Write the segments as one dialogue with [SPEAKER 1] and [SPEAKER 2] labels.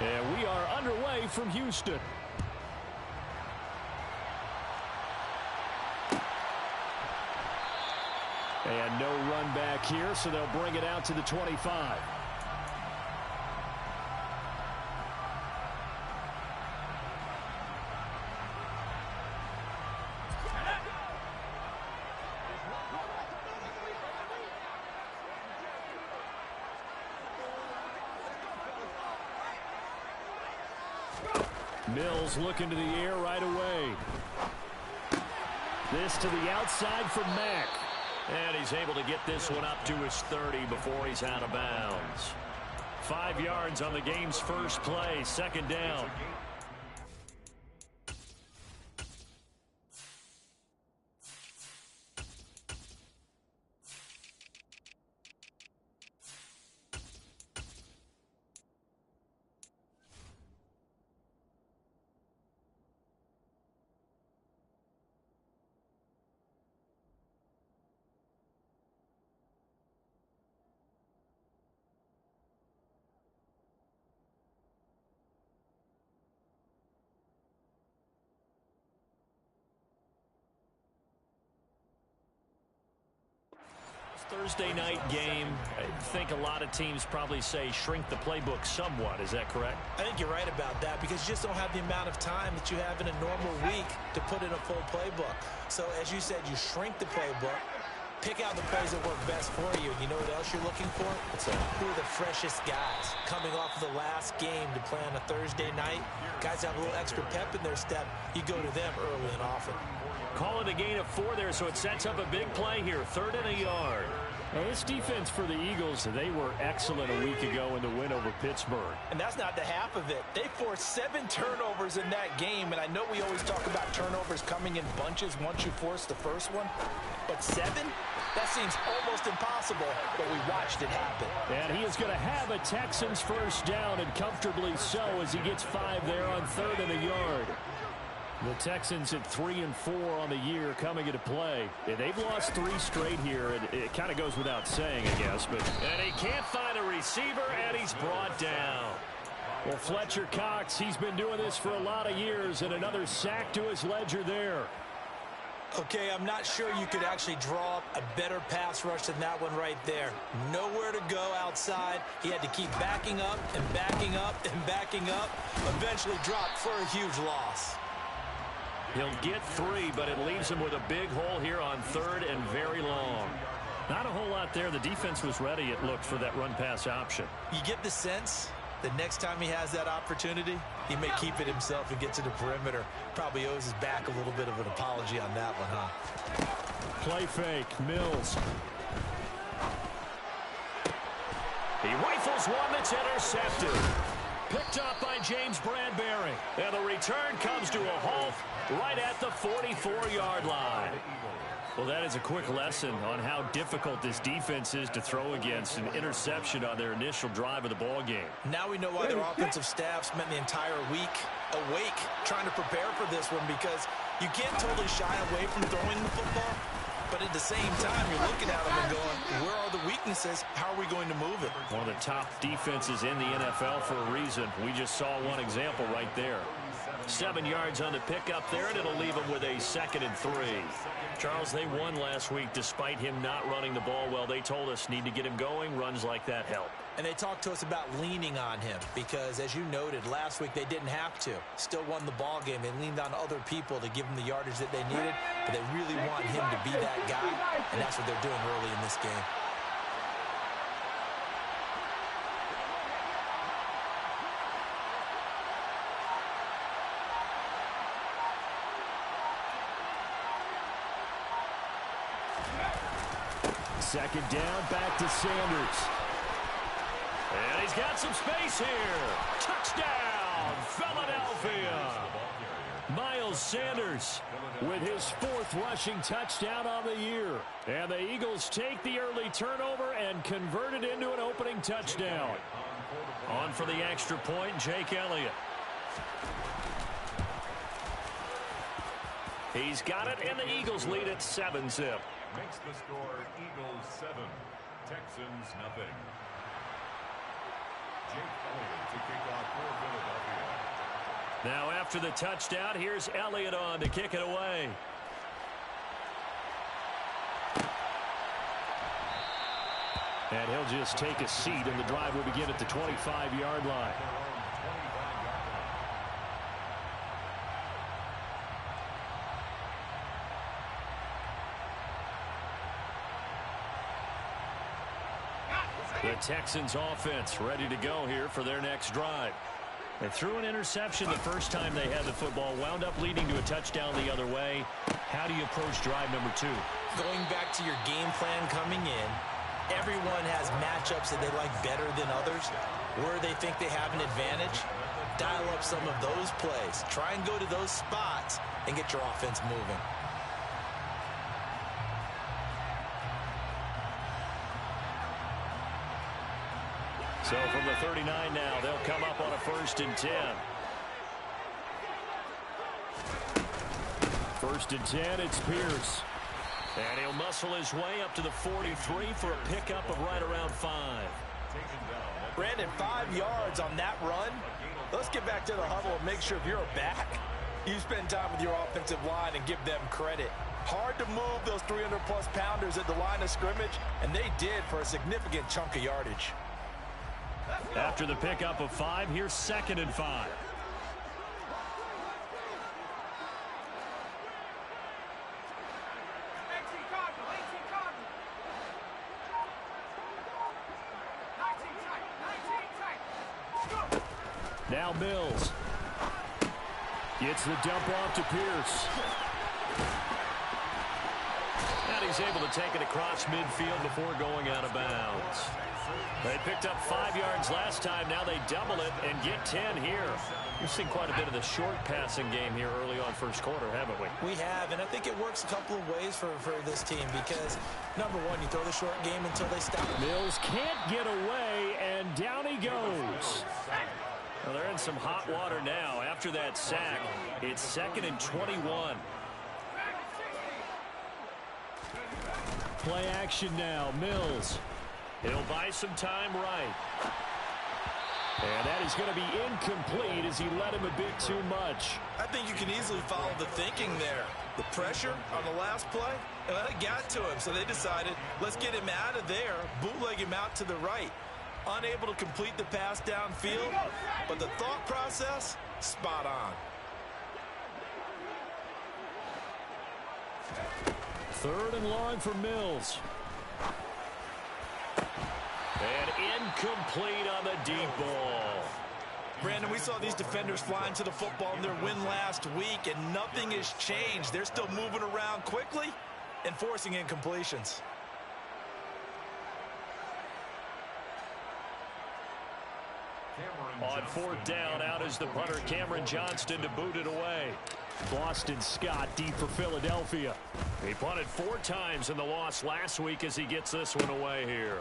[SPEAKER 1] And we are underway from Houston. And no run back here, so they'll bring it out to the 25. Mills looking to the air right away. This to the outside for Mack. And he's able to get this one up to his 30 before he's out of bounds. 5 yards on the game's first play, second down. Thursday night game. I think a lot of teams probably say shrink the playbook somewhat. Is that correct?
[SPEAKER 2] I think you're right about that because you just don't have the amount of time that you have in a normal week to put in a full playbook. So as you said, you shrink the playbook, pick out the plays that work best for you. You know what else you're looking for? Who are the freshest guys coming off of the last game to play on a Thursday night? Guys have a little extra pep in their step. You go to them early and often.
[SPEAKER 1] Call it a gain of 4 there, so it sets up a big play here. 3rd and a yard. Now, this defense for the Eagles, they were excellent a week ago in the win over Pittsburgh.
[SPEAKER 2] And that's not the half of it. They forced 7 turnovers in that game, and I know we always talk about turnovers coming in bunches once you force the first one. But 7? That seems almost impossible, but we watched it happen.
[SPEAKER 1] And he is going to have a Texans first down, and comfortably so as he gets 5 there on 3rd and a yard. The Texans at 3 and 4 on the year coming into play. Yeah, they've lost 3 straight here, and it kind of goes without saying, I guess. And he can't find a receiver, and he's brought down. Well, Fletcher Cox, he's been doing this for a lot of years, and another sack to his ledger there.
[SPEAKER 2] Okay, I'm not sure you could actually draw up a better pass rush than that one right there. Nowhere to go outside. He had to keep backing up and backing up and backing up. Eventually dropped for a huge loss.
[SPEAKER 1] He'll get 3, but it leaves him with a big hole here on 3rd and very long. Not a whole lot there. The defense was ready, it looked, for that run-pass option.
[SPEAKER 2] You get the sense that next time he has that opportunity, he may keep it himself and get to the perimeter. Probably owes his back a little bit of an apology on that one, huh?
[SPEAKER 1] Play fake, Mills. He rifles one that's intercepted. Picked up by James Bradbury. And the return comes to a halt right at the 44-yard line. Well, that is a quick lesson on how difficult this defense is to throw against. An interception on their initial drive of the ball game.
[SPEAKER 2] Now we know why their offensive staff spent the entire week awake trying to prepare for this one, because you can't totally shy away from throwing the football. But at the same time, you're looking at them and going, where are the weaknesses? How are we going to move it?
[SPEAKER 1] One of the top defenses in the NFL for a reason. We just saw one example right there. 7 yards on the pickup there, and it'll leave them with a 2nd and 3. Charles, they won last week despite him not running the ball well. They told us need to get him going. Runs like that help.
[SPEAKER 2] And they talked to us about leaning on him because, as you noted, last week they didn't have to. Still won the ball game. They leaned on other people to give them the yardage that they needed, but they really want him to be that guy, and that's what they're doing early in this game.
[SPEAKER 1] Second down, back to Sanders. And he's got some space here. Touchdown, Philadelphia. Miles Sanders with his 4th rushing touchdown on the year. And the Eagles take the early turnover and convert it into an opening touchdown. On for the extra point, Jake Elliott. He's got it, and the Eagles lead at 7-zip.
[SPEAKER 3] Makes the score Eagles 7, Texans nothing. Jake Elliott.
[SPEAKER 1] Now after the touchdown, here's Elliott on to kick it away. And he'll just take a seat, and the drive will begin at the 25-yard line. The Texans offense ready to go here for their next drive. They threw an interception the first time they had the football, wound up leading to a touchdown the other way. How do you approach drive number 2?
[SPEAKER 2] Going back to your game plan coming in, everyone has matchups that they like better than others. Where they think they have an advantage, dial up some of those plays. Try and go to those spots and get your offense moving.
[SPEAKER 1] So from the 39 now, they'll come up on a 1st and 10. 1st and 10, it's Pierce. And he'll muscle his way up to the 43 for a pickup of right around 5.
[SPEAKER 2] Brandon, 5 yards on that run. Let's get back to the huddle and make sure if you're a back, you spend time with your offensive line and give them credit. Hard to move those 300-plus pounders at the line of scrimmage, and they did for a significant chunk of yardage.
[SPEAKER 1] After the pickup of 5, here's 2nd and 5. Now Mills gets the dump off to Pierce. And he's able to take it across midfield before going out of bounds. They picked up 5 yards last time. Now they double it and get 10 here. We've seen quite a bit of the short passing game here early on first quarter, haven't we?
[SPEAKER 2] We have, and I think it works a couple of ways for this team because, number one, you throw the short game until they stop.
[SPEAKER 1] Mills can't get away, and down he goes. Well, they're in some hot water now. After that sack, it's 2nd and 21. Play action now. Mills. He'll buy some time right. And that is going to be incomplete as he led him a bit too much.
[SPEAKER 2] I think you can easily follow the thinking there. The pressure on the last play, and it got to him. So they decided, let's get him out of there, bootleg him out to the right. Unable to complete the pass downfield, but the thought process, spot on.
[SPEAKER 1] 3rd and long for Mills. And incomplete on the deep ball.
[SPEAKER 2] Brandon, we saw these defenders flying to the football in their win last week, and nothing has changed. They're still moving around quickly and forcing incompletions.
[SPEAKER 1] On 4th down, out is the punter, Cameron Johnston, to boot it away. Boston Scott deep for Philadelphia. He punted 4 times in the loss last week as he gets this one away here.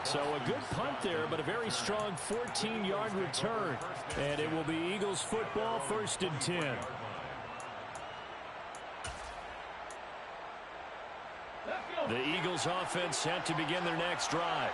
[SPEAKER 1] So a good punt there, but a very strong 14-yard return. And it will be Eagles football, 1st and 10. The Eagles offense set to begin their next drive.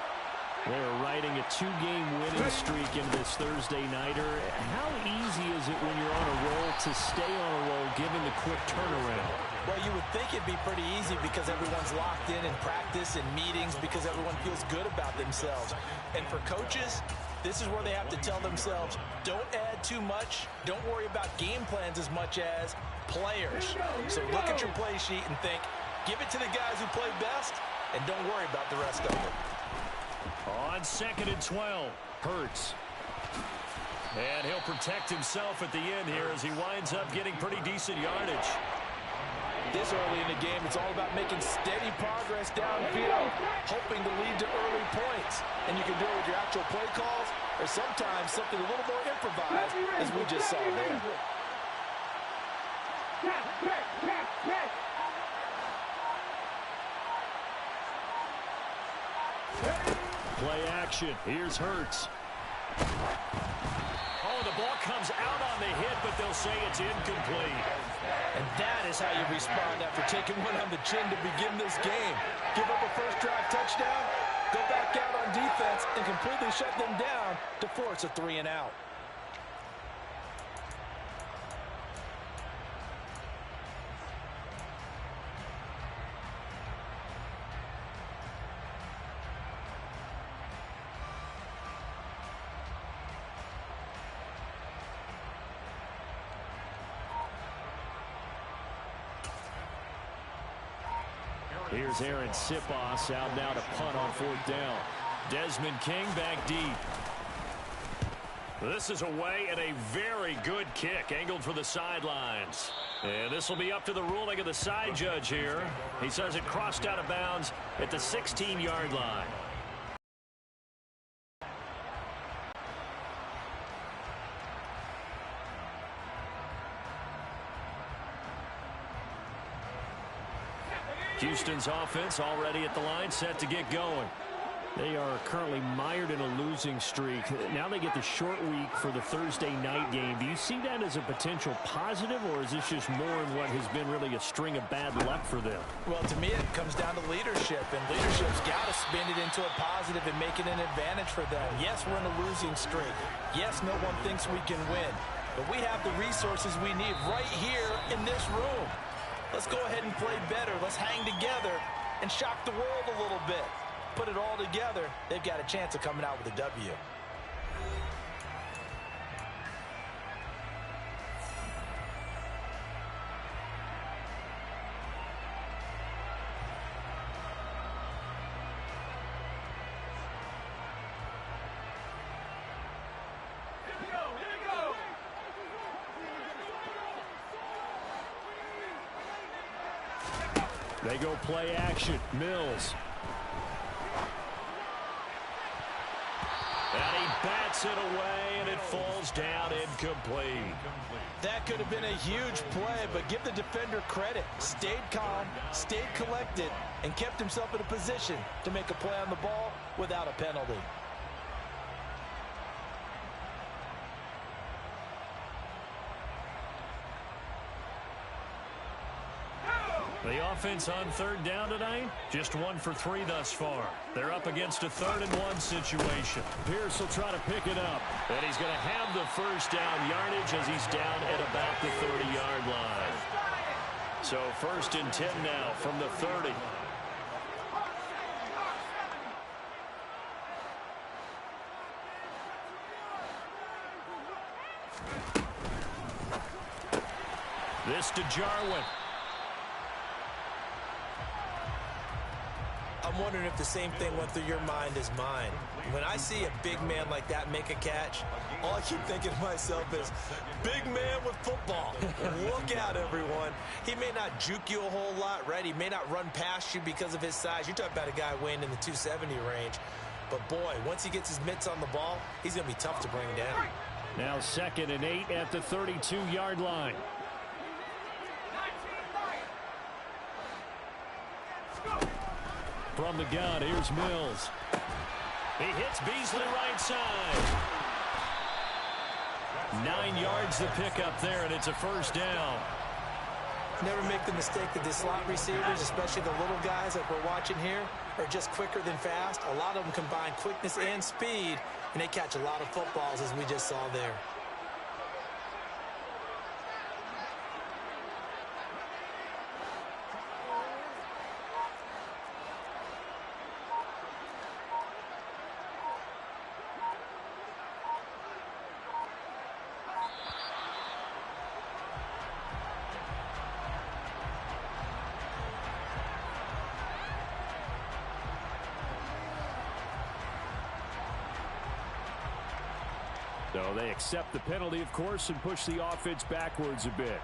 [SPEAKER 1] They're riding a 2-game winning streak into this Thursday nighter. How easy is it when you're on a roll to stay on a roll given the quick turnaround?
[SPEAKER 2] Well, you would think it'd be pretty easy because everyone's locked in practice and meetings because everyone feels good about themselves. And for coaches, this is where they have to tell themselves, don't add too much. Don't worry about game plans as much as players. So look at your play sheet and think, give it to the guys who play best, and don't worry about the rest of it.
[SPEAKER 1] On 2nd and 12, Hurts. And he'll protect himself at the end here as he winds up getting pretty decent yardage.
[SPEAKER 2] This early in the game, it's all about making steady progress downfield, hoping to lead to early points. And you can do it with your actual play calls or sometimes something a little more improvised, as we just saw there.
[SPEAKER 1] Play action. Here's Hurts. Oh, the ball comes out on the hit, but they'll say it's incomplete.
[SPEAKER 2] And that is how you respond after taking one on the chin to begin this game. Give up a first drive touchdown, go back out on defense, and completely shut them down to force a 3-and-out.
[SPEAKER 1] Here's Aaron Sipos out now to punt on 4th down. Desmond King back deep. This is away and a very good kick angled for the sidelines. And this will be up to the ruling of the side judge here. He says it crossed out of bounds at the 16-yard line. Houston's offense already at the line, set to get going. They are currently mired in a losing streak. Now they get the short week for the Thursday night game. Do you see that as a potential positive, or is this just more in what has been really a string of bad luck for them?
[SPEAKER 2] Well, to me, it comes down to leadership, and leadership's got to spin it into a positive and make it an advantage for them. Yes, we're in a losing streak. Yes, no one thinks we can win, but we have the resources we need right here in this room. Let's go ahead and play better. Let's hang together and shock the world a little bit. Put it all together, they've got a chance of coming out with a W.
[SPEAKER 1] They go play action. Mills. And he bats it away, and it falls down incomplete.
[SPEAKER 2] That could have been a huge play, but give the defender credit. Stayed calm, stayed collected, and kept himself in a position to make a play on the ball without a penalty.
[SPEAKER 1] The offense on 3rd down tonight, just 1 for 3 thus far. They're up against a 3rd-and-1 situation. Pierce will try to pick it up, and he's going to have the first down yardage as he's down at about the 30-yard line. So 1st and 10 now from the 30. This to Jarwin.
[SPEAKER 2] I'm wondering if the same thing went through your mind as mine. When I see a big man like that make a catch, all I keep thinking to myself is, big man with football. Look out, everyone. He may not juke you a whole lot, right? He may not run past you because of his size. You're talking about a guy weighing in the 270 range. But, boy, once he gets his mitts on the ball, he's going to be tough to bring down.
[SPEAKER 1] Now 2nd and 8 at the 32-yard line. From the gun, here's Mills. He hits Beasley right side. 9 yards the pickup there, and it's a first down.
[SPEAKER 2] Never make the mistake that the slot receivers, especially the little guys that we're watching here, are just quicker than fast. A lot of them combine quickness and speed, and they catch a lot of footballs, as we just saw there.
[SPEAKER 1] So they accept the penalty, of course, and push the offense backwards a bit.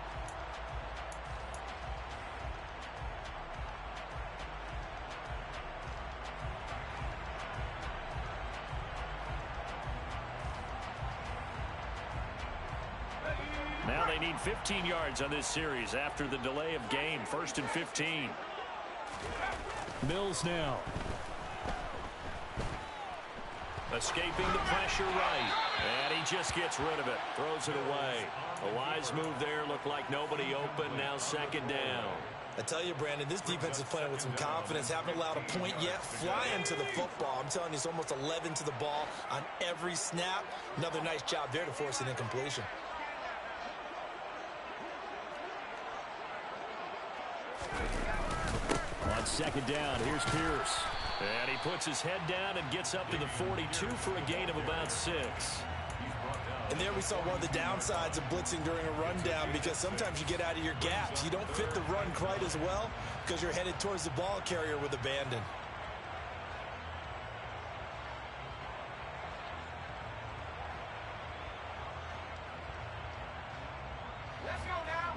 [SPEAKER 1] Now they need 15 yards on this series after the delay of game. 1st and 15. Mills now. Escaping the pressure right. And he just gets rid of it. Throws it away. A wise move there. Looked like nobody open. Now second down.
[SPEAKER 2] I tell you, Brandon, this defense is playing with some confidence. Haven't allowed a point yet. Flying to the football. I'm telling you, it's almost 11 to the ball on every snap. Another nice job there to force an incompletion.
[SPEAKER 1] On second down, here's Pierce. And he puts his head down and gets up to the 42 for a gain of about 6.
[SPEAKER 2] And there we saw one of the downsides of blitzing during a rundown, because sometimes you get out of your gaps. You don't fit the run quite as well because you're headed towards the ball carrier with abandon.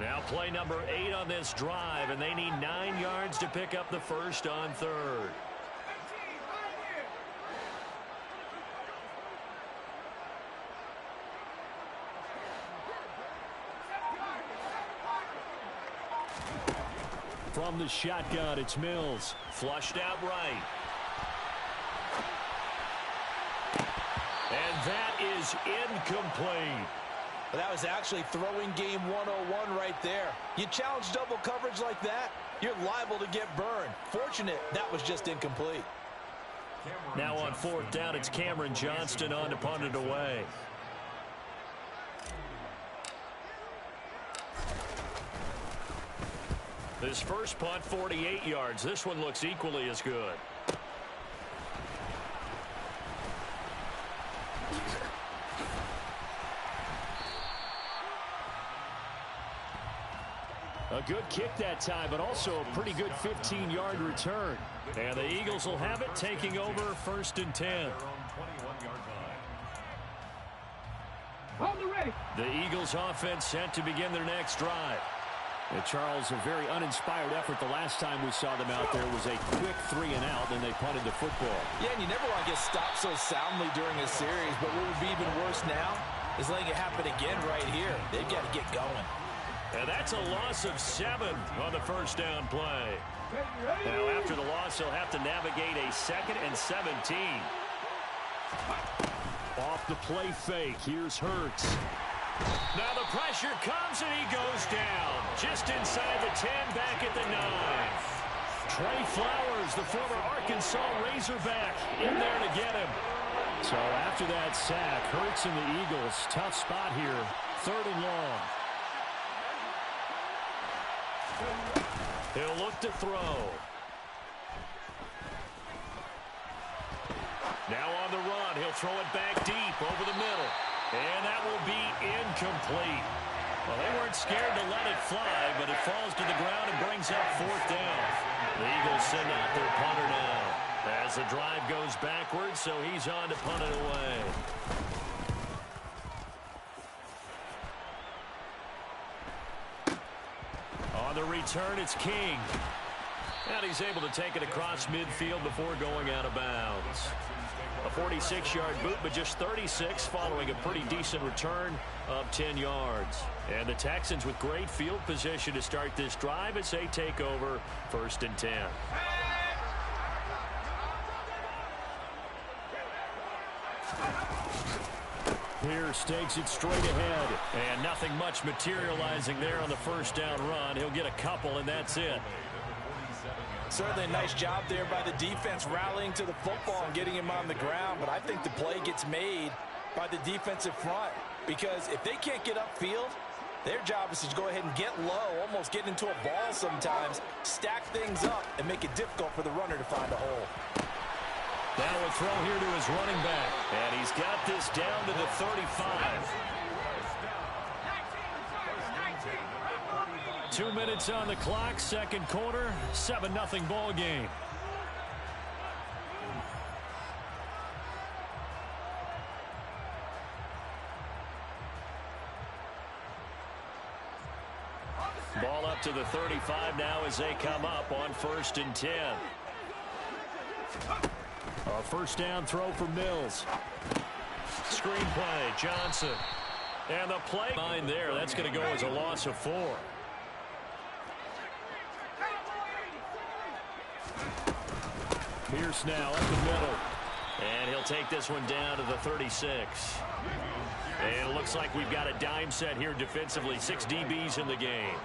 [SPEAKER 1] Now play number 8 on this drive, and they need 9 yards to pick up the first on third. From the shotgun, it's Mills. Flushed out right. And that is incomplete.
[SPEAKER 2] But that was actually throwing game 101 right there. You challenge double coverage like that, you're liable to get burned. Fortunate that was just incomplete.
[SPEAKER 1] Now on fourth down, it's Cameron Johnston on to punt it away. His first punt, 48 yards. This one looks equally as good. A good kick that time, but also a pretty good 15-yard return. And the Eagles will have it, taking over first and 10. The Eagles offense set to begin their next drive. Charles, a very uninspired effort the last time we saw them out there was a quick 3-and-out, and they punted the football.
[SPEAKER 2] Yeah, and you never want to get stopped so soundly during a series, but what would be even worse now is letting it happen again right here. They've got to get going.
[SPEAKER 1] And that's a loss of 7 on the first down play. Now, after the loss, he'll have to navigate a 2nd and 17. Off the play fake, here's Hurts. Now the pressure comes, and he goes down. Just inside the 10, back at the 9. Trey Flowers, the former Arkansas Razorback, in there to get him. So after that sack, Hurts and the Eagles, tough spot here, 3rd and long. He'll look to throw. Now on the run, he'll throw it back deep over the middle. And that will be incomplete. Well, they weren't scared to let it fly, but it falls to the ground and brings up 4th down. The Eagles send out their punter now as the drive goes backwards, so he's on to punt it away. On the return, it's King. And he's able to take it across midfield before going out of bounds. A 46-yard boot, but just 36 following a pretty decent return of 10 yards. And the Texans with great field position to start this drive as they take over 1st and 10. Pierce takes it straight ahead. And nothing much materializing there on the first down run. He'll get a couple, and that's it.
[SPEAKER 2] Certainly a nice job there by the defense rallying to the football and getting him on the ground, but I think the play gets made by the defensive front, because if they can't get upfield, their job is to go ahead and get low, almost get into a ball sometimes, stack things up, and make it difficult for the runner to find a hole.
[SPEAKER 1] Now a throw here to his running back, and he's got this down to the 35. 2 minutes on the clock, second quarter, 7-0 ball game. Ball up to the 35 now as they come up on 1st and 10. A first down throw for Mills. Screen play, Johnson. And the play line there, that's going to go as a loss of 4. Pierce now up the middle. And he'll take this one down to the 36. And it looks like we've got a dime set here defensively. 6 DBs in the game.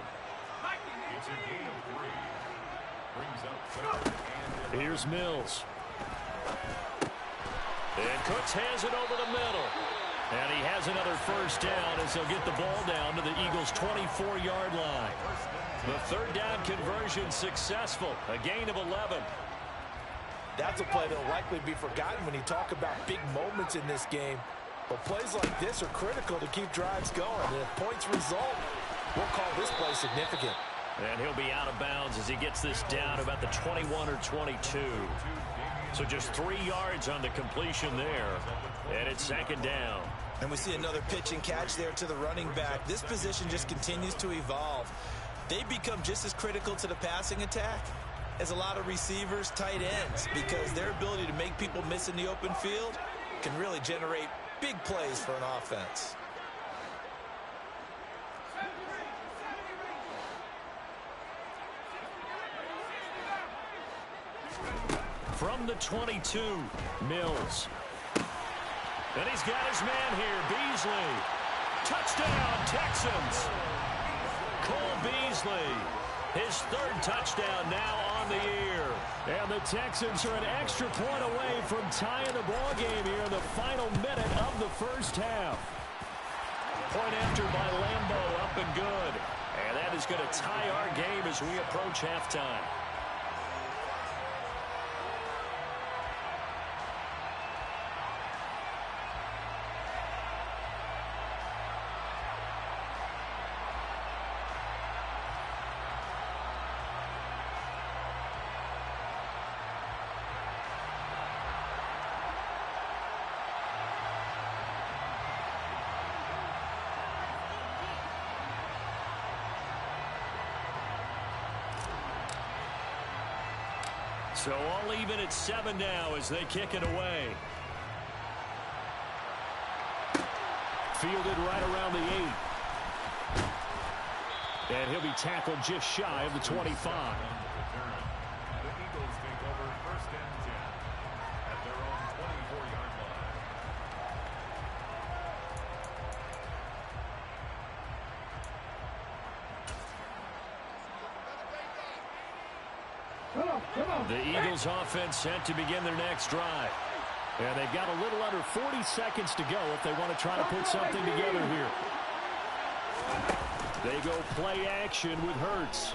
[SPEAKER 1] Here's Mills. And Cooks has it over the middle. And he has another first down as he'll get the ball down to the Eagles' 24-yard line. The third down conversion successful. A gain of 11.
[SPEAKER 2] That's a play that will likely be forgotten when you talk about big moments in this game. But plays like this are critical to keep drives going. And if points result, we'll call this play significant.
[SPEAKER 1] And he'll be out of bounds as he gets this down about the 21 or 22. So just 3 yards on the completion there. And it's second down.
[SPEAKER 2] And we see another pitch and catch there to the running back. This position just continues to evolve. They become just as critical to the passing attack as a lot of receivers, tight ends, because their ability to make people miss in the open field can really generate big plays for an offense.
[SPEAKER 1] From the 22, Mills. And he's got his man here, Beasley. Touchdown, Texans. Cole Beasley, his third touchdown now on the year. And the Texans are an extra point away from tying the ball game here in the final minute of the first half. Point after by Lambeau, up and good. And that is going to tie our game as we approach halftime. So all even at 7 now as they kick it away. Fielded right around the 8. And he'll be tackled just shy of the 25.
[SPEAKER 3] The Eagles take over 1st and 10 at their own 24-yard line.
[SPEAKER 1] The Eagles offense set to begin their next drive. And they've got a little under 40 seconds to go if they want to try to put something together here. They go play action with Hurts.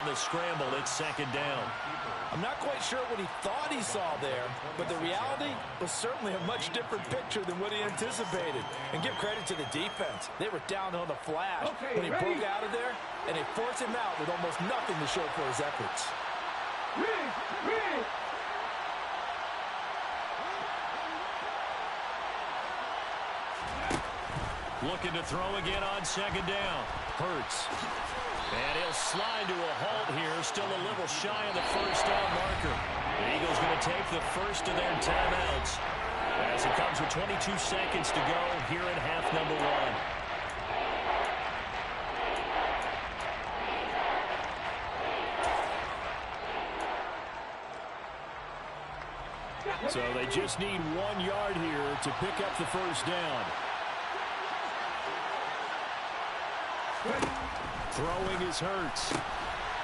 [SPEAKER 1] The scramble, it's second down.
[SPEAKER 2] I'm not quite sure what he thought he saw there, but the reality was certainly a much different picture than what he anticipated. And give credit to the defense. They were down on the flash when he broke out of there, and they forced him out with almost nothing to show for his efforts.
[SPEAKER 1] Looking to throw again on second down. Hurts. And he'll slide to a halt here, still a little shy of the first down marker. The Eagles going to take the first of their timeouts as it comes with 22 seconds to go here in half number 1. So they just need 1 yard here to pick up the first down. Throwing is Hurts.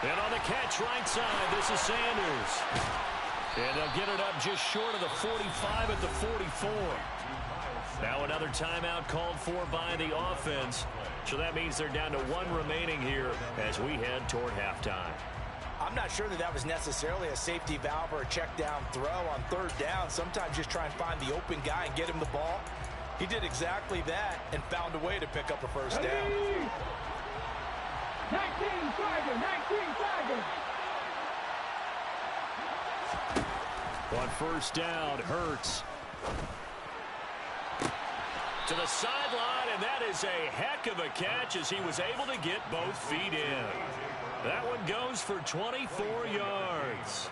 [SPEAKER 1] And on the catch right side, this is Sanders. And they'll get it up just short of the 45 at the 44. Now another timeout called for by the offense. So that means they're down to 1 remaining here as we head toward halftime.
[SPEAKER 2] I'm not sure that was necessarily a safety valve or a check down throw on third down. Sometimes just try and find the open guy and get him the ball. He did exactly that and found a way to pick up a first down.
[SPEAKER 4] 19 Tiger.
[SPEAKER 1] On first down, Hurts. To the sideline, and that is a heck of a catch as he was able to get both feet in. That one goes for 24 yards.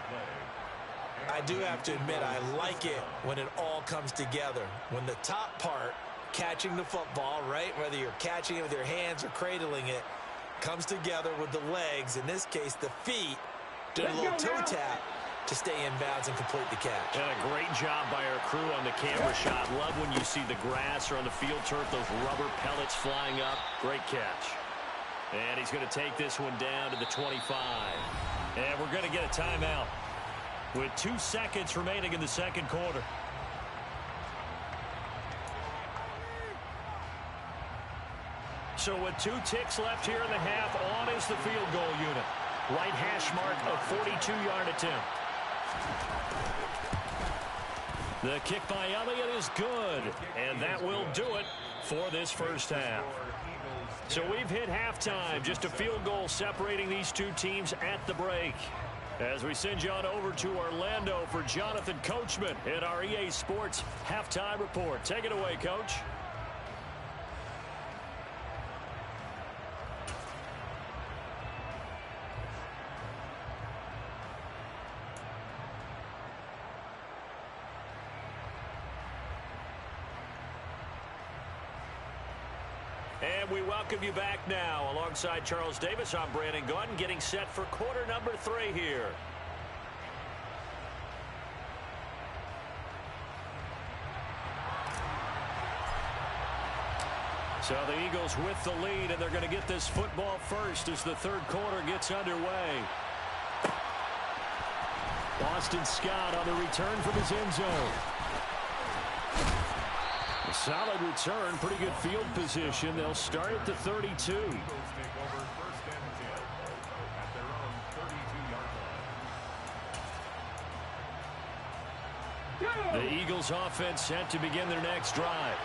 [SPEAKER 2] I do have to admit, I like it when it all comes together. When the top part, catching the football, right, whether you're catching it with your hands or cradling it, Comes together with the legs, in this case the feet, did a little toe tap to stay in bounds and complete the catch.
[SPEAKER 1] And a great job by our crew on the camera shot. Love when you see the grass or on the field turf, those rubber pellets flying up. Great catch. And he's going to take this one down to the 25. And we're going to get a timeout with 2 seconds remaining in the second quarter. So with 2 ticks left here in the half, on is the field goal unit. Right hash mark of 42-yard attempt. The kick by Elliott is good, and that will do it for this first half. So we've hit halftime, just a field goal separating these 2 teams at the break. As we send you on over to Orlando for Jonathan Coachman in our EA Sports Halftime Report. Take it away, Coach. And we welcome you back now. Alongside Charles Davis, I'm Brandon Gunn, getting set for quarter number 3 here. So the Eagles with the lead, and they're going to get this football first as the third quarter gets underway. Boston Scott on the return from his end zone. A solid return, pretty good field position. They'll start at the 32. The Eagles offense set to begin their next drive.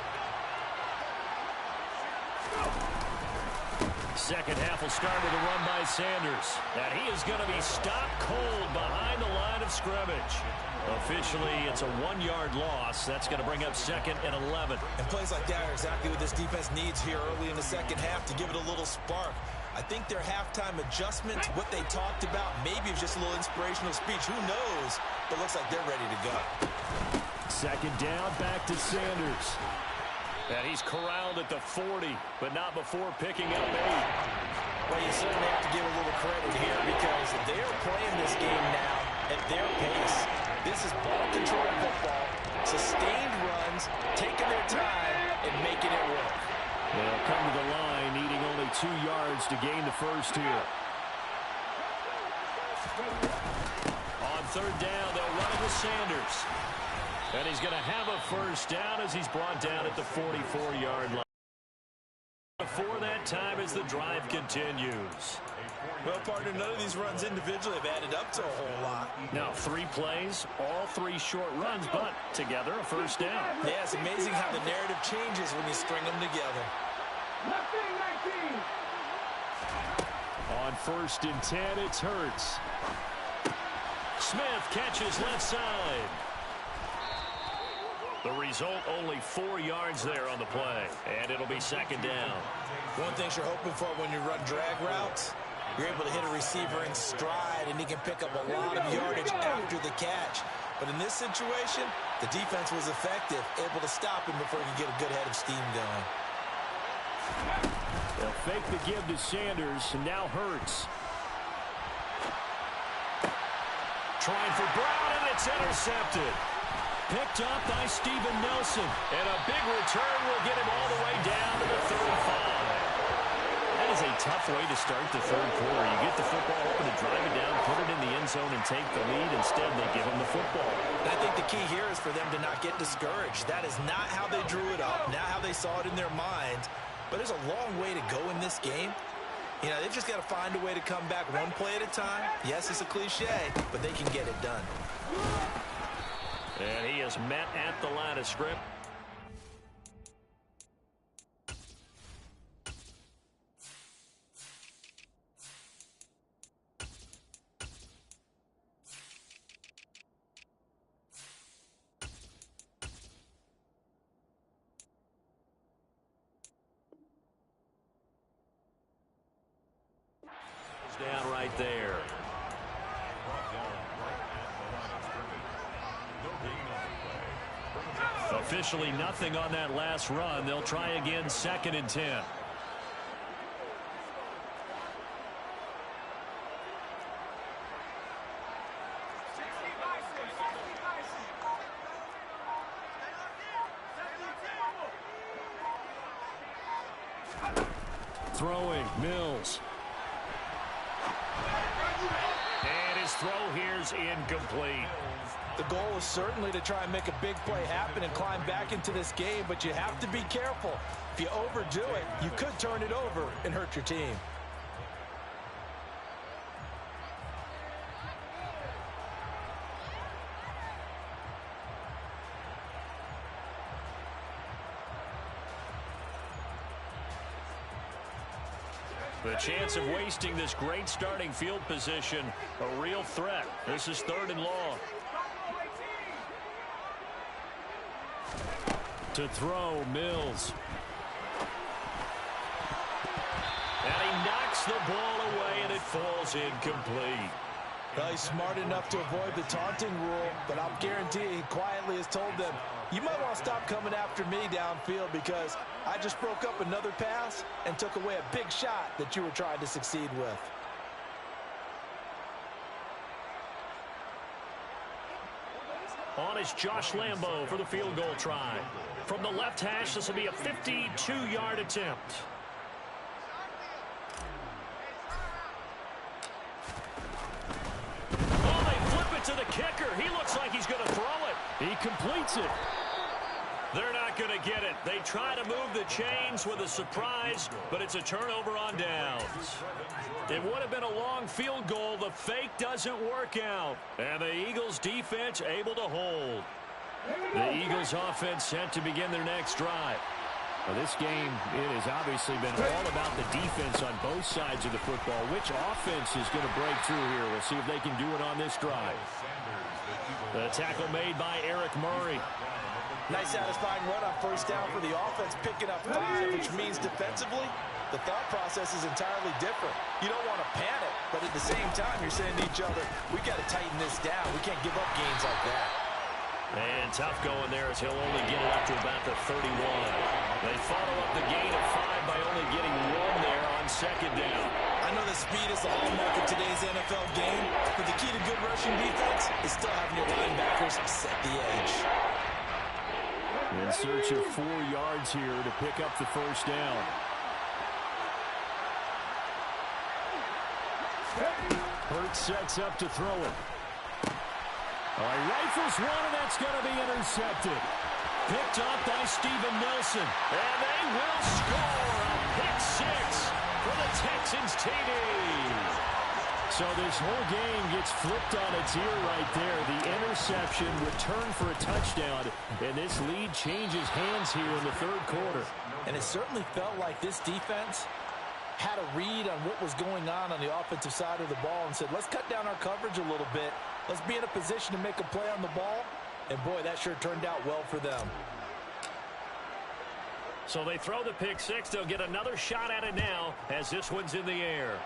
[SPEAKER 1] Second half will start with a run by Sanders. And he is going to be stopped cold behind the line of scrimmage. Officially, it's a 1-yard loss. That's going to bring up 2nd and 11.
[SPEAKER 2] And plays like that are exactly what this defense needs here early in the second half to give it a little spark. I think their halftime adjustments, what they talked about, maybe it's just a little inspirational speech. Who knows? But looks like they're ready to go.
[SPEAKER 1] Second down, back to Sanders. And he's corralled at the 40, but not before picking up 8.
[SPEAKER 2] Well, you certainly have to give a little credit here because they're playing this game now at their pace. This is ball control football, sustained runs, taking their time, and making it work.
[SPEAKER 1] They'll come to the line, needing only 2 yards to gain the first here. On third down, they'll run it with Sanders. And he's going to have a first down as he's brought down at the 44-yard line. For that time as the drive continues.
[SPEAKER 2] Well, partner, none of these runs individually have added up to a whole lot.
[SPEAKER 1] Now, 3 plays, all 3 short runs, but together a first down.
[SPEAKER 2] Yeah, it's amazing how the narrative changes when you string them together.
[SPEAKER 1] On 1st and 10, it's Hurts. Smith catches left side. The result, only 4 yards there on the play, and it'll be 2nd down.
[SPEAKER 2] One thing you're hoping for when you run drag routes, you're able to hit a receiver in stride, and he can pick up a lot of yardage after the catch. But in this situation, the defense was effective, able to stop him before he could get a good head of steam going.
[SPEAKER 1] They'll fake the give to Sanders, and now Hurts. Trying for Brown, and it's intercepted. Picked up by Steven Nelson. And a big return will get him all the way down to the 35. That is a tough way to start the third quarter. You get the football open to drive it down, put it in the end zone, and take the lead. Instead, they give him the football.
[SPEAKER 2] And I think the key here is for them to not get discouraged. That is not how they drew it up, not how they saw it in their minds. But there's a long way to go in this game. You know, they've just got to find a way to come back one play at a time. Yes, it's a cliche, but they can get it done.
[SPEAKER 1] And he is met at the line of scrimmage. Down right there. Officially nothing on that last run. They'll try again, 2nd and 10. Throwing, Mills. And his throw here's incomplete.
[SPEAKER 2] The goal is certainly to try and make a big play happen and climb back into this game, but you have to be careful. If you overdo it, you could turn it over and hurt your team.
[SPEAKER 1] The chance of wasting this great starting field position, a real threat. This is 3rd and long. To throw, Mills. And he knocks the ball away, and it falls incomplete.
[SPEAKER 2] Well, he's smart enough to avoid the taunting rule, but I'll guarantee he quietly has told them, you might want to stop coming after me downfield because I just broke up another pass and took away a big shot that you were trying to succeed with.
[SPEAKER 1] On is Josh Lambo for the field goal try. From the left hash, this will be a 52-yard attempt. Oh, they flip it to the kicker. He looks like he's going to throw it. He completes it. They're not going to get it. They try to move the chains with a surprise, but it's a turnover on downs. It would have been a long field goal. The fake doesn't work out. And the Eagles defense able to hold. The Eagles offense set to begin their next drive. Well, this game, it has obviously been all about the defense on both sides of the football. Which offense is going to break through here? We'll see if they can do it on this drive. The tackle made by Eric Murray.
[SPEAKER 2] Nice satisfying run on first down for the offense, picking up 5, which means defensively, the thought process is entirely different. You don't want to panic, but at the same time, you're saying to each other, we got to tighten this down. We can't give up gains like that.
[SPEAKER 1] And tough going there as he'll only get it up to about the 31. They follow up the gain of 5 by only getting 1 there on second down.
[SPEAKER 2] I know the speed is the hallmark of today's NFL game, but the key to good rushing defense is still having your linebackers set the edge.
[SPEAKER 1] In search of 4 yards here to pick up the first down. Hurts sets up to throw it. Rifles one, and that's going to be intercepted. Picked up by Steven Nelson. And they will score a pick 6 for the Texans TD. So this whole game gets flipped on its ear right there. The interception, return for a touchdown, and this lead changes hands here in the 3rd quarter.
[SPEAKER 2] And it certainly felt like this defense had a read on what was going on the offensive side of the ball and said, let's cut down our coverage a little bit. Let's be in a position to make a play on the ball. And, boy, that sure turned out well for them.
[SPEAKER 1] So they throw the pick 6. They'll get another shot at it now as this one's in the air.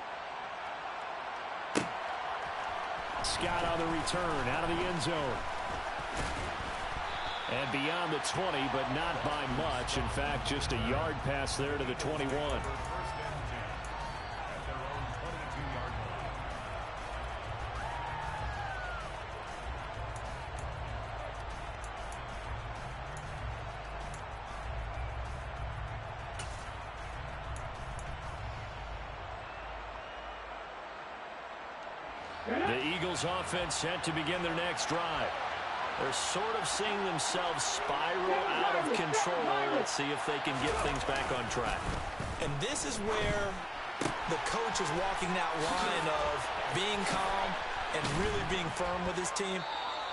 [SPEAKER 1] Scott on the return out of the end zone. And beyond the 20, but not by much. In fact, just a yard pass there to the 21. The Eagles offense set to begin their next drive. They're sort of seeing themselves spiral out of control. Let's see if they can get things back on track.
[SPEAKER 2] And this is where the coach is walking that line of being calm and really being firm with his team.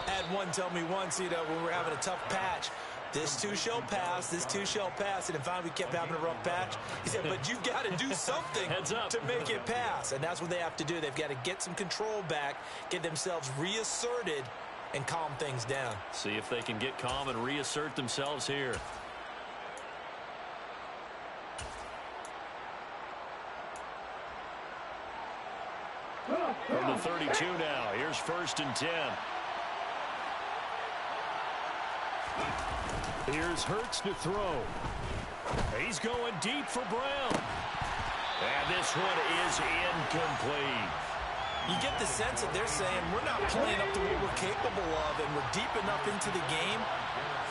[SPEAKER 2] I had one tell me once, when we were having a tough patch, this too shall pass, this too shall pass. And finally, we kept having a rough patch. He said, but you've got to do something to make it pass. And that's what they have to do. They've got to get some control back, get themselves reasserted, and calm things down.
[SPEAKER 1] See if they can get calm and reassert themselves here. From the 32 now, here's 1st and 10. Here's Hurts to throw. He's going deep for Brown. And this one is incomplete.
[SPEAKER 2] You get the sense that they're saying we're not playing up to what we're capable of, and we're deep enough into the game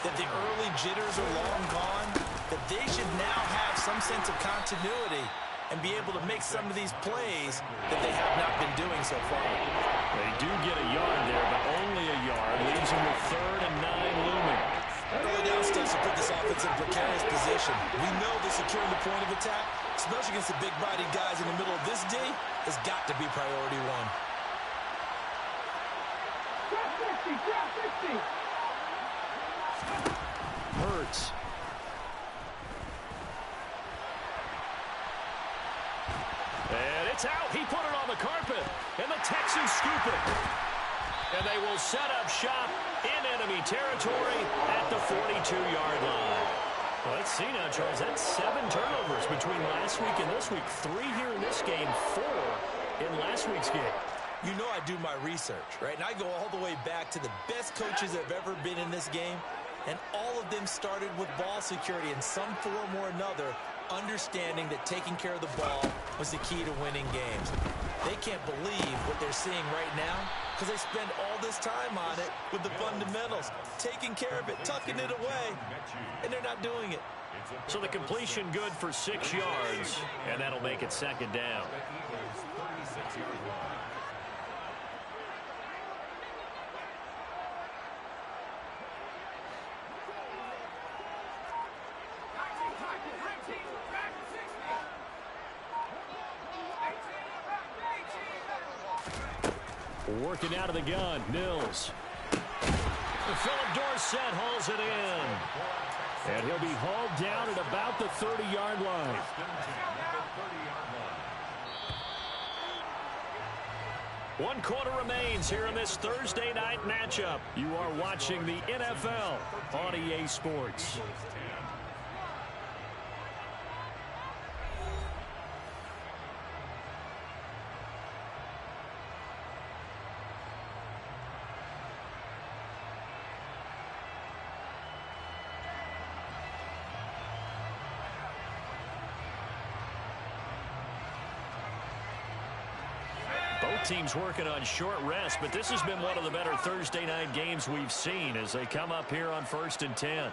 [SPEAKER 2] that the early jitters are long gone, that they should now have some sense of continuity and be able to make some of these plays that they have not been doing so far.
[SPEAKER 1] They do get a yard there, but only a yard. Leaves them with 3rd and 9 looming.
[SPEAKER 2] Early down steps to put this offense in precarious position. We know that securing the point of attack, especially against the big-bodied guys in the middle of this D, has got to be priority one.
[SPEAKER 4] Drop 60.
[SPEAKER 1] Hurts. And it's out. He put it on the carpet. And the Texans scoop it. And they will set up shop in enemy territory at the 42-yard line. Well, let's see now, Charles. That's 7 turnovers between last week and this week. 3 here in this game, 4 in last week's game.
[SPEAKER 2] You know I do my research, right? And I go all the way back to the best coaches that have ever been in this game. And all of them started with ball security in some form or another, understanding that taking care of the ball was the key to winning games. They can't believe what they're seeing right now because they spend all this time on it with the fundamentals, taking care of it, tucking it away, and they're not doing it.
[SPEAKER 1] So the completion good for 6 yards, and that'll make it 2nd down. Working out of the gun, Mills. Philip Dorsett hauls it in. And he'll be hauled down at about the 30-yard line. One quarter remains here in this Thursday night matchup. You are watching the NFL on EA Sports. Both teams working on short rest, but this has been one of the better Thursday night games we've seen as they come up here on 1st and 10.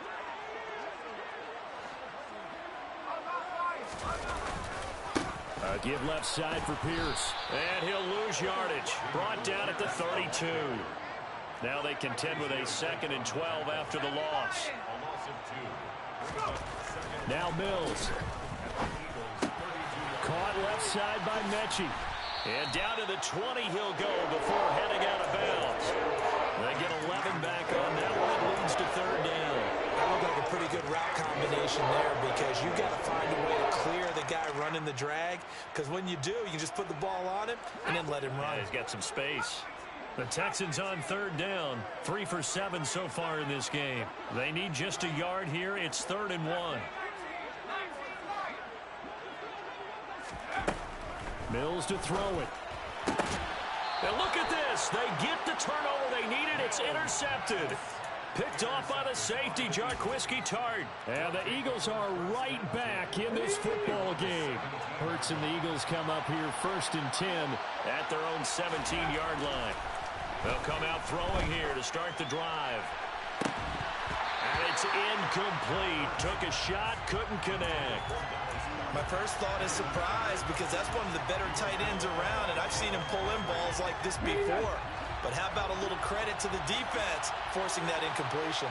[SPEAKER 1] A give left side for Pierce. And he'll lose yardage. Brought down at the 32. Now they contend with a 2nd and 12 after the loss. Now Mills. Caught left side by Mechie. And down to the 20 he'll go before heading out of bounds. They get 11 back on that one. It leads to 3rd down.
[SPEAKER 2] That looked like a pretty good route combination there because you got to find a way to clear the guy running the drag. Because when you do, you just put the ball on him and then let him run.
[SPEAKER 1] Yeah, he's got some space. The Texans on 3rd down. 3 for 7 so far in this game. They need just a yard here. It's 3rd and 1. Mills to throw it. And look at this. They get the turnover they needed. It's intercepted. Picked off by the safety, Jarquiski Tart. And the Eagles are right back in this football game. Hurts and the Eagles come up here 1st and 10 at their own 17-yard line. They'll come out throwing here to start the drive. And it's incomplete. Took a shot, couldn't connect.
[SPEAKER 2] My first thought is surprise because that's one of the better tight ends around, and I've seen him pull in balls like this before. But how about a little credit to the defense forcing that incompletion?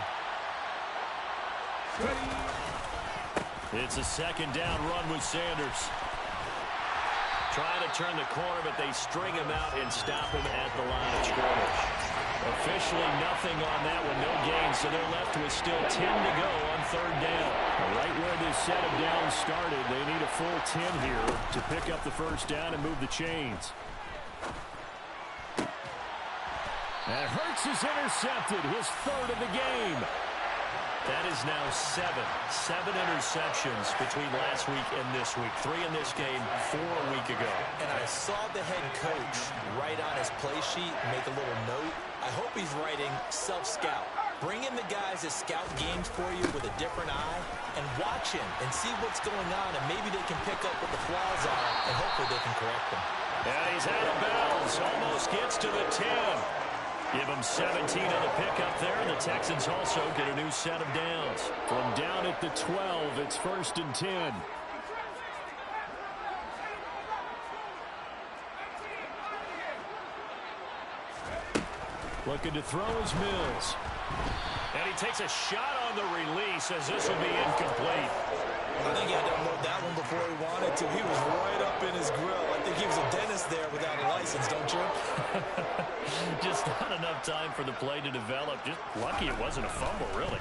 [SPEAKER 1] It's a 2nd down run with Sanders. Trying to turn the corner, but they string him out and stop him at the line of scrimmage. Officially nothing on that one, no gain, so they're left with still 10 to go on 3rd down. Right where this set of downs started, they need a full 10 here to pick up the 1st down and move the chains. And Hurts is intercepted, his 3rd of the game. That is now 7 interceptions between last week and this week. 3 in this game, 4 a week ago.
[SPEAKER 2] And I saw the head coach write on his play sheet, make a little note. I hope he's writing self-scout. Bring in the guys that scout games for you with a different eye and watch him and see what's going on, and maybe they can pick up what the flaws are, and hopefully they can correct them.
[SPEAKER 1] And he's out of bounds, almost gets to the 10. Give them 17 on the pickup there, and the Texans also get a new set of downs. From down at the 12, it's 1st and 10. Looking to throw is Mills. And he takes a shot on the release as this will be incomplete.
[SPEAKER 2] I think he had to unload that one before he wanted to. He was right up in his grill. I think he was a dentist there without a license, don't you?
[SPEAKER 1] Just not enough time for the play to develop. Just lucky it wasn't a fumble, really.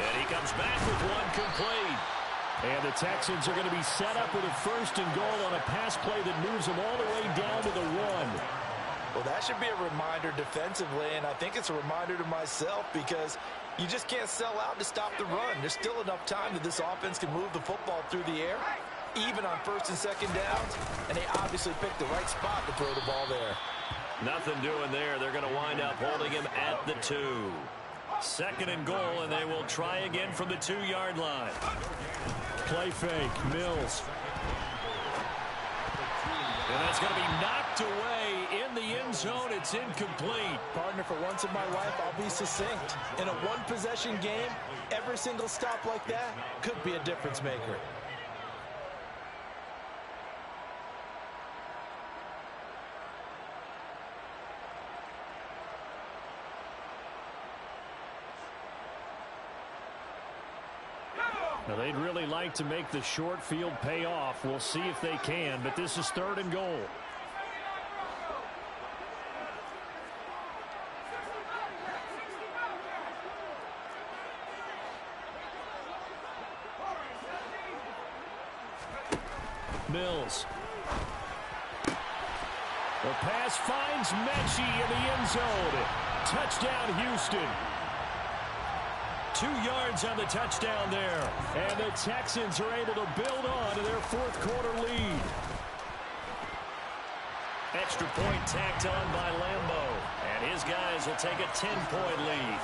[SPEAKER 1] And he comes back with one complete. And the Texans are going to be set up with a 1st and goal on a pass play that moves them all the way down to the 1.
[SPEAKER 2] Well, that should be a reminder defensively, and I think it's a reminder to myself because you just can't sell out to stop the run. There's still enough time that this offense can move the football through the air, even on 1st and 2nd downs, and they obviously picked the right spot to throw the ball there.
[SPEAKER 1] Nothing doing there. They're going to wind up holding him at the 2. 2nd and goal, and they will try again from the 2-yard line. Play fake, Mills. And that's going to be knocked away in the end zone. It's incomplete.
[SPEAKER 2] Partner, for once in my life, I'll be succinct. In a one-possession game, every single stop like that could be a difference maker.
[SPEAKER 1] Now, they'd really like to make the short field pay off. We'll see if they can, but this is 3rd and goal. Mills. The pass finds Mechie in the end zone. Touchdown, Houston. 2 yards on the touchdown there. And the Texans are able to build on to their 4th quarter lead. Extra point tacked on by Lambeau. And his guys will take a 10-point lead.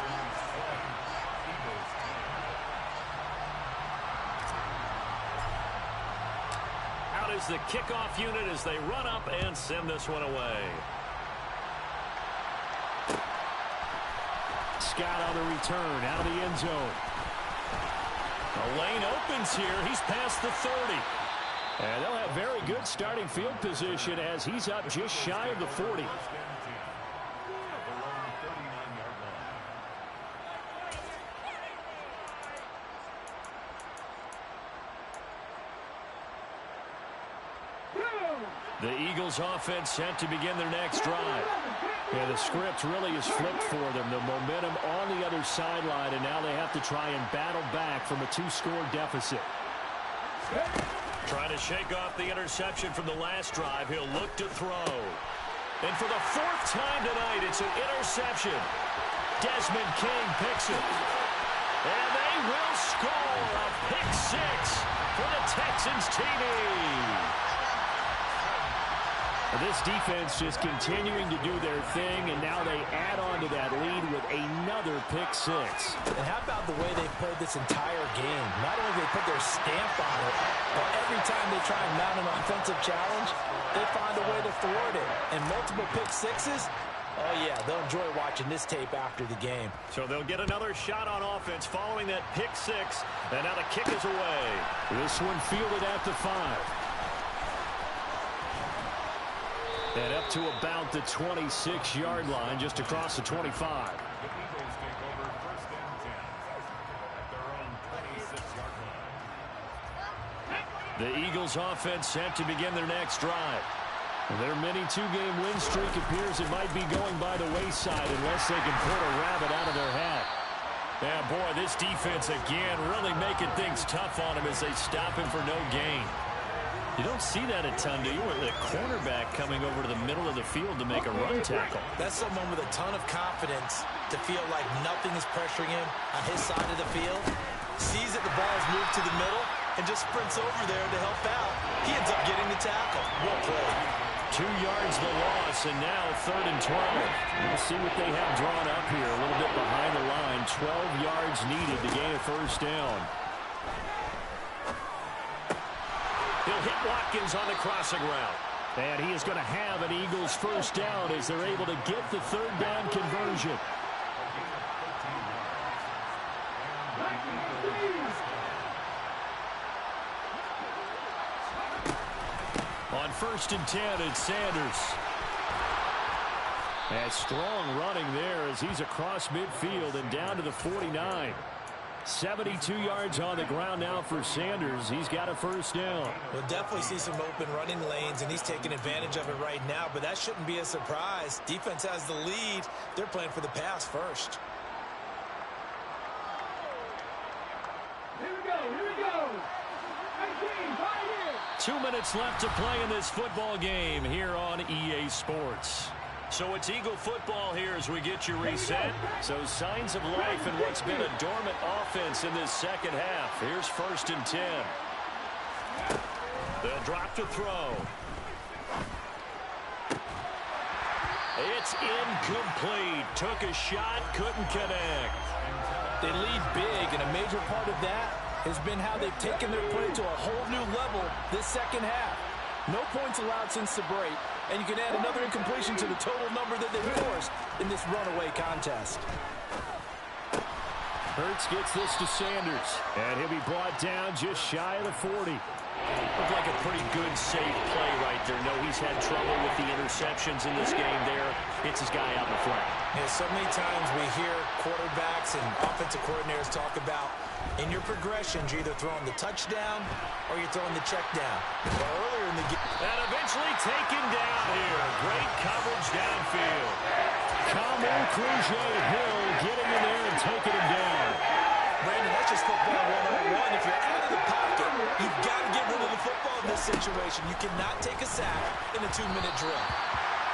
[SPEAKER 1] Out is the kickoff unit as they run up and send this one away. Scott on the return, out of the end zone. The lane opens here. He's past the 30. And they'll have very good starting field position as he's up just shy of the 40. The Eagles offense set to begin their next drive. Yeah, the script really is flipped for them. The momentum on the other sideline, and now they have to try and battle back from a 2-score deficit. Trying to shake off the interception from the last drive. He'll look to throw. And for the 4th time tonight, it's an interception. Desmond King picks it. And they will score a pick 6 for the Texans TV. This defense just continuing to do their thing, and now they add on to that lead with another pick 6.
[SPEAKER 2] And how about the way they played this entire game? Not only do they put their stamp on it, but every time they try and mount an offensive challenge, they find a way to thwart it. And multiple pick 6s, oh yeah, they'll enjoy watching this tape after the game.
[SPEAKER 1] So they'll get another shot on offense following that pick 6, and now the kick is away. This one fielded at the 5. And up to about the 26-yard line, just across the 25.
[SPEAKER 3] The Eagles take over 1st and 10 at their own 26-yard line.
[SPEAKER 1] The Eagles offense set to begin their next drive. Their mini 2-game win streak appears it might be going by the wayside unless they can pull a rabbit out of their hat. Yeah, boy, this defense again really making things tough on him as they stop him for no gain. You don't see that a ton, do you? With a cornerback coming over to the middle of the field to make a run tackle.
[SPEAKER 2] That's someone with a ton of confidence to feel like nothing is pressuring him on his side of the field. Sees that the ball is moved to the middle and just sprints over there to help out. He ends up getting the tackle. Well played.
[SPEAKER 1] 2 yards the loss, and now 3rd and 12. We'll see what they have drawn up here. A little bit behind the line. 12 yards needed to gain a 1st down. He'll hit Watkins on the crossing route. And he is going to have an Eagles 1st down as they're able to get the 3rd down conversion. On 1st and 10, it's Sanders. And strong running there as he's across midfield and down to the 49. 72 yards on the ground now for Sanders. He's got a first down.
[SPEAKER 2] We'll definitely see some open running lanes, and he's taking advantage of it right now, but that shouldn't be a surprise. Defense has the lead. They're playing for the pass first.
[SPEAKER 4] Here we go, here we go. 19, right here.
[SPEAKER 1] 2 minutes left to play in this football game here on EA Sports. So it's Eagle football here as we get you reset. So signs of life in what's been a dormant offense in this second half. Here's 1st and 10. They'll drop to throw. It's incomplete. Took a shot, couldn't connect.
[SPEAKER 5] They lead big, and a major part of that has been how they've taken their play to a whole new level this second half. No points allowed since the break, and you can add another incompletion to the total number that they forced in this runaway contest.
[SPEAKER 1] Hurts gets this to Sanders, and he'll be brought down just shy of the 40.
[SPEAKER 5] Looked like a pretty good, safe play right there. No, he's had trouble with the interceptions in this game there. Hits his guy out in the flat.
[SPEAKER 2] Yeah, so many times we hear quarterbacks and offensive coordinators talk about in your progressions, you're either throwing the touchdown or you're throwing the check down. Well, earlier in the game.
[SPEAKER 1] And eventually taken down here. Great coverage downfield. Kamel Hill getting in there and taking him down.
[SPEAKER 2] Brandon, that's just football 101. If you're out of the pocket, you've got to get rid of the football in this situation. You cannot take a sack in a 2-minute drill.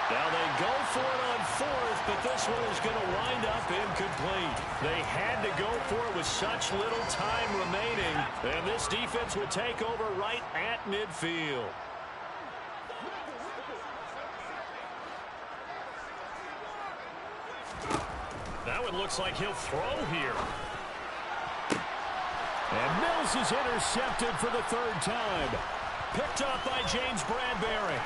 [SPEAKER 1] Now they go for it on 4th, but this one is going to wind up incomplete. They had to go for it with such little time remaining, and this defense will take over right at midfield. Now it looks like he'll throw here. And Mills is intercepted for the 3rd time. Picked up by James Bradbury.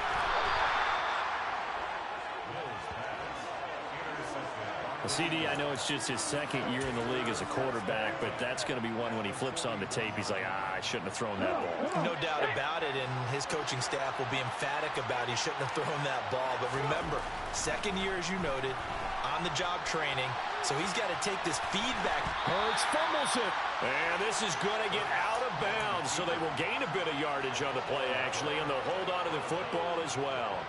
[SPEAKER 1] Well, CD, I know it's just his 2nd year in the league as a quarterback, but that's going to be one when he flips on the tape. He's like, I shouldn't have thrown that ball.
[SPEAKER 2] No doubt about it, and his coaching staff will be emphatic about he shouldn't have thrown that ball. But remember, 2nd year, as you noted, on-the-job training, so he's got to take this feedback.
[SPEAKER 1] Hurts fumbles it. And this is going to get out of bounds, so they will gain a bit of yardage on the play, actually, and they'll hold on to the football as well.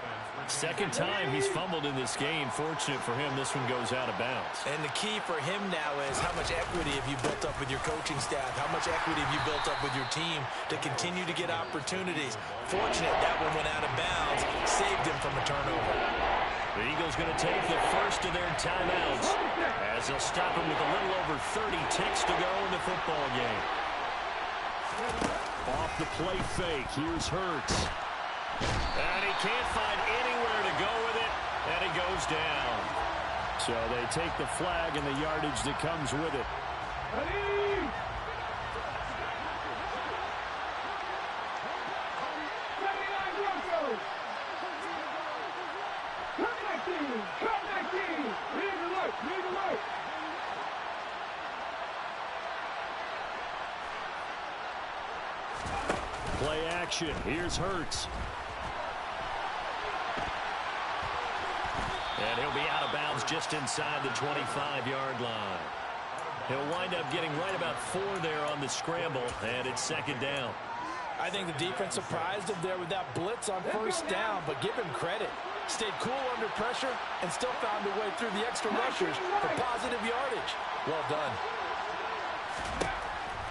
[SPEAKER 1] 2nd time he's fumbled in this game. Fortunate for him, this one goes out of bounds.
[SPEAKER 2] And the key for him now is how much equity have you built up with your coaching staff? How much equity have you built up with your team to continue to get opportunities? Fortunate that one went out of bounds, saved him from a turnover.
[SPEAKER 1] The Eagles going to take the first of their timeouts as they'll stop him with a little over 30 ticks to go in the football game. Off the play fake, here's Hurts. And he can't find anywhere to go with it, and he goes down. So they take the flag and the yardage that comes with it.
[SPEAKER 4] Ready? 79 Broncos. Come 19. Lead the light.
[SPEAKER 1] Play action. Here's Hurts. And he'll be out of bounds just inside the 25-yard line. He'll wind up getting right about 4 there on the scramble, and it's 2nd down.
[SPEAKER 5] I think the defense surprised him there with that blitz on 1st down, but give him credit. Stayed cool under pressure and still found a way through the extra rushers for positive yardage. Well done.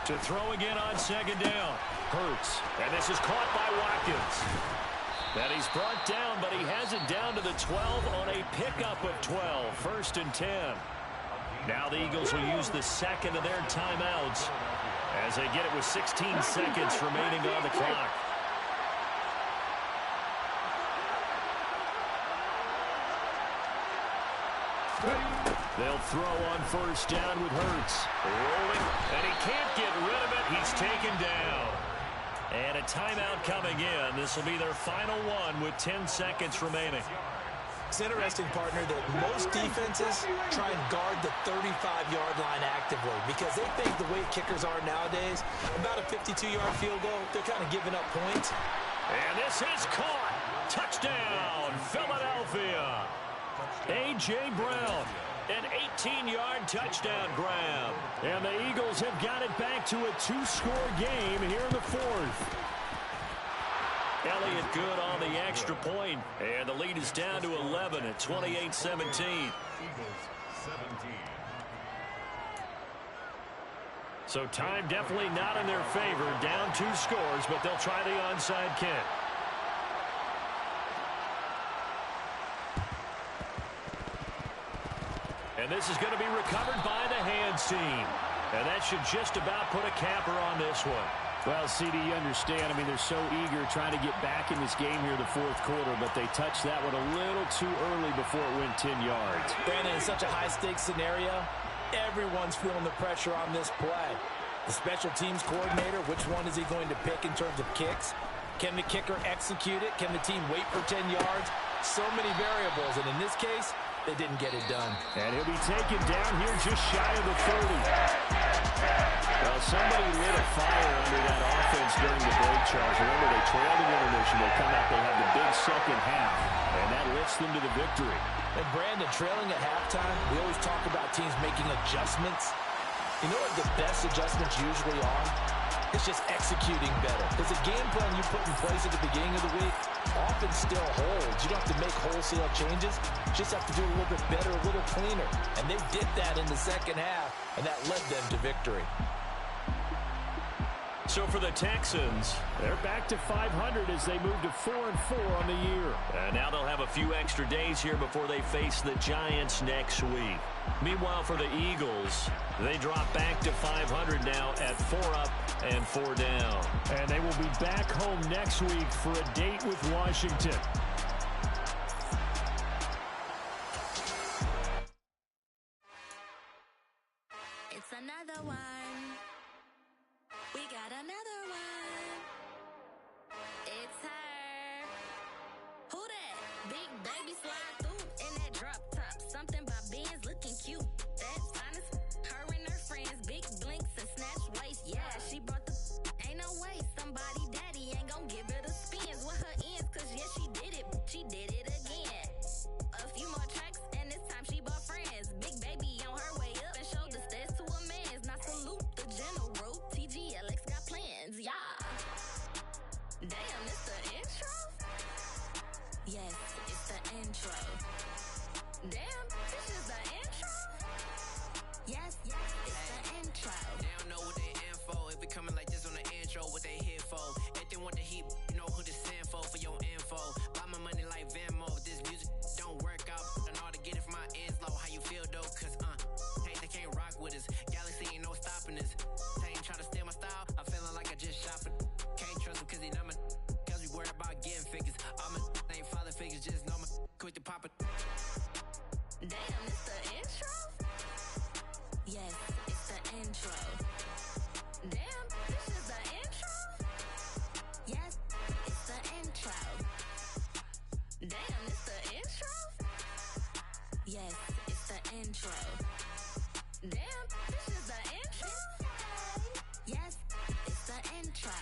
[SPEAKER 1] To throw again on 2nd down. Hurts. And this is caught by Watkins. And he's brought down, but he has it down to the 12 on a pickup of 12. 1st and 10. Now the Eagles will use the 2nd of their timeouts as they get it with 16 seconds remaining on the clock. They'll throw on 1st down with Hurts. Rolling, and he can't get rid of it. He's taken down. And a timeout coming in. This will be their final one with 10 seconds remaining.
[SPEAKER 2] It's interesting, partner, that most defenses try and guard the 35-yard line actively because they think the way kickers are nowadays, about a 52-yard field goal, they're kind of giving up points.
[SPEAKER 1] And this is caught. Touchdown, Philadelphia. A.J. Brown, an 18-yard touchdown grab. And the Eagles have got it back to a 2-score game here in the fourth. Elliott good on the extra point, and the lead is down to 11 at 28-17.
[SPEAKER 3] Eagles 17.
[SPEAKER 1] So time definitely not in their favor. Down 2 scores, but they'll try the onside kick. And this is going to be recovered by the hands team. And that should just about put a capper on this one.
[SPEAKER 6] Well, CD, you understand. I mean, they're so eager trying to get back in this game here in the fourth quarter, but they touched that one a little too early before it went 10 yards.
[SPEAKER 5] Brandon, in such a high-stakes scenario, everyone's feeling the pressure on this play. The special teams coordinator, which one is he going to pick in terms of kicks? Can the kicker execute it? Can the team wait for 10 yards? So many variables, and in this case, they didn't get it done.
[SPEAKER 1] And he'll be taken down here just shy of the 30. Well, somebody lit a fire under that offense during the break, Charles. Remember, they trailed in intermission. They come out, they have the big second half, and that lifts them to the victory.
[SPEAKER 5] And Brandon, trailing at halftime, we always talk about teams making adjustments. You know what the best adjustments usually are? It's just executing better. Because the game plan you put in place at the beginning of the week often still holds. You don't have to make wholesale changes. You just have to do a little bit better, a little cleaner. And they did that in the second half, and that led them to victory.
[SPEAKER 1] So for the Texans, they're back to 500 as they move to 4-4 on the year. And now they'll have a few extra days here before they face the Giants next week. Meanwhile, for the Eagles, they drop back to 500 now at 4 up and 4 down. And they will be back home next week for a date with Washington.
[SPEAKER 7] It's another one. We got another one. It's her. Who that? Big baby slide through in that drop top. Something by Benz looking cute. That's honest. Her and her friends, big blinks and snatch waist. Yeah, she brought the. Ain't no way somebody daddy ain't gon' give her the spins with her ends. Cause yeah, she did it. She did it again. A few more tracks and this time she bought friends. Big baby on her way up and showed the stairs to a man's. Now salute the general. TGLX got plans, yeah. Damn, it's the intro? Yes, it's the intro. Damn, this is the intro? Yes, it's the intro.
[SPEAKER 8] They don't know what they info. If it coming like this on the intro, what they here for? If they want the heat, you know who to send for your info. Buy my money like Venmo. If this music don't work out, I know how to get it from my ends low. How you feel though? Cause hey, they can't rock with us. Galaxy ain't no stopping us. They ain't trying to steal my style. I'm feeling like I just shot for. Can't trust them cause they not my. Cause we worried about getting figures. All my ain't father figures, just know my. Quit the pop it.
[SPEAKER 7] Damn, it's the intro? Yes, it's the intro. Damn, this is the intro? Yes, it's the intro. Damn, it's the intro? Yes, it's the intro. Damn, this is the intro? Yes, it's the intro.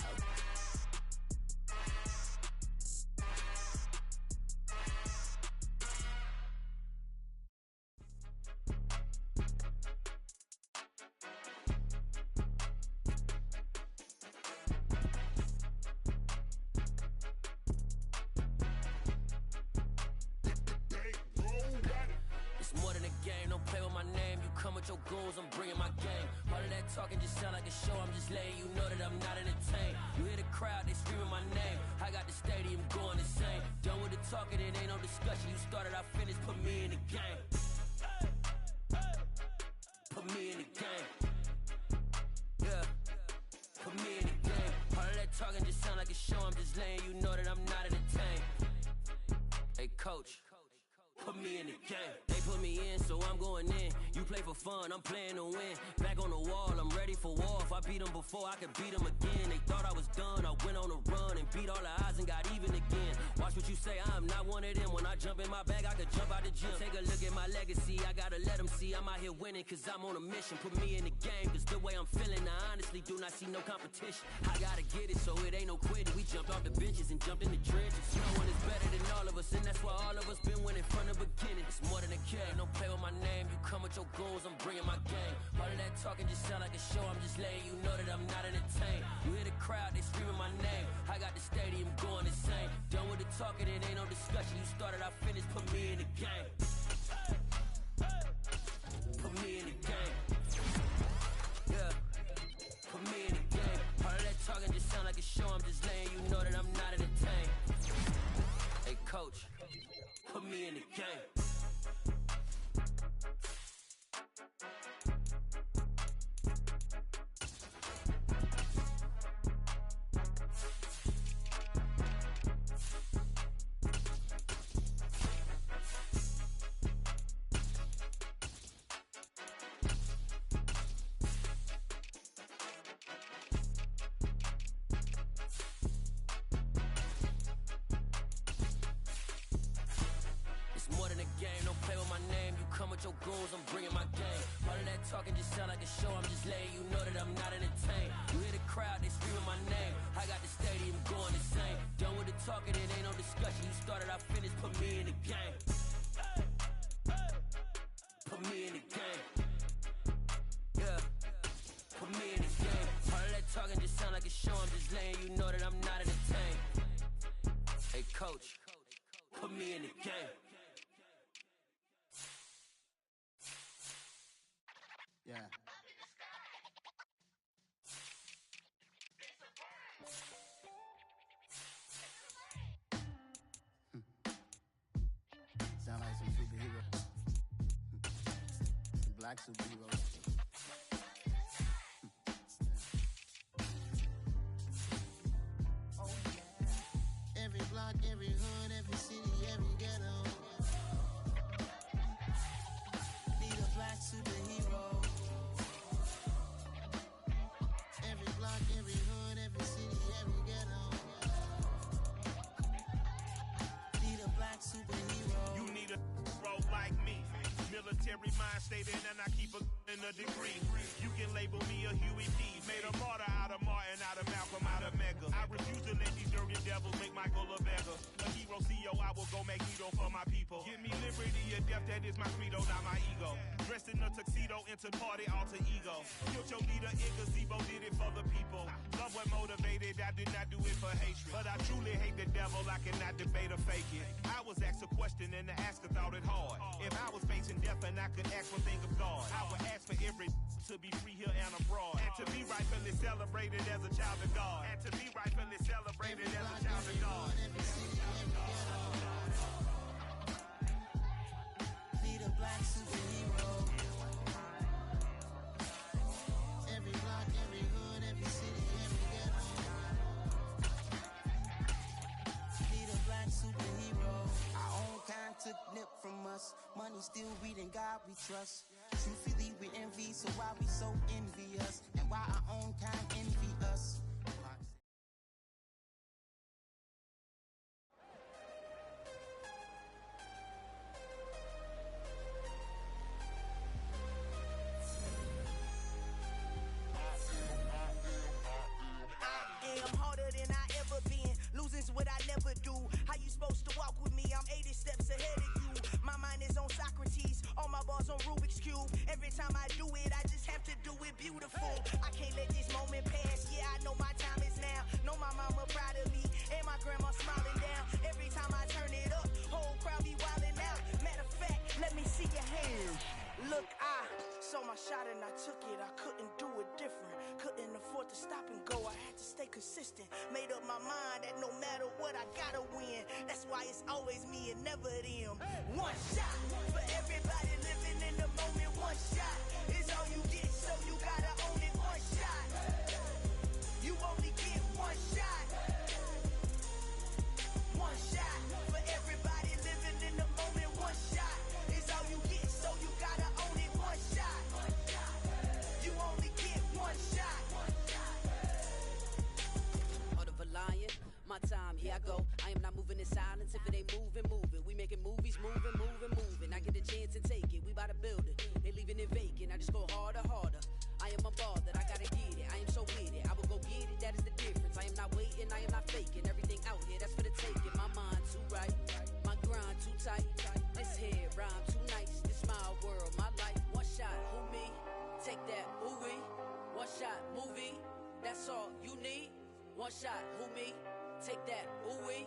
[SPEAKER 8] It's more than a game, don't play with my name. You come with your goons, I'm bringing my game. All of that talking just sound like a show, I'm just letting you know that I'm not entertained. You hear the crowd, they screaming my name. I got the stadium going insane. Done with the talking, it ain't no discussion. You started, I finished, put me in the game. Put me in the game. Yeah, put me in the game. All of that talking just sound like a show, I'm just letting you know that I'm not entertained. Hey coach, put me in the game. They put me in, so I'm going in. You play for fun, I'm playing to win. Back on the wall, I'm ready for war. If I beat them before, I could beat them again. They thought I was done, I went on a run and beat all the odds and got even again. Watch what you say, I'm not one of them. When I jump in my bag, I could jump out the gym. Take a look at my legacy, I got gotta let them see I'm out here winning, cause I'm on a mission. Put me in the game, cause the way I'm feeling, I honestly do not see no competition. I gotta get it, so it ain't no quitting. We jumped off the benches and jumped in the trenches. No one is better than all of us, and that's why all of us been winning from the beginning. It's more than a game, don't play with my name. You come with your goals, I'm bringing my game. All of that talking just sound like a show, I'm just letting you know that I'm not entertained. You hear the crowd, they screaming my name. I got the stadium going insane. Done with the talking, it ain't no discussion. You started, I finished, put me in the game. Put me in the game. Yeah. Put me in the game. All of that talking just sound like a show, I'm just letting you know that I'm not entertained. Hey coach, put me in the game. Your goals, I'm bringing my game. All of that talking just sound like a show, I'm just letting you know that I'm not entertained. You hear the crowd, they screaming my name. I got the stadium going insane. Done with the talking, it ain't no discussion. You started, I finished, put me in the game. Put me in the game. Yeah. Put me in the game. All of that talking just sound like a show, I'm just letting you know that I'm not entertained. Hey coach, put me in the game.
[SPEAKER 9] Yeah. Sound like some superhero. Some black superheroes. Oh yeah. Every block, every hood, every city, every ghetto. Need a black superhero. Every hood, every city, every ghetto. Need a black superhero.
[SPEAKER 10] You need a role like me. Military mind stated, and I keep in a degree. You can label me a Huey P. Made a martyr out of Martin, out of Malcolm, out of Mega. I refuse to let these dirty devils make Michael a beggar. A hero CEO, I will go Magneto for my people. Give me liberty or death, that is my credo, not my ego. Dressed in a tuxedo, into party, alter ego. Killed your leader, Gazebo, did it for the people. Love what motivated, I did not do it for hatred. But I truly hate the devil, I cannot debate or fake it. I was asked a question and the asker thought it hard. If I was facing death and I could ask one thing of God, I would ask for every to be free here and abroad. And to be rightfully celebrated as a child of God. And to be rightfully celebrated as a child of God.
[SPEAKER 9] Need a black superhero. Every block, every hood, every city, every ghetto. Need a black superhero. Our own kind took nip from us. Money still reading, God we trust. Truthfully we envy, so why we so envious? And why our own kind envy us?
[SPEAKER 11] Losing's what I never do. How you supposed to walk with me? I'm 80 steps ahead of you. My mind is on Socrates, all my balls on Rubik's Cube. Every time I do it, I just have to do it beautiful. I can't let this moment pass. Yeah, I know my time is now. Know my mama proud of me, and my grandma smiling down. Every time I turn it up, whole crowd be wilding out. Matter of fact, let me see your hands. Look, I saw my shot and I took it. I couldn't do it different. Couldn't afford to stop and go. I had to stay consistent. Made up my mind that no matter what, I gotta win. That's why it's always me and never them. One shot for everybody living in the moment. One shot is all you get, so you gotta own it. One shot. You only get one shot. One shot for everybody living in the moment. One shot is all you get, so you gotta own it. One shot. You only get one shot.
[SPEAKER 8] Order of a lion, my time, here I go. I am not moving in silence. If it ain't moving, moving. We making movies, moving. I get a chance to take it. We bout to build it.
[SPEAKER 11] just go harder, harder. I am a ball that I gotta get it. I am so with it. I will go get it. That is the difference. I am not waiting. I am not faking. Everything out here, that's for the taking. My mind too right. My grind too tight. This head rhyme too nice. This my world, my life. One shot, who me? Take that, ooh-wee. One shot, movie. That's all you need. One shot, who me? Take that, ooh-wee.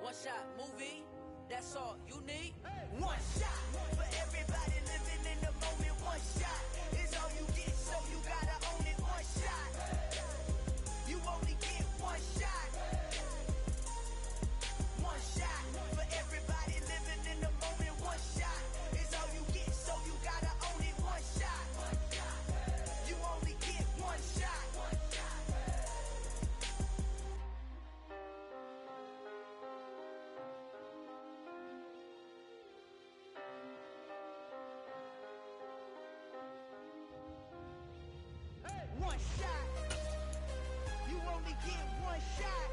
[SPEAKER 11] One shot, movie. That's all you need.
[SPEAKER 9] One shot for everybody living in the moment. One shot is all you get, so you gotta own it. One shot. You only get one shot. One shot for everybody living in the moment. One shot is all you get, so you gotta own it. One shot. You only get one shot. One shot. You only get one shot.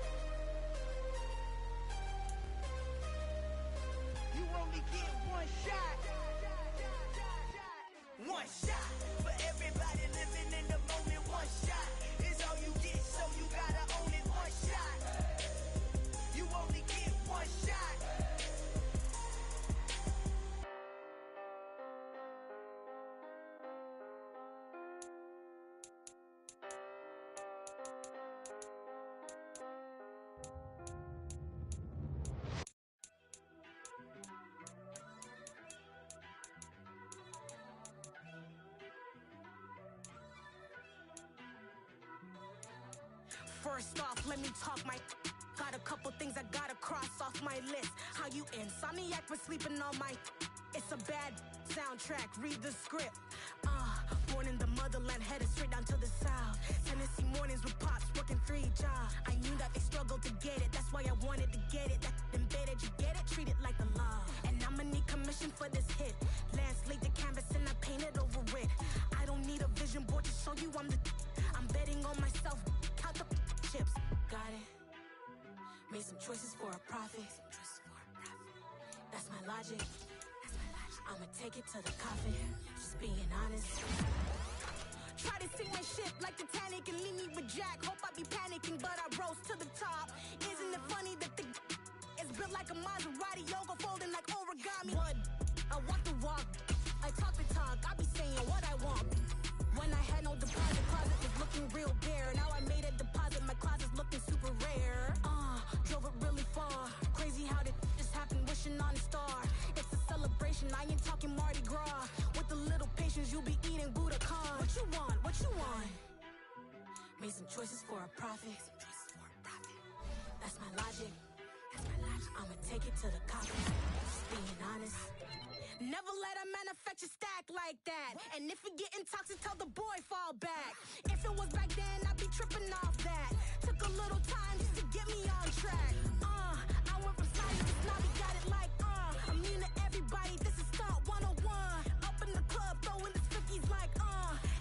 [SPEAKER 9] You only get one shot. One shot for everybody living in the moment. One shot is all you get, so you gotta own it. One shot. You only get one shot.
[SPEAKER 11] First off, let me talk my. Got a couple things I gotta cross off my list. How you insomniac for sleeping on my. It's a bad soundtrack, read the script. Born in the motherland, headed straight down to the south. Tennessee mornings with pops, working 3 jobs. I knew that they struggled to get it, that's why I wanted to get it. That embedded, you get it, treat it like the law. And I'ma need commission for this hit. Lance laid the canvas and I painted over it. I don't need a vision board to show you I'm the. I'm betting on myself, count the chips. Got it. Made some choices for a profit. That's my logic. I'ma take it to the coffin. Just being honest. Try to sink my ship like Titanic and leave me with Jack. Hope I be panicking, but I rose to the top. Isn't it funny that the is built like a Maserati, yoga folding like origami? What? I walk the walk. I talk the talk. I be saying what I want. When I had no deposit, closet was looking real bare. Now I made a deposit, my closet's looking super rare. Drove it really far. Crazy how did this happen, wishing on a star. It's a celebration, I ain't talking Mardi Gras. With a little patience, you'll be eating Budokan. What you want? What you want? Made some choices for a profit. That's my logic. I'ma take it to the coffin. Just being honest. Never let a manufacture stack like that. And if it getting toxic, tell the boy fall back. If it was back then, I'd be tripping off that. Took a little time just to get me on track. I went from snotty to snobby, got it like, I'm mean to everybody, this is stunt 101. Up in the club, throwing this 50s like,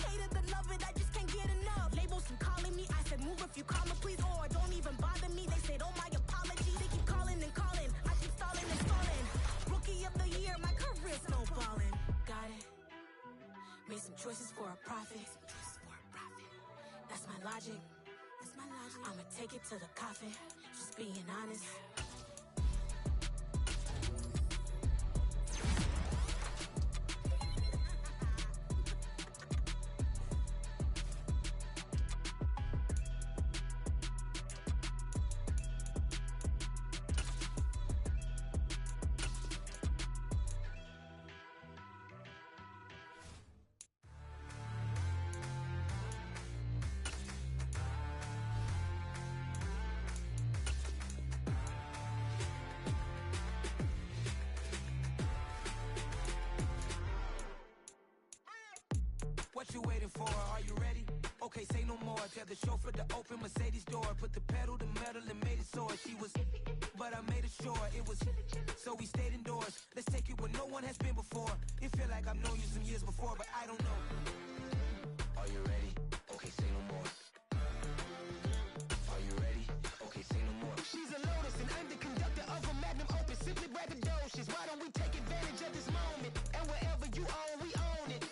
[SPEAKER 11] hate it, love it, I just can't get enough. Labels and calling me, I said move if you call me, please, or don't even bother me. They said, oh my apology, they keep calling and calling. I keep stalling and stalling. Rookie of the year, my career snowballing. Got it. Made some choices for a profit. That's my logic. I'ma take it to the coffin. Just being honest.
[SPEAKER 9] What you waiting for? Are you ready? Okay, say no more. Tell the chauffeur to open Mercedes door. Put the pedal to metal and made it soar. She was, but I made it sure it was. So we stayed indoors. Let's take it where no one has been before. It feel like I've known you some years before, but I don't know. Are you ready? Okay, say no more. Are you ready? Okay, say no more. She's a Lotus and I'm the conductor of a magnum opus. Simply braggadocious. Why don't we take advantage of this moment? And wherever you own, we own it.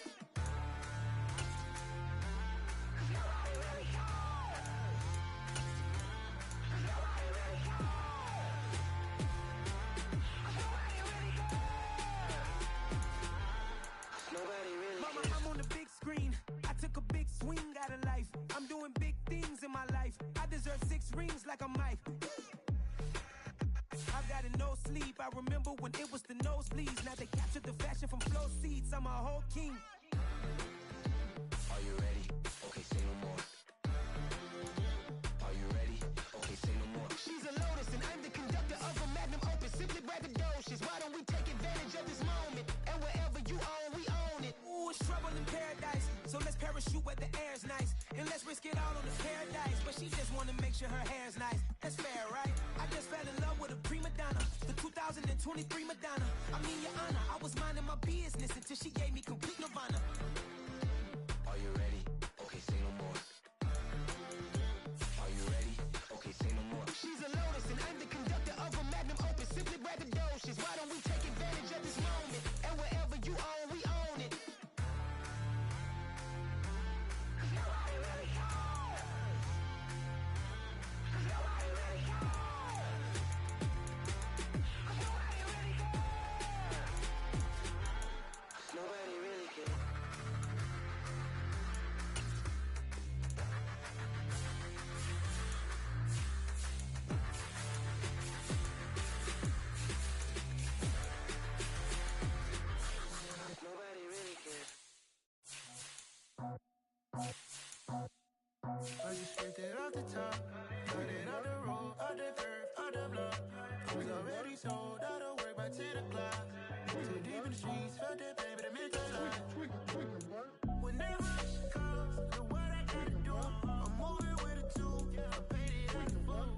[SPEAKER 11] like I'm Mike. I've got a no sleep. I remember when it was the nosebleeds. Now they captured the fashion from flow seats. I'm a whole king.
[SPEAKER 12] Are you ready? Okay, say no more. Are you ready? Okay, say no more. She's a lotus and I'm the conductor of a magnum opus. Simply braggadocious. Why don't we take advantage of this moment? And wherever you own, we own it.
[SPEAKER 11] Ooh, it's trouble in paradise. So let's parachute where the air's nice. And let's risk it all on the paradise. But she just wanna make sure her hair's nice. That's fair, right? I just fell in love with a prima donna. The 2023 Madonna. I mean, your honor, I was minding my business until she gave me complete nirvana.
[SPEAKER 12] Are you ready? Okay, say no more. Are you ready? Okay, say no more.
[SPEAKER 11] She's a lotus and I'm the conductor of a magnum opus. Simply braggadocious. Why don't we take advantage of this moment? And wherever you own, we own it. Nobody really cares. Nobody really cares. Nobody really cares.
[SPEAKER 12] Nobody really cares. Nobody really cares.
[SPEAKER 9] I just scraped it off the top, cut it off the road, off the curve, off the block. I was already sold out of work by 10 o'clock. Too deep in the streets, felt that baby, the mental lie. Whenever she calls, the what I gotta do, I'm moving with a two. I paid it out the full.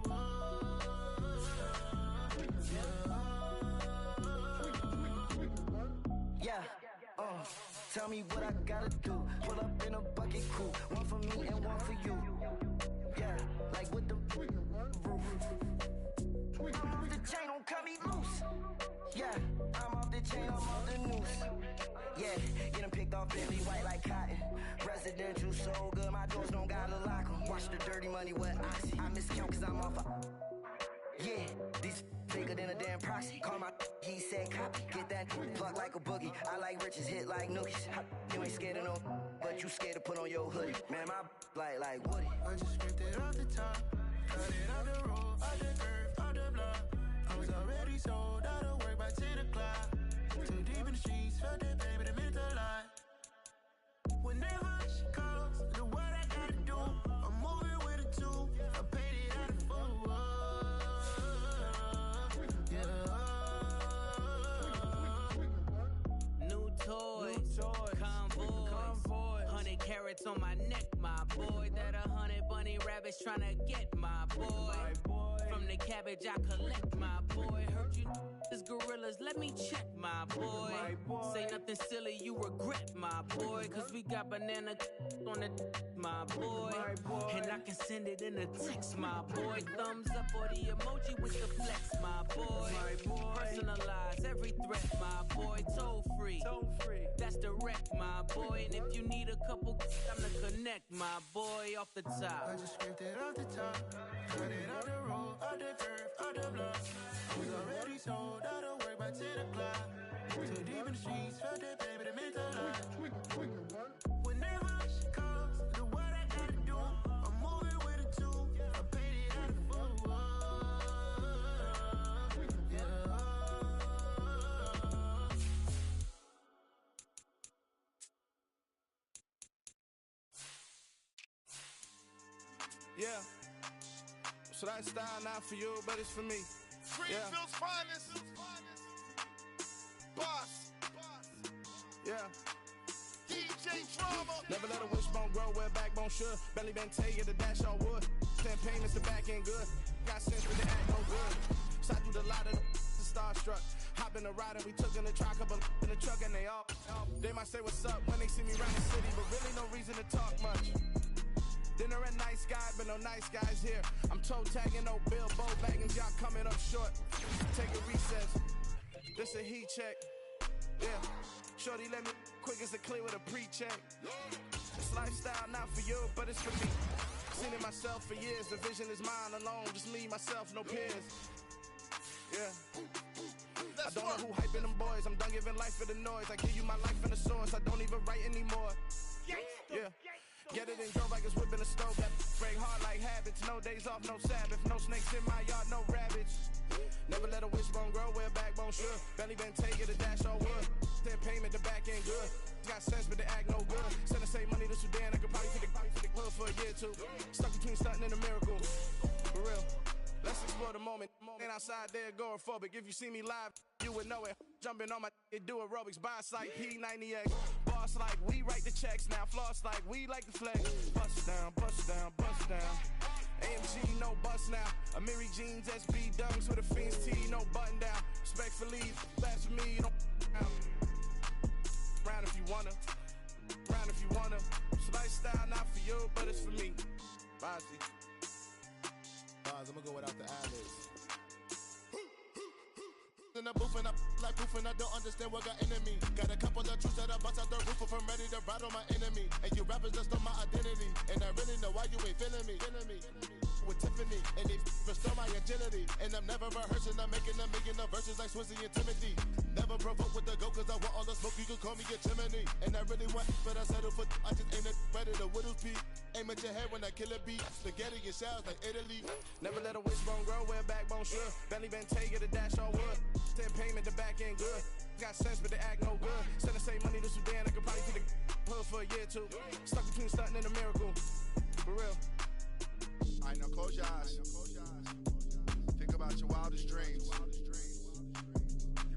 [SPEAKER 12] Yeah, tell me what I gotta do. Pull up in a bucket crew, one for me and one for you. Yeah, like with the roof. I'm off the chain, don't cut me loose. Yeah, I'm off the chain, I'm off the noose. Yeah, get them picked off Bentley, white like cotton. Residential, so good, my doors don't gotta lock 'em. Watch the dirty money with oxy. I miscount cause I'm off a... Yeah, these bigger than a damn proxy. Call my he said copy. Get that plug like a boogie. I like riches, hit like nookies. You ain't scared of no, but you scared to put on your hoodie. Man, my like Woody.
[SPEAKER 9] I just scraped it off the top, cut it off the road, off the curve, off the block. I was already sold out of work by 10 o'clock. Too deep in the streets, felt that baby, the mental lie. Whenever she calls, the what I gotta do, I'm moving with a two. I paid it out of full.
[SPEAKER 8] New toys, convoy, 100 carats on my neck, my boy. That 100 bunny rabbits tryna get my boy. From the cabbage I collect, my boy. Heard you is gorillas, let me check, my boy. Say nothing silly, you regret, my boy. Cause we got banana on the my boy. And I can send it in a text, my boy. Thumbs up or the emoji with the flex, my boy. Personalize every threat, my boy. Toll free, that's direct, my boy. And if you need a couple, I'm to connect, my boy, off the top.
[SPEAKER 9] I just scraped it off the top, cut it off the road, off the curve, off the block. I was already sold out of work by 10 o'clock. Too deep in the streets, felt that baby, the mental lie. Whenever she calls, the what I gotta do, I'm moving with a two. I paid it out of full.
[SPEAKER 13] Yeah. So that style not for you, but it's for me.
[SPEAKER 10] Greenfield's finest. Boss.
[SPEAKER 13] Yeah.
[SPEAKER 10] DJ Drama.
[SPEAKER 13] Never let a wishbone grow where a backbone should. Belly been tell you the dash on wood. Campaign is the back end good. Got sense with the act no good. So I do the lot of the starstruck. Hop in the ride and we took in the truck, couple in the truck and they all. They might say what's up when they see me around the city, but really no reason to talk much. Dinner at nice guy, but no nice guys here. I'm toe tagging, no Bilbo bagging, y'all coming up short. Take a recess. This a heat check. Yeah. Shorty let me quick as a clear with a pre-check. This lifestyle not for you, but it's for me. Seen it myself for years. The vision is mine alone. Just me, myself, no peers. Yeah. I don't know who hyping them boys. I'm done giving life for the noise. I give you my life in the source. I don't even write anymore. Yeah. Get it and go like it's whipping the stove. That frag hard like habits. No days off, no Sabbath. No snakes in my yard, no rabbits. Never let a wishbone grow where a backbone should. Belly been take it, a dash all wood. Then payment, the back end good. Got sense, but they act no good. Send the same money to Sudan, I could probably take the hood for a year or two. Stuck between stunting and a miracle. For real. Let's explore the moment. Ain't outside there agoraphobic. If you see me live, you would know it. Jumping on my do aerobics. Buy site P90X. Boss like we write the checks now. Floss like we like the flex. Bust down, bust down, bust down. AMG, no bust now. Amiri jeans, SB dunks with a Fiends tee, no button down. Respectfully, that's for me, you don't round if you wanna. Round if you wanna. It's lifestyle, not for you, but it's for me. Bossy.
[SPEAKER 14] I'm gonna go without the ad-libs. In the booth and I like proof and I don't understand what got into me. Got a couple of truths that I bust out the roof if I'm ready to ride on my enemy. And you rappers just on my identity. And I really know why you ain't feeling me. With Tiffany and they restore my agility. And I'm never rehearsing, I'm making the verses like Swizzy and Timothy. Never provoke with the go cause I want all the smoke, you can call me a chimney. And I really want, but I settle for I just ain't ready to whittle peak. Aim at your head when I kill a beat. Spaghetti and shells like Italy.
[SPEAKER 13] Never let a wishbone grow where a backbone should. Belly been take it, a dash all wood. Then payment, the back end good. Got sense, but they act no good. Send the same money to Sudan, I could probably take the hood for a year or two. Stuck between stunting and a miracle. For real.
[SPEAKER 14] Alright, now close your eyes. Think about your wildest dreams.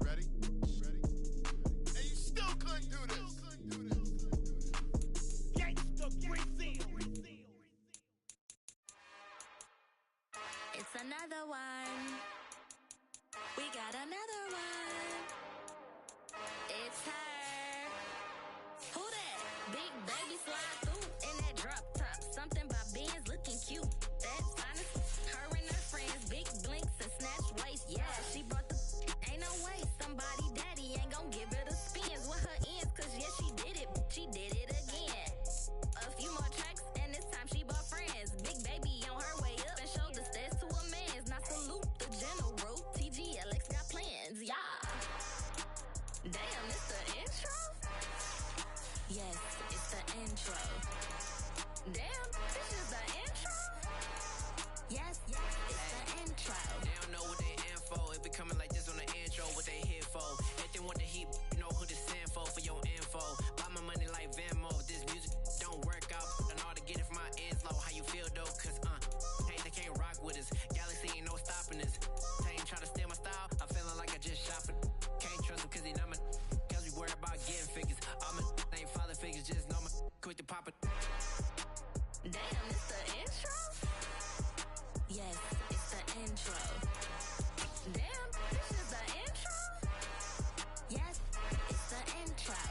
[SPEAKER 14] You ready? And you still couldn't do this.
[SPEAKER 11] Gangsta Brazil.
[SPEAKER 7] It's another one. We got another one. It's her. Who that? Big baby slide through in that drop top. Something by Benz looking cute. That's honest. Her and her friends, big blinks and snatch waist. Yeah, she brought the. Ain't no way somebody daddy ain't gon' give her the spins with her ends. Cause yeah, she did it. She did it again. A few more tracks and this time she bought friends. Big baby on her way up and showed the stairs to a man's. Now salute the general. TGLX got plans, yeah. Damn, it's the intro? Yes, it's the intro. Damn, this is the intro? Yes, it's the intro.
[SPEAKER 8] They don't know what they in for. It be coming like this on the intro, what they here for. If they want the heat, you know who to send for your info. Buy my money like Venmo. If this music don't work out, and all to get it from my ends low. How you feel though? Cause hey, they can't rock with us. Galaxy ain't no stopping us. Try to steal my style, I'm feeling like I just shot for. Can't trust him cause he not my. Cause we worried about getting figures. All my ain't father figures, just know my quick to pop it.
[SPEAKER 7] Damn, it's the intro? Yes, it's the intro. Damn, this is the intro? Yes, it's the intro.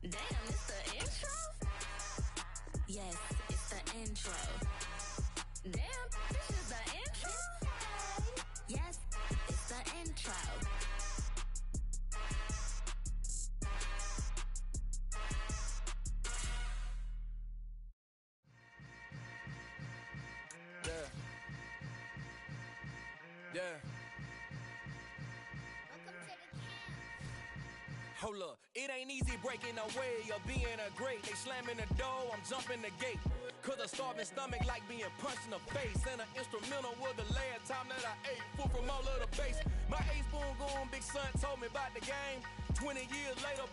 [SPEAKER 7] Damn, it's the intro? Yes, it's the intro. Damn, this is the intro? Yes, it's the intro.
[SPEAKER 5] Yeah. Hold up, it ain't easy breaking away or being a great. They slamming the door, I'm jumping the gate. Cause a starving stomach like being punched in the face. And an instrumental was the last time that I ate food from all of the bass. My ace boom goon, big son told me about the game. 20 years later,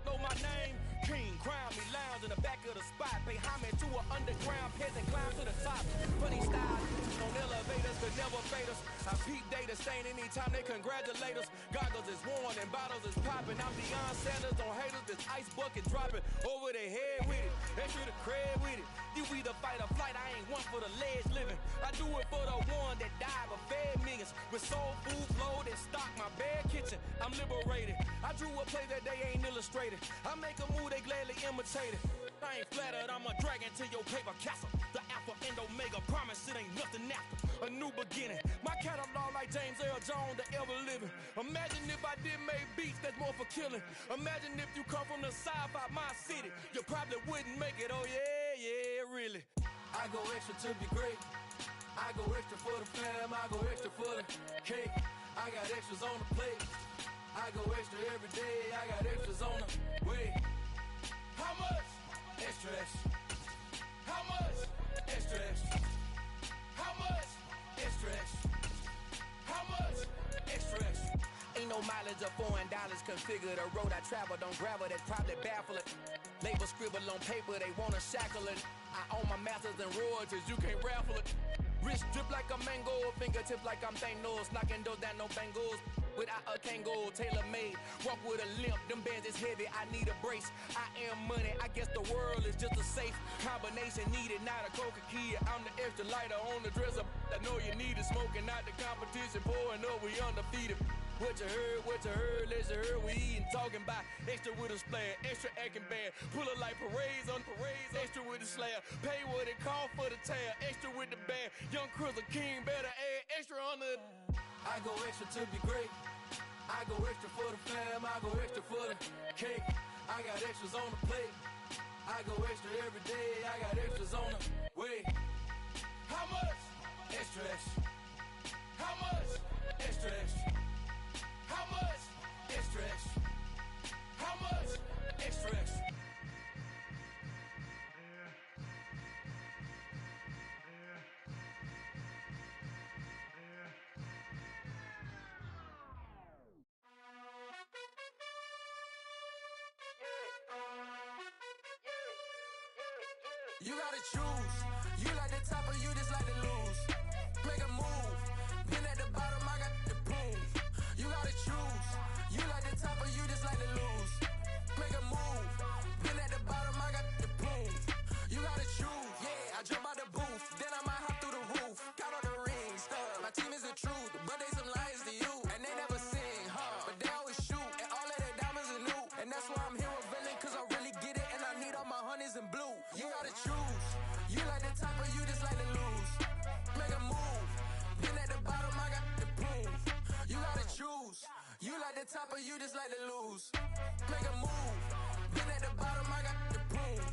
[SPEAKER 5] know my name. King, crown me, lounge in the back of the spot. Pay homage to an underground peasant, climb to the top. Funny style, on elevators could never fade us. I peep data stain anytime they congratulate us. Goggles is worn and bottles is popping. I'm Deion Sanders on haters, this ice bucket dropping over their head with it. Extra the cred with it. You either fight or flight, I ain't one for the ledge living. I do it for the one that died but fed millions. With soul food flowed and stock my bare kitchen. I'm liberated. I drew a play that they ain't illustrated. I make a move, they gladly imitate it. I ain't flattered, I'm a dragon to your paper castle. The alpha and omega, promise it ain't nothing after. A new beginning. My catalog like James Earl Jones, the ever living. Imagine if I did make beats that's more for killing. Imagine if you come from the south out my city. You probably wouldn't make it, oh yeah, really. I go extra to be great. I go extra for the fam, I go extra for the cake. I got extras on the plate. I go extra every day, I got extras on the way. How much? Extra, extra. How much?
[SPEAKER 15] configure the road I travel. Don't gravel, that's probably baffling. Label scribble on paper, they wanna shackle it. I own my masters and royalties, you can't raffle it. Wrist drip like a mango, fingertip like I'm Thanos. Knocking doors down, no bangles. Without a Kango, tailor-made. Walk with a limp, them bands is heavy, I need a brace. I am money, I guess the world is just a safe combination needed, not a coca key. I'm the extra lighter on the dresser. I know you need it, smoking out the competition, pouring up, we undefeated. What you heard, let's hear we eatin', talking about extra with a splash, extra acting bad, pull it like parades on parades, extra with the slab, pay what it call for the tab, extra with the band, young Chris a king, better add extra on the. I go extra to be great, I go extra for the fam, I go extra for the cake, I got extras on the plate, I go extra every day, I got extras on the way. How much? Extra, extra. How much? Extra, extra. How much? Extra, extra. How much? Extra, extra. You gotta choose. You like the top or you just like to lose. Make a move. Been at the bottom, I got the proof. You gotta choose. You like the top or you just like to lose. Make a move. Been at the bottom, I got the proof. You gotta choose. Yeah, I jump out the booth, then I might hop through the roof. Got all the rings, my team is the truth, but they some liars to you. And they never sing, but they always shoot. And all of their diamonds are new. And that's why I'm here with Villain, cause I really get it. And I need all my honeys in blue. You gotta choose. You like the top or you just like to lose. Make a move. Been at the bottom, I got the proof. You gotta choose. You like the top or you just like to lose. Make a move. Been at the bottom, I got the proof.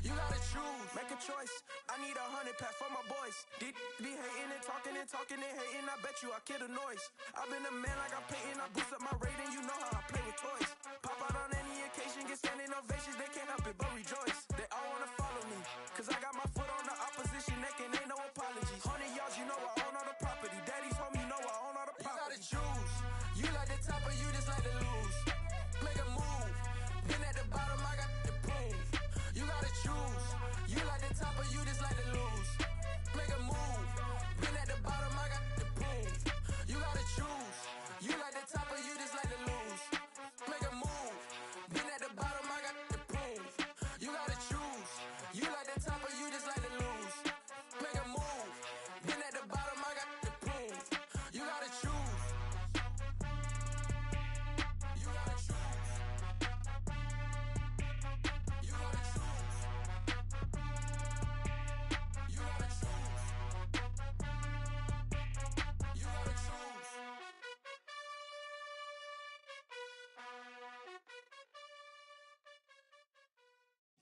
[SPEAKER 15] You gotta choose. Make a choice. I need 100 pack for my boys. Be hating and talking and hating. I bet you I kill the noise. I've been a man like I'm Peyton. I boost up my rating. You know how I play with toys. Pop out on any occasion, get standing ovations. They can't help it but rejoice. They all wanna follow me, cause I got my foot on the opposition neck and ain't no apologies. 100 yards, you know I own all the property. Daddy's home, you know I own all the property. You gotta choose. You like the top or you just like to lose. Make a move. Been at the bottom, I got the proof. You gotta choose. You like the top or you just like to lose. Make a move. Been at the bottom, I got the proof. You gotta choose. You like the top or you just like to lose. Make a move. Been at the bottom, I got the proof. You gotta choose. You like the top or you just like to lose. Make a move. Been at the bottom, I got the proof. You gotta choose. You gotta choose. You gotta choose. You gotta choose. You gotta choose.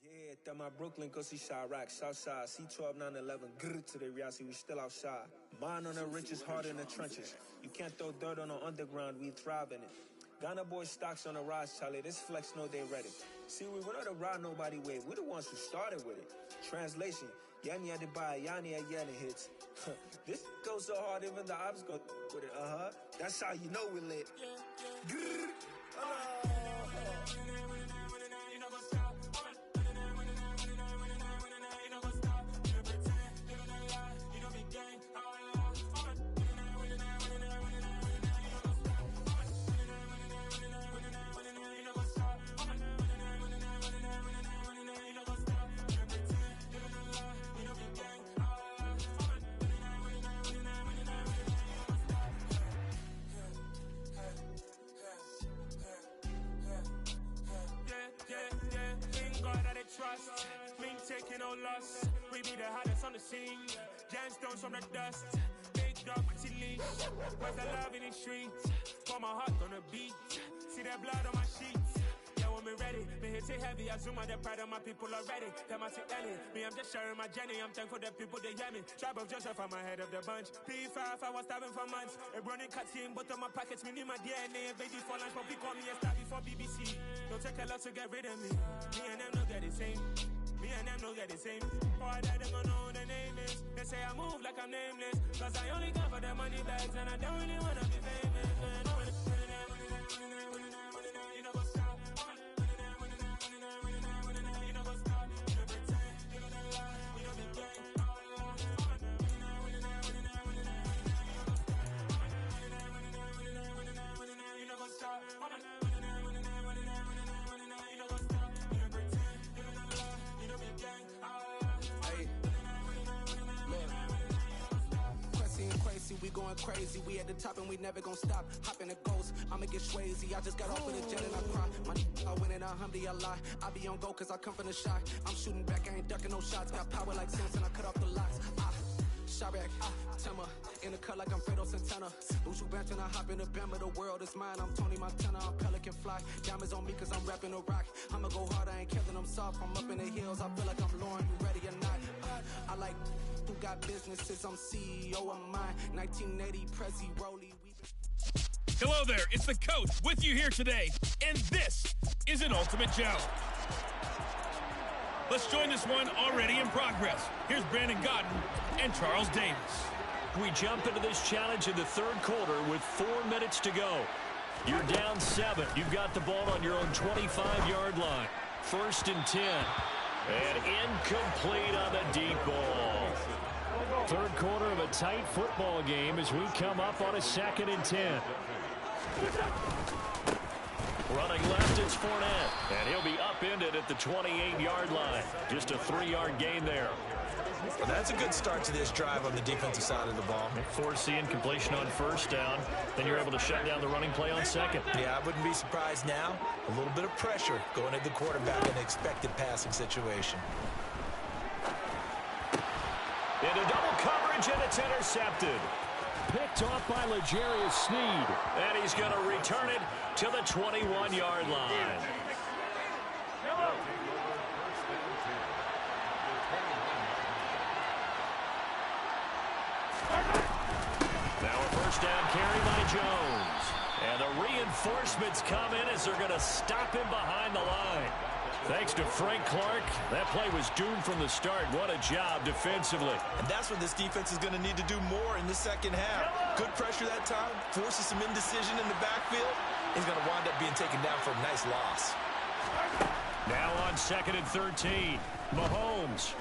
[SPEAKER 16] Yeah, that my Brooklyn, go see Chirac, Southside, C12, 911, grr to the reality, we still outside. Mine on the riches, hard in the trenches. You can't throw dirt on the underground, we thrive in it. Ghana boys stocks on the rise, Charlie, this flex know they ready. See, we were not the ride nobody wave, we the ones who started with it. Translation, Yani had to buy, Yani had yelling hits. This goes so hard, even the ops go with it, That's how you know we lit. Grr,
[SPEAKER 17] trust, me taking no loss. We be the hottest on the scene. Gemstones from the dust. Big dog, pretty leash. Where's the love in the streets? Pour my heart on the beat. See that blood on my sheets. Yeah, when me ready, me hit it heavy. I zoom on the pride of my people already. Them I see Ellie. Me, I'm just sharing my journey. I'm thankful that people they hear me. Tribe of Joseph, I'm ahead of the bunch. P5, I was starving for months. A running cut team, but on my pockets, me need my DNA. Baby for lunch, but call me a star before BBC. Don't take a lot to get rid of me. Me and them don't get the same. Me and them don't get the same. Boy, that them gonna know who the name is. They say I move like I'm nameless. Cause I only come for the money bags and I don't really wanna be famous. Man.
[SPEAKER 13] going crazy. We at the top and we never gonna stop. Hop in the ghost, I'ma get Swayze. I just got off with a jet and I cry. I win in a Humvee, I lie. I be on go cause I come from the shot. I'm shooting back, I ain't ducking no shots. Got power like Samson, I cut off the locks. Shabak, Timmer, in the cut like I'm Fredo Santana. Ushu Benton, I hop in the Bama, the world is mine. I'm Tony Montana, I'm Pelican Fly. Diamonds on me cause I'm rapping a rock. I'ma go hard, I ain't killing them soft. I'm up in the hills, I feel like I'm Lauren, you ready or not? I like who got businesses, I'm CEO of mine. 1980 Prezi Rolly.
[SPEAKER 18] Hello there, it's the coach with you here today, and this is an ultimate challenge. Let's join this one already in progress. Here's Brandon Godden and Charles Davis.
[SPEAKER 1] We jump into this challenge in the third quarter with 4 minutes to go. You're down 7. You've got the ball on your own 25-yard line. 1st and 10. And incomplete on the deep ball. Third quarter of a tight football game as we come up on a 2nd and 10. Running left, it's Fournette. And he'll be upended at the 28-yard line. Just a 3-yard gain there.
[SPEAKER 2] Well, that's a good start to this drive on the defensive side of the ball.
[SPEAKER 1] Force the incompletion on 1st down. Then you're able to shut down the running play on 2nd.
[SPEAKER 2] Yeah, I wouldn't be surprised now. A little bit of pressure going at the quarterback in an expected passing situation.
[SPEAKER 1] Into double coverage, and it's intercepted. Picked off by L'Jarius Sneed. And he's going to return it to the 21-yard line. Now a 1st down carry by Jones. And the reinforcements come in as they're going to stop him behind the line. Thanks to Frank Clark, that play was doomed from the start. What a job defensively.
[SPEAKER 2] And that's what this defense is going to need to do more in the second half. Good pressure that time, forces some indecision in the backfield. He's going to wind up being taken down for a nice loss.
[SPEAKER 1] Now on 2nd and 13, Mahomes.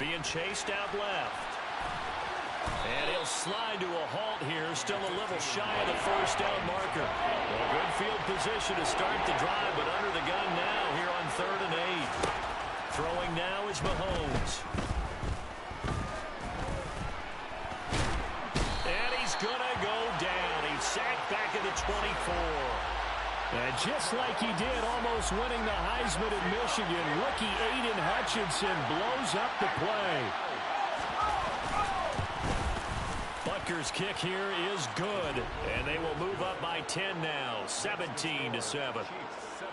[SPEAKER 1] Being chased out left. And he'll slide to a halt here, still a little shy of the 1st down marker. Well, good field position to start the drive, but under the gun now here on 3rd and 8. Throwing now is Mahomes. And he's going to go down. He's sacked back at the 24. And just like he did, almost winning the Heisman at Michigan, rookie Aiden Hutchinson blows up the play. Butker's kick here is good, and they will move up by 10 now, 17-7.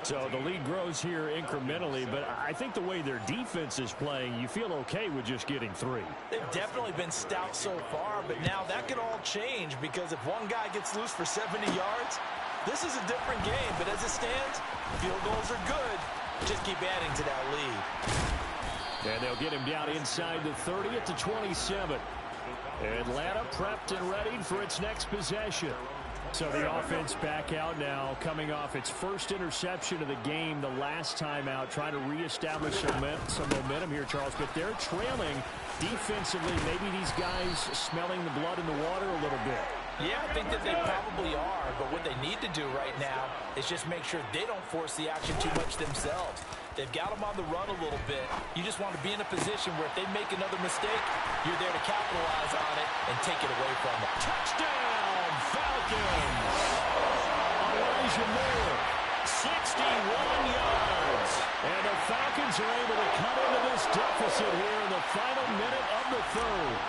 [SPEAKER 1] So the lead grows here incrementally, but I think the way their defense is playing, you feel okay with just getting 3.
[SPEAKER 2] They've definitely been stout so far, but now that could all change because if one guy gets loose for 70 yards, this is a different game. But as it stands, field goals are good. Just keep adding to that lead.
[SPEAKER 1] And they'll get him down inside the 30 at the 27. Atlanta prepped and ready for its next possession. So the offense back out now, coming off its 1st interception of the game the last time out, trying to reestablish some momentum here, Charles. But they're trailing defensively. Maybe these guys smelling the blood in the water a little bit.
[SPEAKER 2] Yeah, I think that they probably are. But what they need to do right now is just make sure they don't force the action too much themselves. They've got them on the run a little bit. You just want to be in a position where if they make another mistake, you're there to capitalize on it and take it away from them.
[SPEAKER 1] Touchdown, Falcons! Elijah Moore, 61 yards. And the Falcons are able to cut into this deficit here in the final minute of the 3rd.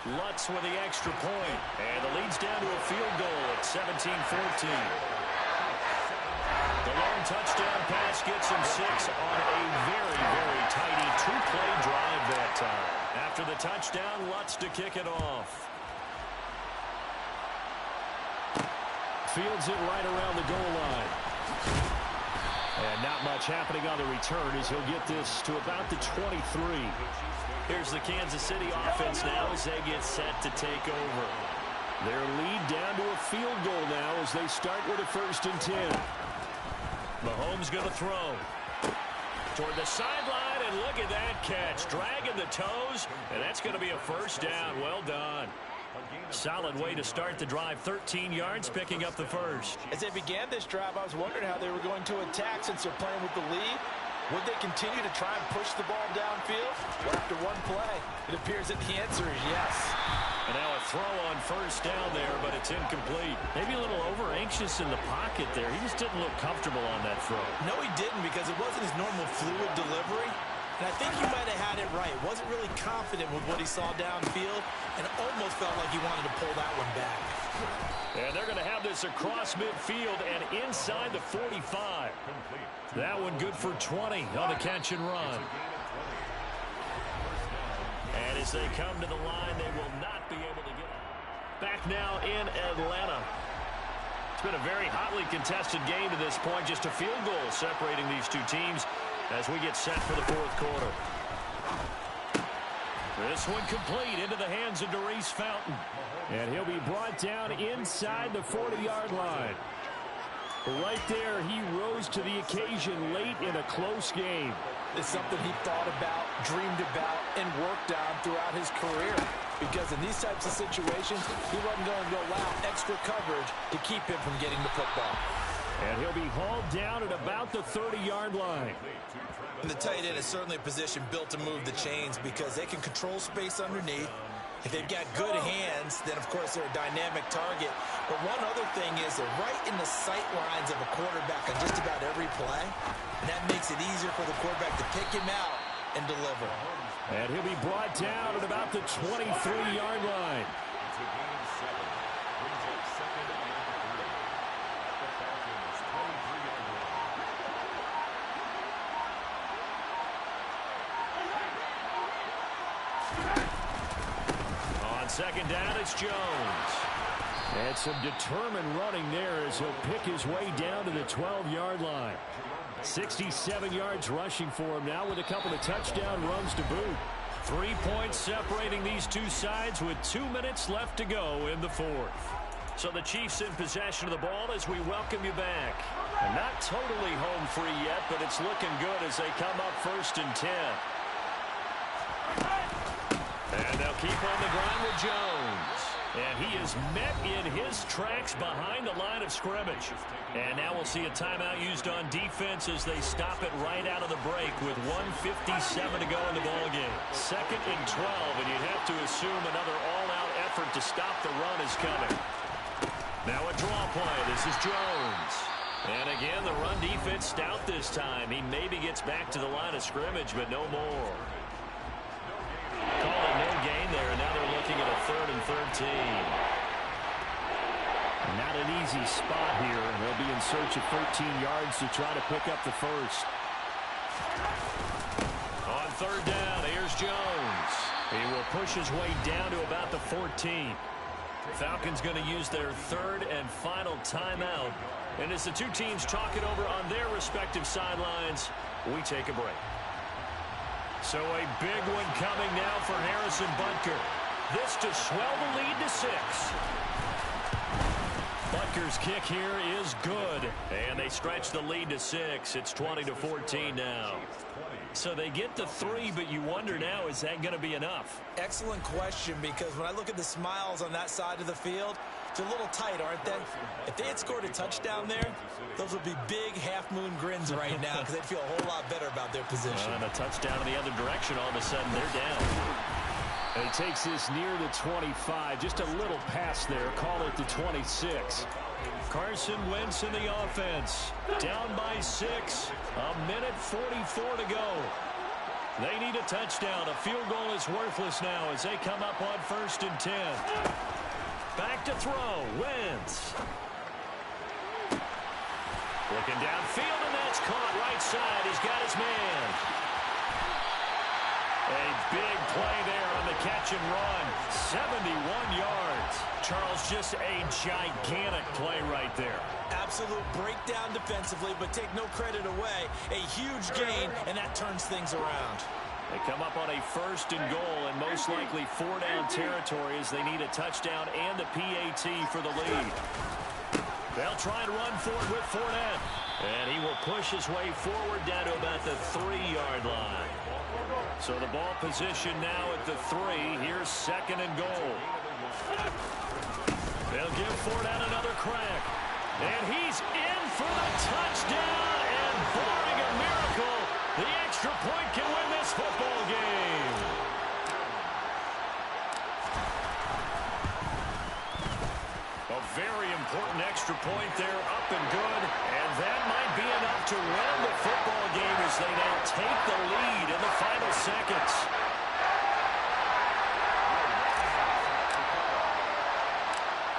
[SPEAKER 1] Lutz with the extra point. And the lead's down to a field goal at 17-14. The long touchdown pass gets him 6 on a very, very tidy 2-play drive that time. After the touchdown, Lutz to kick it off. Fields it right around the goal line. And not much happening on the return as he'll get this to about the 23. Here's the Kansas City offense now as they get set to take over. Their lead down to a field goal now as they start with a 1st and 10. Mahomes going to throw. Toward the sideline, and look at that catch. Dragging the toes, and that's going to be a 1st down. Well done. Solid way to start the drive. 13 yards, picking up the 1st.
[SPEAKER 2] As they began this drive, I was wondering how they were going to attack since they're playing with the lead.
[SPEAKER 5] Would they continue to try and push the ball downfield? Well, after one play, it appears that the answer is yes.
[SPEAKER 1] And now a throw on first down there, but it's incomplete. Maybe a little over-anxious in the pocket there. He just didn't look comfortable on that throw.
[SPEAKER 2] No, he didn't, because it wasn't his normal fluid delivery. And I think he might have had it right. Wasn't really confident with what he saw downfield and almost felt like he wanted to pull that one back.
[SPEAKER 1] And they're going to have this across midfield and inside the 45. That one good for 20 on the catch and run. And as they come to the line, they will not be able to get it. Back now in Atlanta. It's been a very hotly contested game to this point. Just a field goal separating these two teams as we get set for the fourth quarter. This one complete into the hands of Darius Fountain. And he'll be brought down inside the 40-yard line. Right there, he rose to the occasion late in a close game.
[SPEAKER 5] It's something he thought about, dreamed about, and worked on throughout his career. Because in these types of situations, he wasn't going to allow extra coverage to keep him from getting the football.
[SPEAKER 1] And he'll be hauled down at about the 30-yard line.
[SPEAKER 2] And the tight end is certainly a position built to move the chains because they can control space underneath. If they've got good hands, then, of course, they're a dynamic target. But one other thing is they're right in the sight lines of a quarterback on just about every play. And that makes it easier for the quarterback to pick him out and deliver.
[SPEAKER 1] And he'll be brought down at about the 23-yard line. On second down, it's Jones. And some determined running there as he'll pick his way down to the 12-yard line. 67 yards rushing for him now with a couple of touchdown runs to boot. 3 points separating these two sides with 2 minutes left to go in the fourth. So the Chiefs in possession of the ball as we welcome you back. And not totally home free yet, but it's looking good as they come up 1st and 10. And they'll keep on the ground with Jones. And he is met in his tracks behind the line of scrimmage. And now we'll see a timeout used on defense as they stop it right out of the break with 1:57 to go in the ballgame. 2nd and 12, and you'd have to assume another all-out effort to stop the run is coming. Now a draw play. This is Jones. And again, the run defense stout this time. He maybe gets back to the line of scrimmage, but no more. Call it no gain there, and now they're looking at a 3rd and 13. Not an easy spot here. They'll be in search of 13 yards to try to pick up the first. On 3rd down, here's Jones. He will push his way down to about the 14. Falcons going to use their 3rd and final timeout. And as the two teams talk it over on their respective sidelines, we take a break. So a big one coming now for Harrison Butker. This to swell the lead to 6. Butker's kick here is good. And they stretch the lead to 6. It's 20-14 now. So they get the 3, but you wonder now, is that going to be enough?
[SPEAKER 2] Excellent question, because when I look at the smiles on that side of the field, it's a little tight, aren't they? If they had scored a touchdown there, those would be big half-moon grins right now because they'd feel a whole lot better about their position.
[SPEAKER 1] And a touchdown in the other direction, all of a sudden they're down. And he takes this near the 25, just a little pass there, call it the 26. Carson Wentz in the offense, down by 6, 1:44 to go. They need a touchdown. A field goal is worthless now as they come up on 1st and 10. Back to throw, Wentz. Looking downfield, and that's caught right side. He's got his man. A big play there on the catch and run. 71 yards. Charles, just a gigantic play right there.
[SPEAKER 2] Absolute breakdown defensively, but take no credit away. A huge gain, and that turns things around.
[SPEAKER 1] They come up on a 1st and goal, and most likely 4-down territory as they need a touchdown and the PAT for the lead. They'll try and run for it with Fournette. And he will push his way forward down to about the 3-yard line. So the ball position now at the 3. Here's 2nd and goal. They'll give Fournette another crack. And he's in for the touchdown. And barring a miracle, extra point can win this football game. A very important extra point there, up and good. And that might be enough to win the football game as they now take the lead in the final seconds.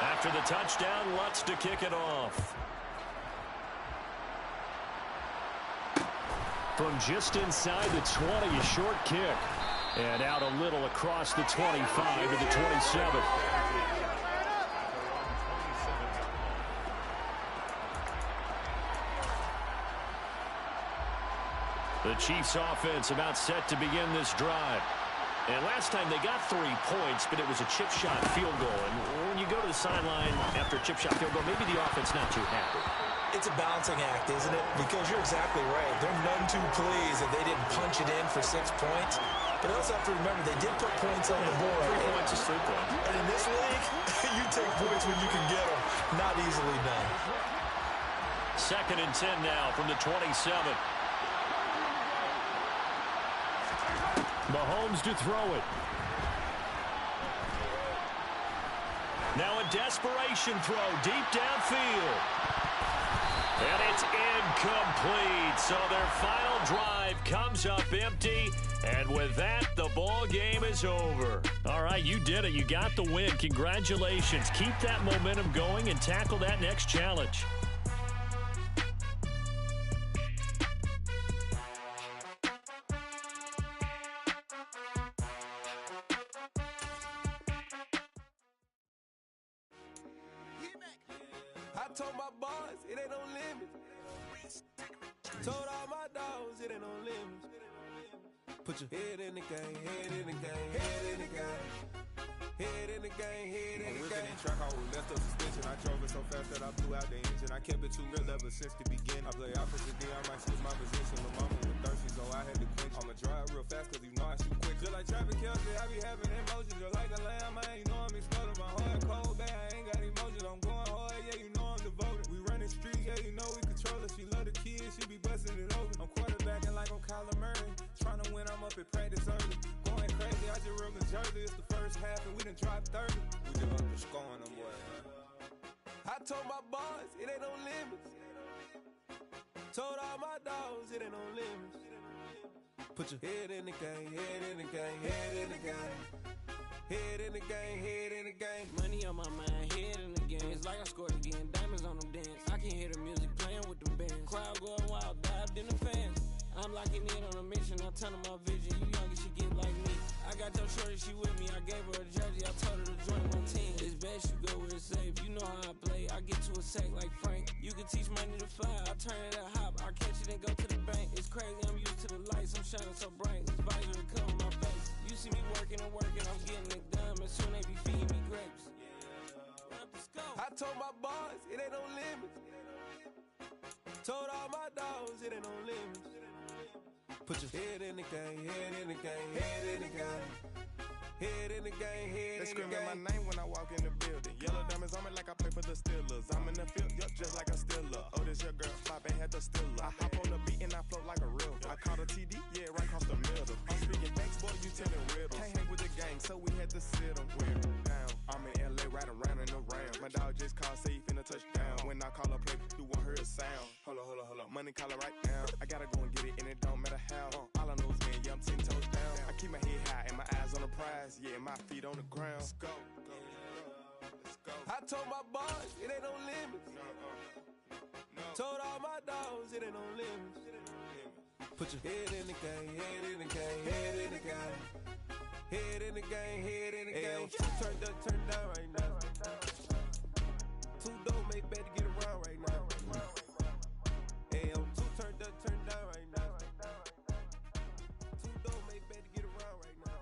[SPEAKER 1] After the touchdown, Lutz to kick it off. From just inside the 20, a short kick. And out a little across the 25 to the 27. The Chiefs offense about set to begin this drive. And last time they got 3 points, but it was a chip shot field goal. And when you go to the sideline after a chip shot field goal, maybe the offense not too happy.
[SPEAKER 2] It's a balancing act, isn't it? Because you're exactly right. They're none too pleased that they didn't punch it in for 6 points. But also have to remember they did put points on the board.
[SPEAKER 1] 3 points is 3 points.
[SPEAKER 2] And in this league, you take points when you can get them. Not easily done.
[SPEAKER 1] 2nd and 10 now from the 27. Mahomes to throw it. Now a desperation throw deep downfield. And it's incomplete. So their final drive comes up empty. And with that, the ball game is over. All right, you did it. You got the win. Congratulations. Keep that momentum going and tackle that next challenge.
[SPEAKER 15] I told my boys it ain't no limits. Told all my dogs it ain't no limits. Put your head in the game, head in the game, head in the game. Head in the game, head in the game.
[SPEAKER 19] Track, I was left up suspension. I drove it so fast that I blew out the engine. I kept it too real ever since the beginning. I play opposite D, I might switch my position. My mama was thirsty, so I had to quench. I'ma drive real fast, cause you know I shoot quick. Just like traffic Kelsey, I be having emotions. Just like a lamb, man, you know I'm exploding. My heart cold, bad, I ain't got emotions. I'm going hard, yeah, you know I'm devoted. We running streets, yeah, you know we control it. She love the kids, she be busting it open. I'm quarterbacking like I'm Kyler Murray. Trying to win, I'm up at practice early. Going crazy, I just rode the jersey. It's the first half, and we done dropped 30. We just up to scoring them, boy.
[SPEAKER 15] I told my boys it ain't no limits. Told all my dogs it ain't no limits. Put your head in the game, head in the game, head in the game. Head in the game, head in the game.
[SPEAKER 20] Money on my mind, head in the game. It's like I scored again, diamonds on them dance. I can hear the music playing with them bands. Crowd going wild, dived in the fans. I'm locking in on a mission, I tell her my vision. You young and she get like me. I got your shorty, she with me. I gave her a jersey, I told her to join my team. It's best you go where it's safe. You know how I play. I get to a sack like Frank. You can teach money to fly. I turn it a hop. I catch it and go to the bank. It's crazy, I'm used to the lights. I'm shining so bright. This visor to cover my face. You see me working and working. I'm getting it done. And soon they be feeding me grapes.
[SPEAKER 15] I told my boys it ain't no limits. Told all my dogs it ain't no limits. Put your head in the game, head in the game, head in the game. Head in the game, head in the game.
[SPEAKER 19] They screaming my name when I walk in the building. Yellow diamonds on me like I play for the Steelers. I'm in the field, yup, just like a Steeler. Oh, this your girl, Pop ain't had the Steeler. I hop on the beat and I float like a real. I caught a TD, yeah, right across the middle. I'm speaking thanks, boy, you telling riddles. Can't hang with the gang, so we had to sit them down. I'm in LA, riding around in the Ram. My dog just called, say he finna touchdown. When I call a play, you won't hear a sound. Hold up, money caller right now. I gotta go and get it, and it don't matter how. All I know is man, yeah, I'm 10 toes down. I keep my head high and my eyes on the prize. Yeah, my feet on the ground. Let's go. Let's go.
[SPEAKER 15] I told my boys it ain't no limits. Told all my dogs it ain't no limits. Put your head in the game, head in the game, head in the game. Head in the game, head in the game. Turn down right now. Too dope, make better get around right now. Hey, I'm too turned down right now. Too dope, make better get around right now.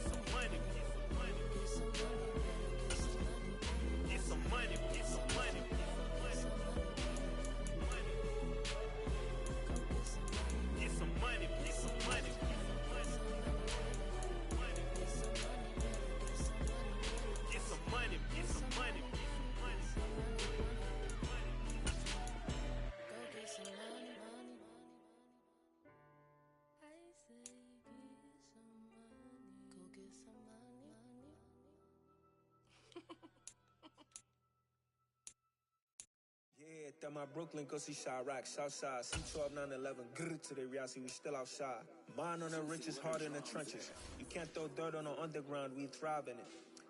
[SPEAKER 16] Yeah, throw my Brooklyn, go see Chirac, Southside, C12, 911, grr to the reality, we still outside. Mine on the richest, heart in the trenches. You can't throw dirt on the underground, we thrive in it.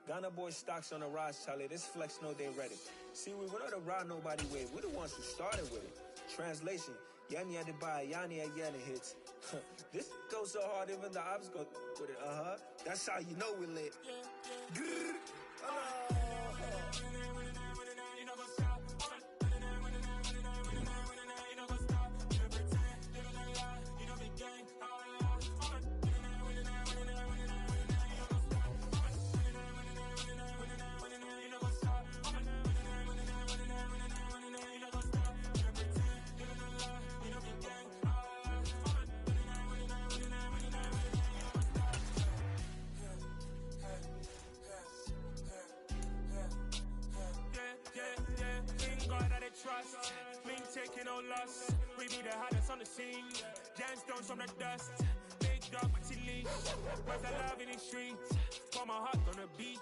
[SPEAKER 16] Ghana boys stocks on the rise, Charlie, this flex know they ready. See, we're not the ride nobody with, we're the ones who started with it. Translation, Yanni had to buy, Yanni had Yanni hits. This goes so hard, even the ops go with it, That's how you know we lit. Grr.
[SPEAKER 17] Trust, been taking no loss. We be the hottest on the scene. Gemstones from the dust. Big dog, pretty leash. Where's the love in the streets? Put my heart on the beat.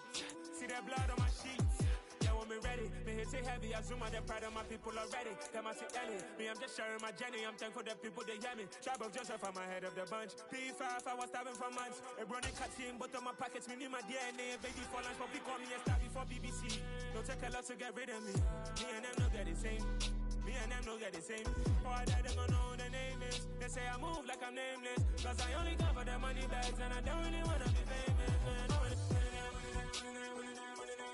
[SPEAKER 17] See that blood on my sheets. Yeah, when me ready, me hit it heavy. I zoom on the pride of my people already. Them I see Ellie. Me, I'm just sharing my journey. I'm thankful the people they hear me. Tribe of Joseph, I'm ahead of the bunch. P5, I was starving for months. A brownie cut in, but on my pockets, me need my DNA. Baby for lunch, but we call me a star before BBC. Don't take a lot to get rid of me. Me and them no get the same. Me and them no get the same. All that them gonna know who the name is. They say I move like I'm nameless. Cause I only cover the money bags and I don't really wanna be famous, man.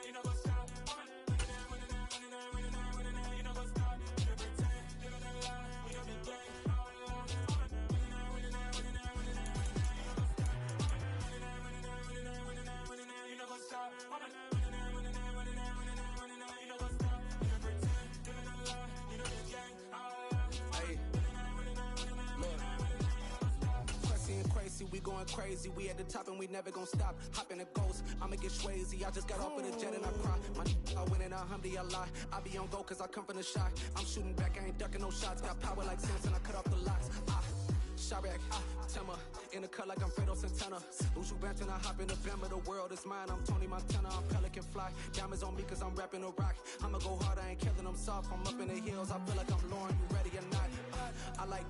[SPEAKER 17] You know what's up? You know what's up? You know pretend. You know the lie. You know the game. You know what's up?
[SPEAKER 15] We going crazy, we at the top and we never gonna stop. Hop in a ghost, I'ma get swayzy. I just got off of the jet and I cry. I win in a Humvee, I lie. I be on go cause I come from the shot. I'm shooting back, I ain't ducking no shots. Got power like Samson, I cut off the locks. Chirac, Timmer, in the cut like I'm Fredo Santana. Lose you back and I hop in the Bama, the world is mine. I'm Tony Montana, I'm Pelican Fly. Diamonds on me cause I'm rapping a rock. I'ma go hard, I ain't killing them soft. I'm up in the hills, I feel like I'm Lauren, you ready or not? I like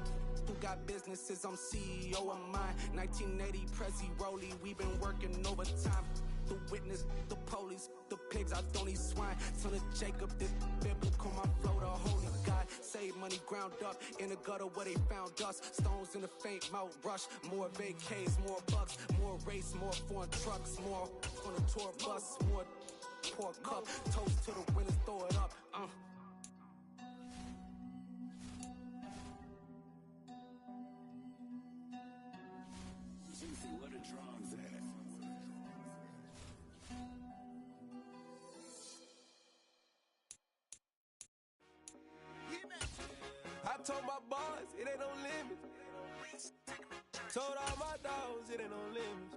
[SPEAKER 15] who got businesses, I'm CEO of mine. 1980 Prezi Rolly, we been working overtime. The witness, the police, the pigs, I don't eat swine. Son of Jacob, this biblical, my flow, the holy God. Save money ground up in the gutter where they found us. Stones in the faint mouth rush. More vacays, more bucks, more race, more foreign trucks, more on the tour bus, more pork cup. Toast to the winners, throw it up.
[SPEAKER 21] Where the drums at?
[SPEAKER 22] I told my boys it ain't no limit. Told all my dogs it ain't no limit.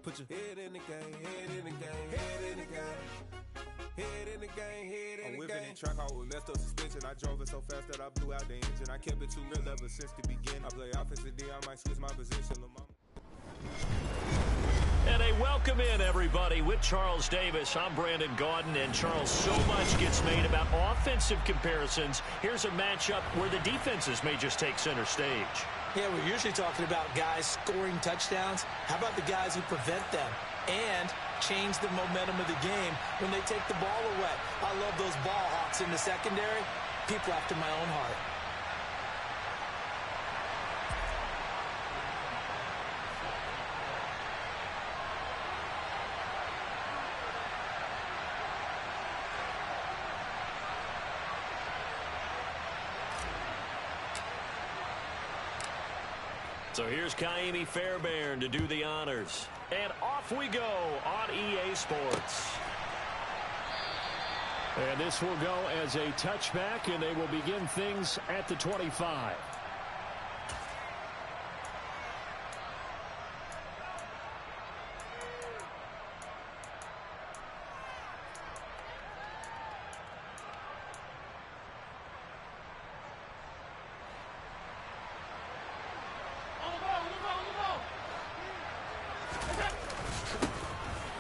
[SPEAKER 22] Put your head in the game, head in the game, head in the game. Head in the game, head in the game.
[SPEAKER 19] I'm whipping in track out with messed up suspension. I drove it so fast that I blew out the engine. I kept it too real ever since the beginning. I play offensive D, I might switch my position.
[SPEAKER 1] And a welcome in, everybody, with Charles Davis. I'm Brandon Gaudin, and Charles, so much gets made about offensive comparisons. Here's a matchup where the defenses may just take center stage.
[SPEAKER 2] Yeah, we're usually talking about guys scoring touchdowns. How about the guys who prevent them and change the momentum of the game when they take the ball away? I love those ball hawks in the secondary. People after my own heart.
[SPEAKER 1] So here's Kaimi Fairbairn to do the honors. And off we go on EA Sports. And this will go as a touchback, and they will begin things at the 25.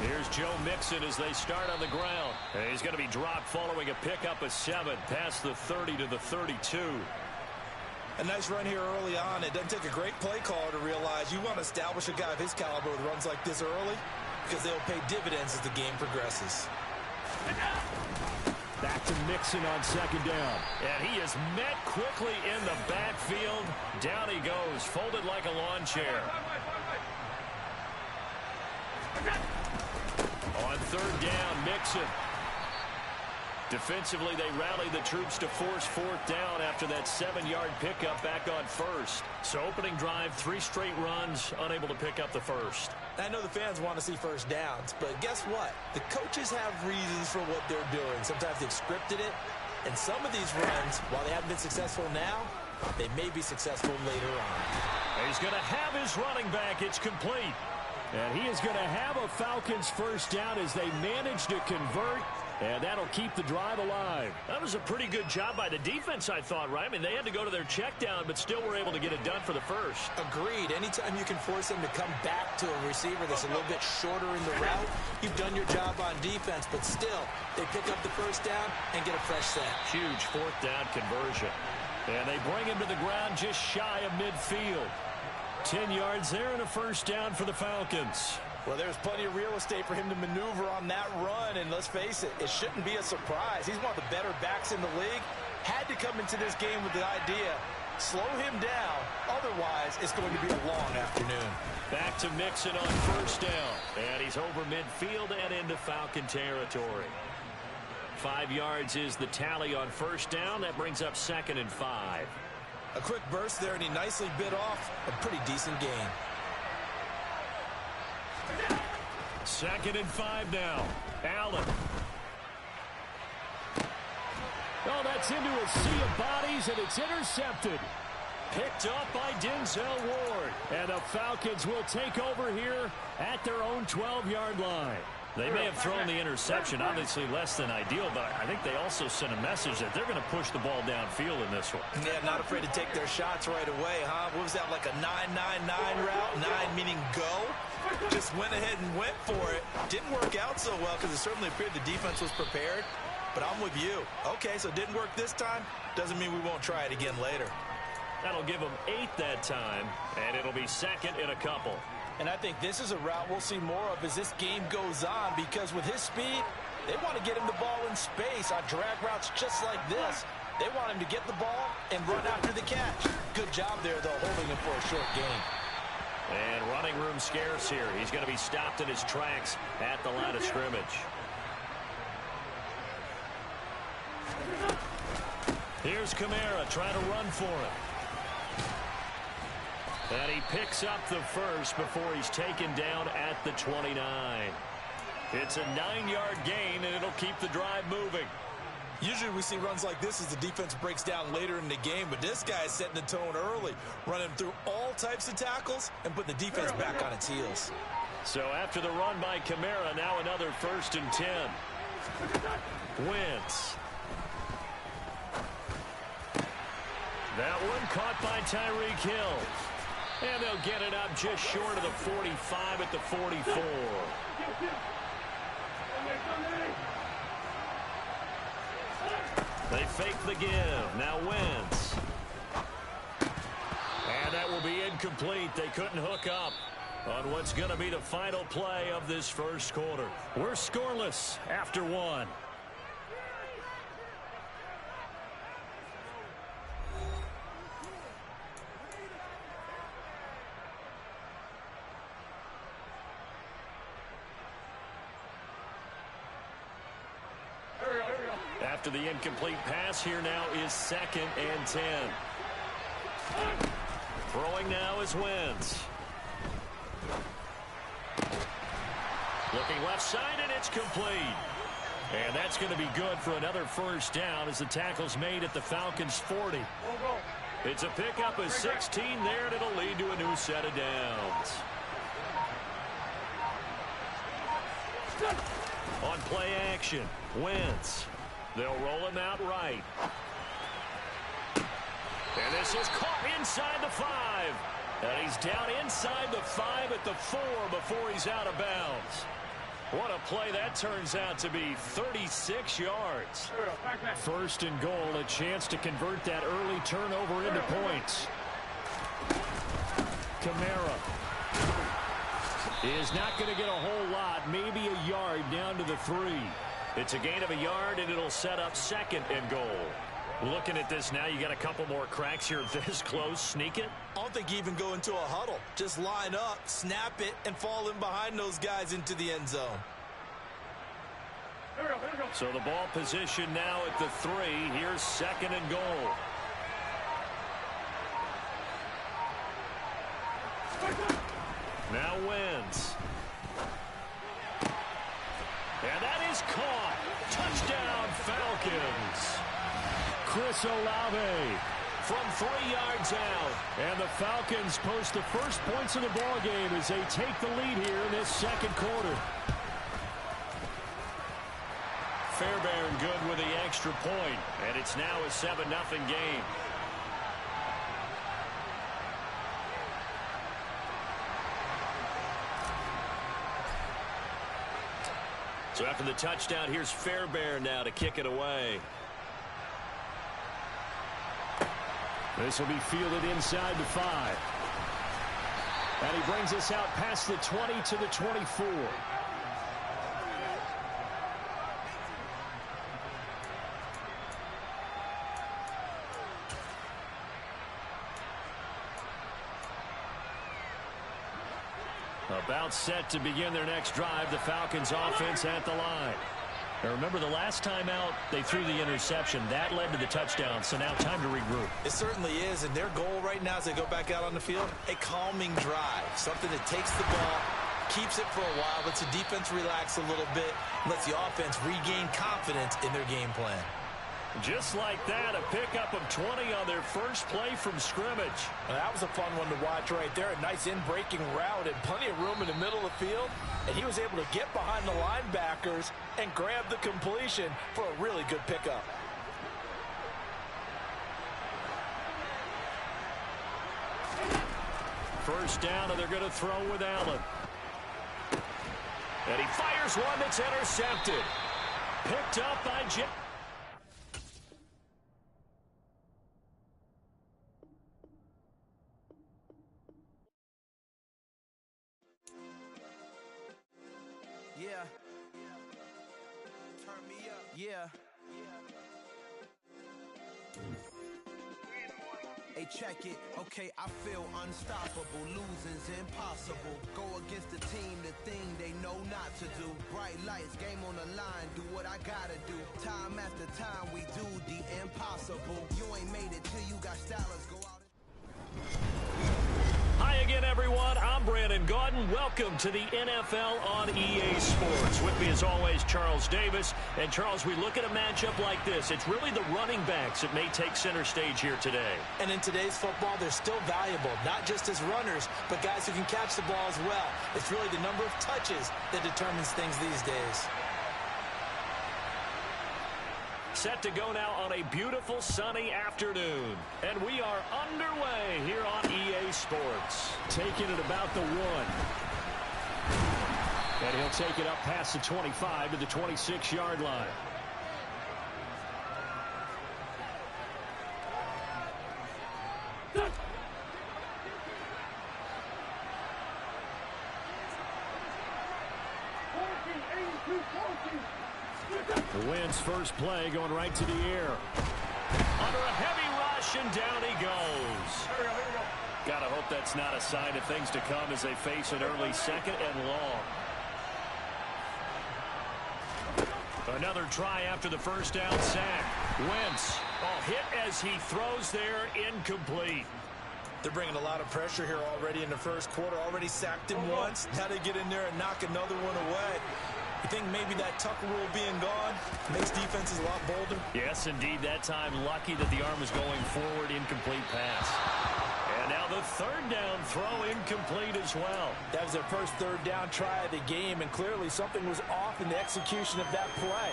[SPEAKER 1] Here's Joe Mixon as they start on the ground. And he's going to be dropped following a pickup of 7 past the 30 to the 32.
[SPEAKER 2] A nice run here early on. It doesn't take a great play caller to realize you want to establish a guy of his caliber with runs like this early because they'll pay dividends as the game progresses.
[SPEAKER 1] Back to Mixon on second down. And he is met quickly in the backfield. Down he goes, folded like a lawn chair. On third down, Mixon. Defensively, they rallied the troops to force fourth down after that 7-yard pickup back on first. So opening drive, 3 straight runs, unable to pick up the first.
[SPEAKER 2] I know the fans want to see first downs, but guess what? The coaches have reasons for what they're doing. Sometimes they've scripted it, and some of these runs, while they haven't been successful now, they may be successful later on.
[SPEAKER 1] He's going to have his running back. It's complete. And he is going to have a Falcons first down as they manage to convert. And that'll keep the drive alive. That was a pretty good job by the defense, I thought, right? I mean, they had to go to their check down, but still were able to get it done for the first.
[SPEAKER 2] Agreed. Anytime you can force them to come back to a receiver that's a little bit shorter in the route, you've done your job on defense. But still, they pick up the first down and get a fresh set.
[SPEAKER 1] Huge fourth down conversion. And they bring him to the ground just shy of midfield. 10 yards there and a first down for the Falcons.
[SPEAKER 2] Well, there's plenty of real estate for him to maneuver on that run, and let's face it, it shouldn't be a surprise. He's one of the better backs in the league. Had to come into this game with the idea, slow him down, otherwise it's going to be a long afternoon.
[SPEAKER 1] Back to Mixon on first down, and he's over midfield and into Falcon territory. 5 yards is the tally on first down. That brings up 2nd and 5.
[SPEAKER 2] A quick burst there, and he nicely bit off a pretty decent gain.
[SPEAKER 1] 2nd and 5 now. Allen. Oh, that's into a sea of bodies, and it's intercepted. Picked up by Denzel Ward. And the Falcons will take over here at their own 12-yard line. They may have thrown the interception, obviously less than ideal, but I think they also sent a message that they're going to push the ball downfield in this one.
[SPEAKER 2] Yeah, not afraid to take their shots right away, huh? What was that, like a 9-9-9 route? 9 meaning go? Just went ahead and went for it. Didn't work out so well because it certainly appeared the defense was prepared. But I'm with you. Okay, so it didn't work this time. Doesn't mean we won't try it again later.
[SPEAKER 1] That'll give them 8 that time, and it'll be 2nd and a couple.
[SPEAKER 2] And I think this is a route we'll see more of as this game goes on, because with his speed, they want to get him the ball in space on drag routes just like this. They want him to get the ball and run after the catch. Good job there, though, holding him for a short gain.
[SPEAKER 1] And running room scarce here. He's going to be stopped in his tracks at the line of scrimmage. Here's Kamara trying to run for him. And he picks up the first before he's taken down at the 29. It's a 9-yard gain, and it'll keep the drive moving.
[SPEAKER 2] Usually we see runs like this as the defense breaks down later in the game, but this guy is setting the tone early, running through all types of tackles and putting the defense back on its heels.
[SPEAKER 1] So after the run by Kamara, now another 1st and 10. Wentz. That one caught by Tyreek Hill. And they'll get it up just short of the 45 at the 44. They fake the give. Now Wentz. And that will be incomplete. They couldn't hook up on what's going to be the final play of this first quarter. We're scoreless after 1. After the incomplete pass, here now is 2nd and 10. Throwing now is Wentz. Looking left side, and it's complete. And that's going to be good for another first down as the tackle's made at the Falcons' 40. It's a pickup of 16 there, and it'll lead to a new set of downs. On play action, Wentz. They'll roll him out right. And this is caught inside the 5. And he's down inside the 5 at the 4 before he's out of bounds. What a play that turns out to be. 36 yards. First and goal, a chance to convert that early turnover into points. Kamara is not going to get a whole lot, maybe a yard down to the 3. It's a gain of a yard, and it'll set up second and goal. Looking at this now, you got a couple more cracks here this close. Sneak it?
[SPEAKER 2] I don't think you even go into a huddle. Just line up, snap it, and fall in behind those guys into the end zone.
[SPEAKER 1] So the ball position now at the 3. Here's second and goal. Now wins. And that is caught. Touchdown, Falcons. Chris Olave from 3 yards out. And the Falcons post the first points of the ball game as they take the lead here in this second quarter. Fairbairn good with the extra point, and it's now a 7-0 game. So after the touchdown, here's Fairbairn now to kick it away. This will be fielded inside the 5. And he brings us out past the 20 to the 24. About set to begin their next drive. The Falcons offense at the line. Now remember, the last time out, they threw the interception. That led to the touchdown, so now time to regroup.
[SPEAKER 2] It certainly is, and their goal right now as they go back out on the field, a calming drive. Something that takes the ball, keeps it for a while, lets the defense relax a little bit, lets the offense regain confidence in their game plan.
[SPEAKER 1] Just like that, a pickup of 20 on their first play from scrimmage.
[SPEAKER 5] Well, that was a fun one to watch right there. A nice in-breaking route and plenty of room in the middle of the field. And he was able to get behind the linebackers and grab the completion for a really good pickup.
[SPEAKER 1] First down, and they're going to throw with Allen. And he fires one that's intercepted. Picked up by Jim.
[SPEAKER 12] Yeah. Turn me up. Yeah. Hey, check it. Okay, I feel unstoppable. Losing's impossible. Go against the team, the thing they know not to do. Bright lights, game on the line. Do what I gotta do. Time after time, we do the impossible. You ain't made it till you got stylers. Go out.
[SPEAKER 1] Hi again, everyone. I'm Brandon Gaudin. Welcome to the NFL on EA Sports. With me, as always, Charles Davis. And, Charles, we look at a matchup like this. It's really the running backs that may take center stage here today.
[SPEAKER 2] And in today's football, they're still valuable, not just as runners, but guys who can catch the ball as well. It's really the number of touches that determines things these days.
[SPEAKER 1] Set to go now on a beautiful sunny afternoon. And we are underway here on EA Sports. Taking it about the 1. And he'll take it up past the 25 to the 26-yard line. The Wind's first play going right to the air. Under a heavy rush, and down he goes. Gotta hope that's not a sign of things to come as they face an early second and long. Another try after the first down sack. Wentz, hit as he throws there, incomplete.
[SPEAKER 2] They're bringing a lot of pressure here already in the first quarter. Already sacked him once. Now they get in there and knock another one away. You think maybe that Tucker rule being gone makes defenses a lot bolder?
[SPEAKER 1] Yes, indeed. That time, lucky that the arm was going forward. Incomplete pass. And now the third down throw, incomplete as well.
[SPEAKER 5] That was their first third down try of the game, and clearly something was off in the execution of that play.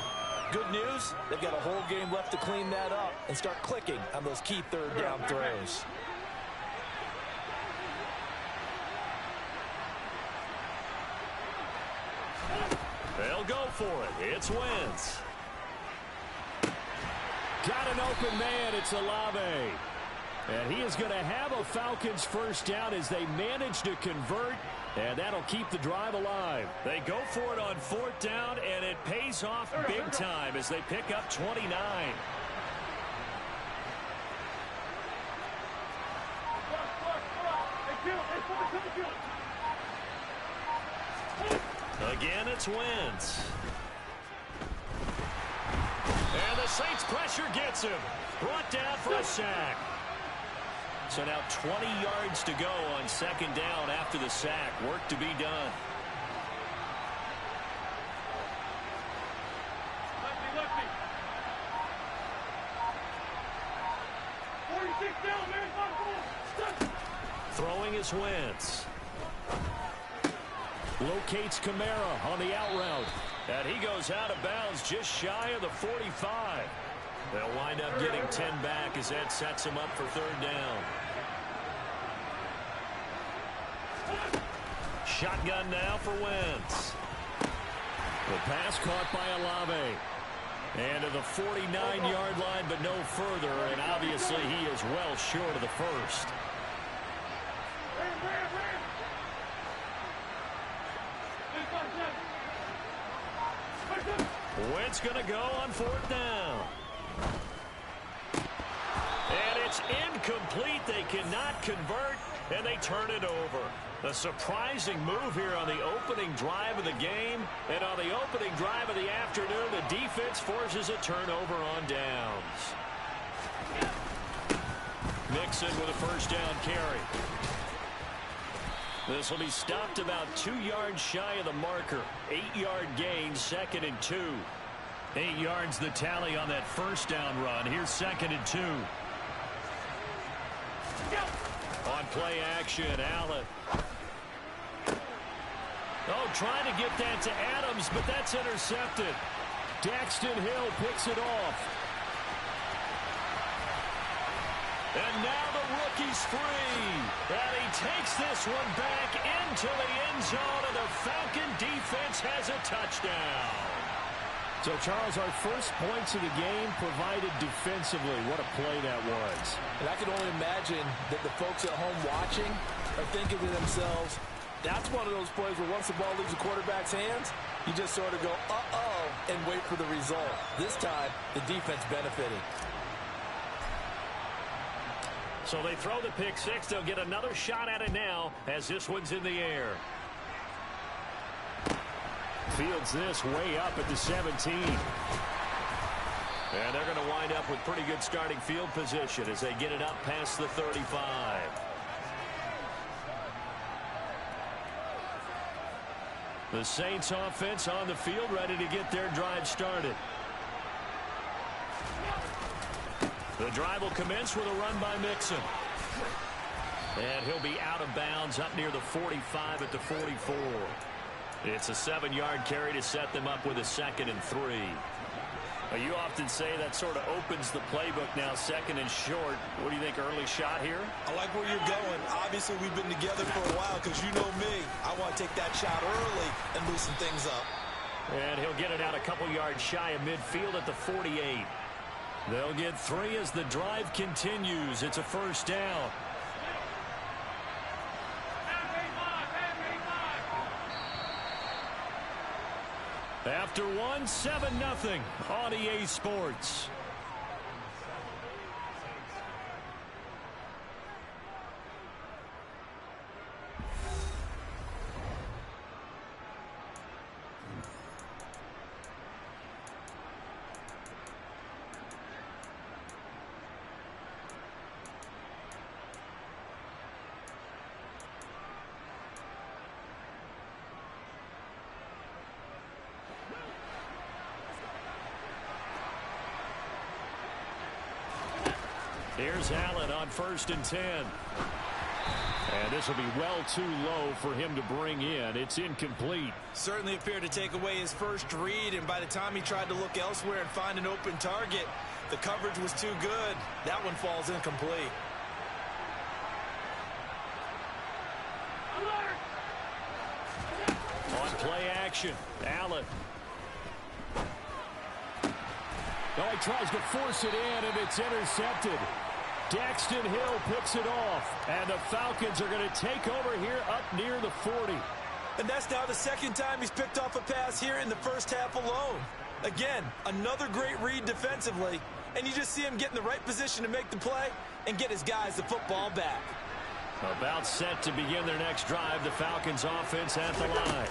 [SPEAKER 5] Good news, they've got a whole game left to clean that up and start clicking on those key third down throws.
[SPEAKER 1] They'll go for it. It's Wentz. Got an open man. It's Olave. And he is going to have a Falcons first down as they manage to convert, and that'll keep the drive alive. They go for it on 4th down, and it pays off big time as they pick up 29. Again, it's Wentz. And the Saints pressure gets him. Brought down for a sack. So now 20 yards to go on 2nd down after the sack. Work to be done.
[SPEAKER 17] Lefty. 46 down, man.
[SPEAKER 1] Throwing is Wentz. Locates Kamara on the out route. And he goes out of bounds just shy of the 45. They'll wind up getting 10 back as that sets him up for 3rd down. Shotgun now for Wentz. The pass caught by Olave. And to the 49-yard line, but no further. And obviously he is well short of the first. Wentz going to go on 4th down. And it's incomplete. They cannot convert, and they turn it over. A surprising move here on the opening drive of the game. And on the opening drive of the afternoon, the defense forces a turnover on downs. Mixon with a 1st down carry. This will be stopped about 2 yards shy of the marker. 8-yard gain, 2nd and 2. 8 yards the tally on that 1st down run. Here's 2nd and 2. On play action, Allen. Oh, trying to get that to Adams, but that's intercepted. Daxton Hill picks it off. And now the rookie's free. And he takes this one back into the end zone, and the Falcon defense has a touchdown. So, Charles, our first points of the game provided defensively. What a play that was.
[SPEAKER 5] And I can only imagine that the folks at home watching are thinking to themselves, that's one of those plays where once the ball leaves the quarterback's hands, you just sort of go, uh-oh, and wait for the result. This time, the defense benefiting.
[SPEAKER 1] So they throw the pick six. They'll get another shot at it now as this one's in the air. Fields this way up at the 17. And they're going to wind up with pretty good starting field position as they get it up past the 35. The Saints offense on the field ready to get their drive started. The drive will commence with a run by Mixon. And he'll be out of bounds up near the 45 at the 44. It's a 7-yard carry to set them up with a 2nd and 3. You often say that sort of opens the playbook now, 2nd and short. What do you think, early shot here?
[SPEAKER 2] I like where you're going. Obviously, we've been together for a while because you know me. I want to take that shot early and loosen things up.
[SPEAKER 1] And he'll get it out a couple yards shy of midfield at the 48. They'll get 3 as the drive continues. It's a 1st down. After one, 7-0 on EA Sports. Here's Allen on 1st and 10. And this will be well too low for him to bring in. It's incomplete.
[SPEAKER 2] Certainly appeared to take away his first read, and by the time he tried to look elsewhere and find an open target, the coverage was too good. That one falls incomplete.
[SPEAKER 1] On play action. possession. Allen. Oh, he tries to force it in, and it's intercepted. Daxton Hill picks it off, and the Falcons are going to take over here up near the 40.
[SPEAKER 2] And that's now the second time he's picked off a pass here in the first half alone. Again, another great read defensively, and you just see him get in the right position to make the play and get his guys the football back.
[SPEAKER 1] About set to begin their next drive, the Falcons offense at the line.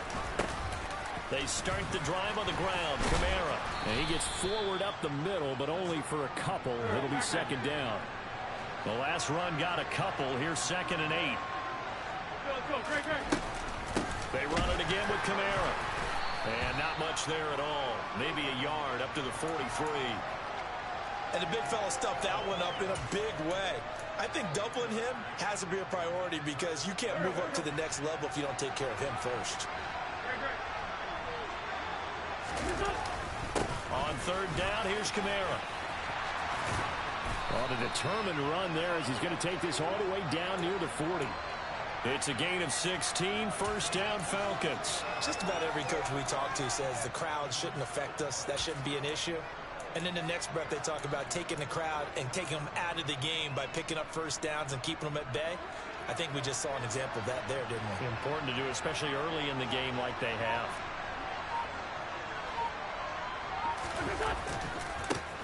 [SPEAKER 1] They start the drive on the ground. Kamara. And he gets forward up the middle, but only for a couple. It'll be second down. The last run got a couple. Here's 2nd and 8. They run it again with Kamara. And not much there at all. Maybe a yard up to the 43.
[SPEAKER 2] And the big fella stuffed that one up in a big way. I think doubling him has to be a priority because you can't move up to the next level if you don't take care of him first.
[SPEAKER 1] On 3rd down, here's Kamara. On a determined run there as he's going to take this all the way down near the 40. It's a gain of 16, first down Falcons.
[SPEAKER 2] Just about every coach we talk to says the crowd shouldn't affect us. That shouldn't be an issue. And then the next breath they talk about taking the crowd and taking them out of the game by picking up first downs and keeping them at bay. I think we just saw an example of that there, didn't we?
[SPEAKER 1] Important to do, especially early in the game like they have.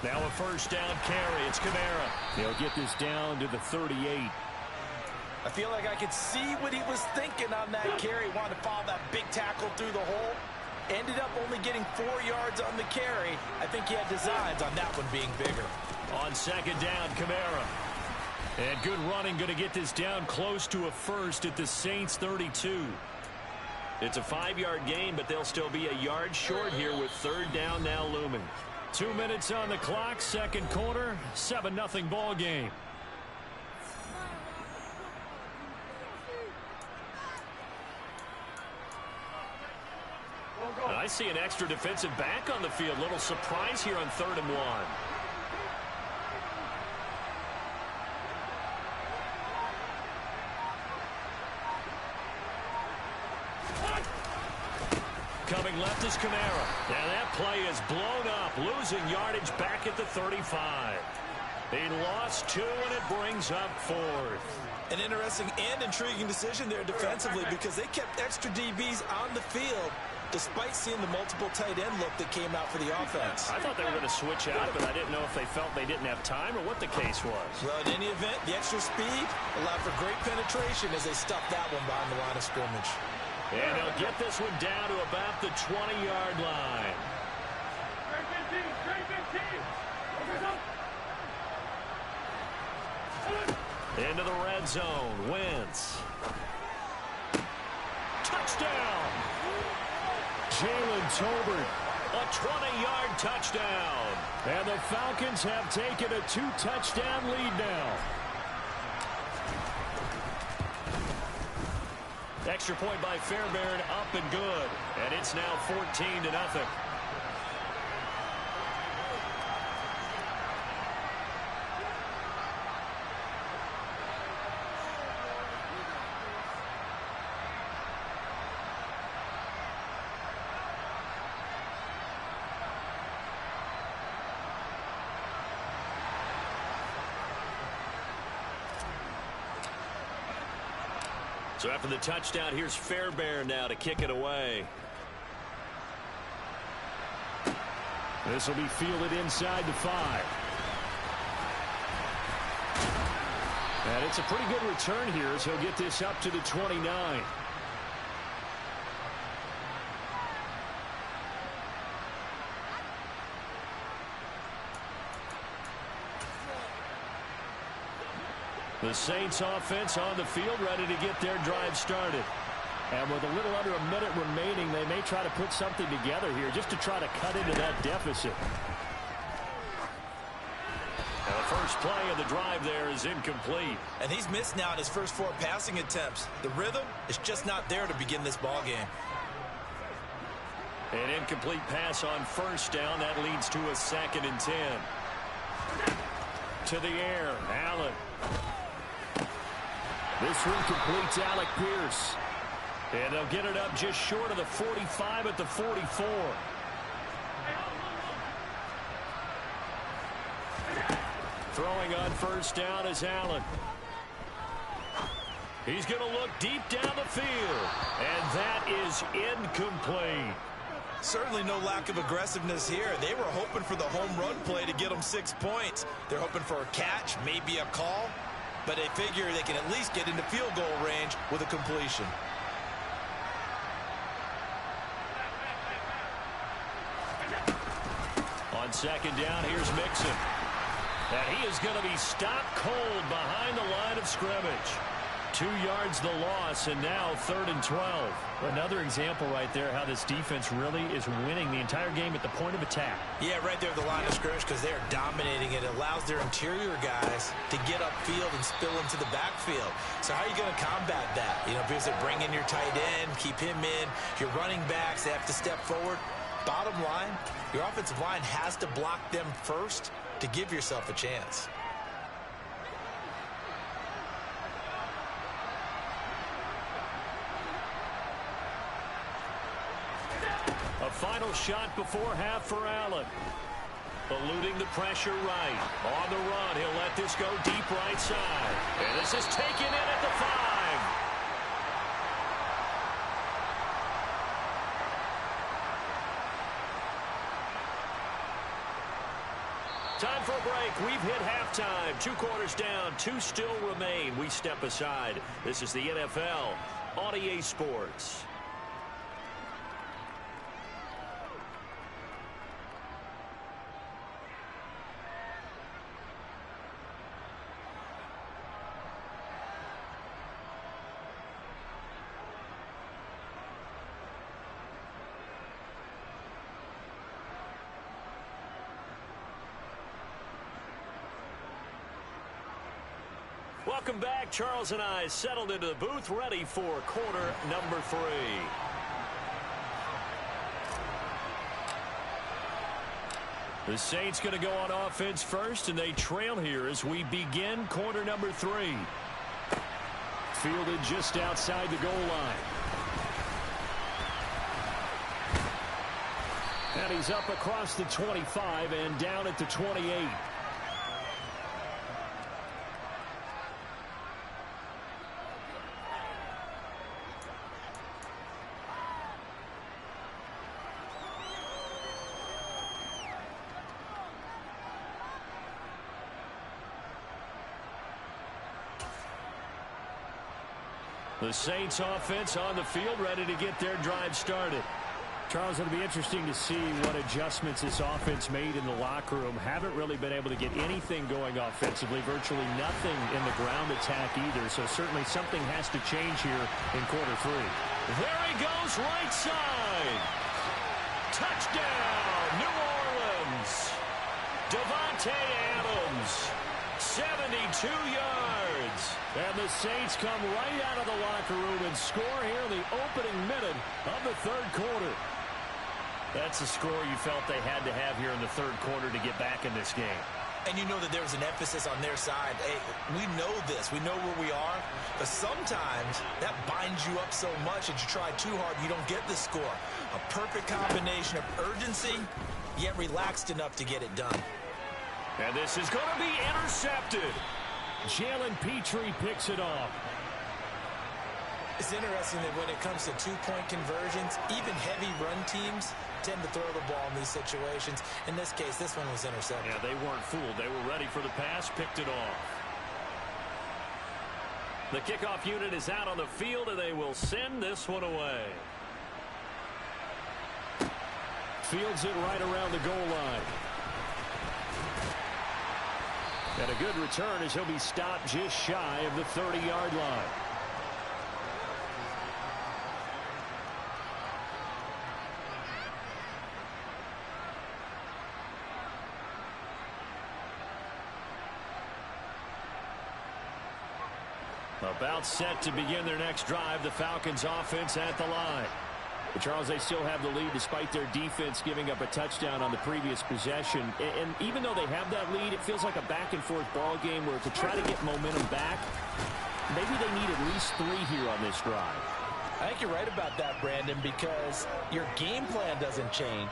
[SPEAKER 1] Now a first down carry. It's Kamara. He'll get this down to the 38.
[SPEAKER 2] I feel like I could see what he was thinking on that carry. Wanted to follow that big tackle through the hole. Ended up only getting 4 yards on the carry. I think he had designs on that one being bigger.
[SPEAKER 1] On 2nd down, Kamara. And good running, going to get this down close to a first at the Saints 32. It's a 5-yard gain, but they'll still be a yard short here with 3rd down now looming. 2 minutes on the clock, second quarter, 7-0 ball game. I see an extra defensive back on the field. Little surprise here on 3rd and 1. Coming left is Kamara. Now that play is blown up, losing yardage back at the 35. He lost 2, and it brings up 4th.
[SPEAKER 2] An interesting and intriguing decision there defensively because they kept extra DBs on the field despite seeing the multiple tight end look that came out for the offense.
[SPEAKER 1] I thought they were going to switch out, but I didn't know if they felt they didn't have time or what the case was.
[SPEAKER 2] Well, in any event, the extra speed allowed for great penetration as they stuffed that one behind the line of scrimmage.
[SPEAKER 1] And they'll get this one down to about the 20-yard line. Into the red zone. Wentz. Touchdown. Jalen Tolbert. A 20-yard touchdown. And the Falcons have taken a 2-touchdown lead now. Extra point by Fairbairn, up and good. And it's now 14-0. So after the touchdown, here's Fairbairn now to kick it away. This will be fielded inside the 5. And it's a pretty good return here as he'll get this up to the 29. The Saints offense on the field, ready to get their drive started. And with a little under a minute remaining, they may try to put something together here just to try to cut into that deficit. And the first play of the drive there is incomplete.
[SPEAKER 2] And he's missed now in his first 4 passing attempts. The rhythm is just not there to begin this ball game.
[SPEAKER 1] An incomplete pass on first down. That leads to a 2nd and 10. To the air, Allen. This one completes Alec Pierce. And they'll get it up just short of the 45 at the 44. Throwing on first down is Allen. He's going to look deep down the field. And that is incomplete.
[SPEAKER 2] Certainly no lack of aggressiveness here. They were hoping for the home run play to get them 6 points. They're hoping for a catch, maybe a call. But they figure they can at least get into field goal range with a completion.
[SPEAKER 1] On second down, here's Mixon. And he is going to be stopped cold behind the line of scrimmage. 2 yards the loss, and now 3rd and 12. Another example right there how this defense really is winning the entire game at the point of attack.
[SPEAKER 2] Yeah, right there at the line of scrimmage because they're dominating it. It allows their interior guys to get upfield and spill into the backfield. So how are you going to combat that? You know, because they bring in your tight end, keep him in. Your running backs, they have to step forward. Bottom line, your offensive line has to block them first to give yourself a chance.
[SPEAKER 1] A final shot before half for Allen. Eluding the pressure right. On the run, he'll let this go deep right side. And this is taken in at the 5. Time for a break. We've hit halftime. 2 quarters down. 2 still remain. We step aside. This is the NFL on EA Sports. Welcome back. Charles and I settled into the booth, ready for quarter number 3. The Saints going to go on offense first, and they trail here as we begin quarter number 3. Fielded just outside the goal line. And he's up across the 25 and down at the 28. The Saints offense on the field, ready to get their drive started.
[SPEAKER 6] Charles, it'll be interesting to see what adjustments this offense made in the locker room. Haven't really been able to get anything going offensively, virtually nothing in the ground attack either. So certainly something has to change here in quarter 3.
[SPEAKER 1] There he goes, right side. Touchdown, New Orleans. Devontae Adams, 72 yards. And the Saints come right out of the locker room and score here in the opening minute of the 3rd quarter.
[SPEAKER 6] That's a score you felt they had to have here in the 3rd quarter to get back in this game.
[SPEAKER 2] And you know that there was an emphasis on their side. Hey, we know this. We know where we are. But sometimes that binds you up so much that you try too hard, you don't get the score. A perfect combination of urgency, yet relaxed enough to get it done.
[SPEAKER 1] And this is going to be intercepted.
[SPEAKER 6] Jalen Petrie picks it off.
[SPEAKER 2] It's interesting that when it comes to 2-point conversions, even heavy run teams tend to throw the ball in these situations. In this case, this one was intercepted.
[SPEAKER 6] Yeah, they weren't fooled. They were ready for the pass, picked it off.
[SPEAKER 1] The kickoff unit is out on the field, and they will send this one away.
[SPEAKER 6] Fields it right around the goal line. And a good return as he'll be stopped just shy of the 30-yard line. About set to begin their next drive, the Falcons offense at the line. But Charles, they still have the lead despite their defense giving up a touchdown on the previous possession. And even though they have that lead, it feels like a back-and-forth ball game where to try to get momentum back, maybe they need at least 3 here on this drive.
[SPEAKER 5] I think you're right about that, Brandon, because your game plan doesn't change.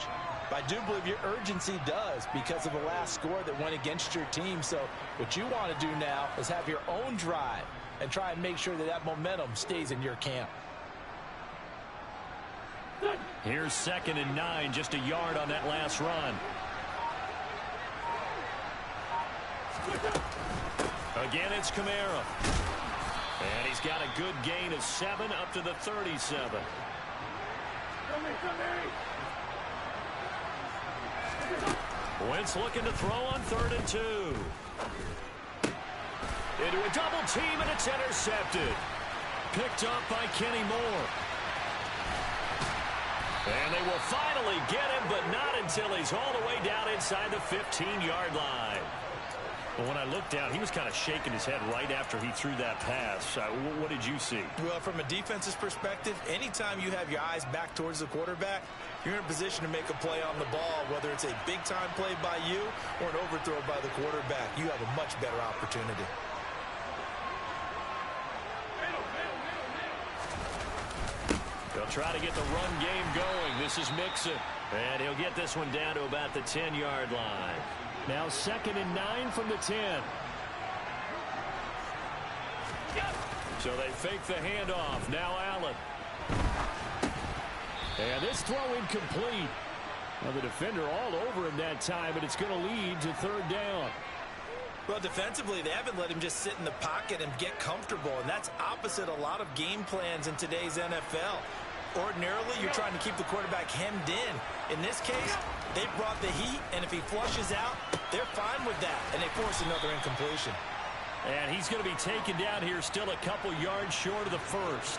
[SPEAKER 5] But I do believe your urgency does because of the last score that went against your team. So what you want to do now is have your own drive and try and make sure that that momentum stays in your camp.
[SPEAKER 6] Here's 2nd and 9, just a yard on that last run. Again, it's Kamara. And he's got a good gain of 7 up to the 37. Wentz looking to throw on 3rd and 2. Into a double team, and it's intercepted. Picked up by Kenny Moore. And they will finally get him, but not until he's all the way down inside the 15-yard line. Well, when I looked down, he was kind of shaking his head right after he threw that pass. What did you see?
[SPEAKER 2] Well, from a defense's perspective, anytime you have your eyes back towards the quarterback, you're in a position to make a play on the ball, whether it's a big-time play by you or an overthrow by the quarterback. You have a much better opportunity.
[SPEAKER 6] They'll try to get the run game going. This is Mixon. And he'll get this one down to about the 10-yard line. Now 2nd and 9 from the 10. So they fake the handoff. Now Allen. And this throw incomplete. Well, the defender all over him that time, but it's going to lead to 3rd down.
[SPEAKER 2] Well, defensively, they haven't let him just sit in the pocket and get comfortable, and that's opposite a lot of game plans in today's NFL. Ordinarily, you're trying to keep the quarterback hemmed in. In this case, they brought the heat, and if he flushes out, they're fine with that, and they force another incompletion.
[SPEAKER 6] And he's going to be taken down here still a couple yards short of the 1st.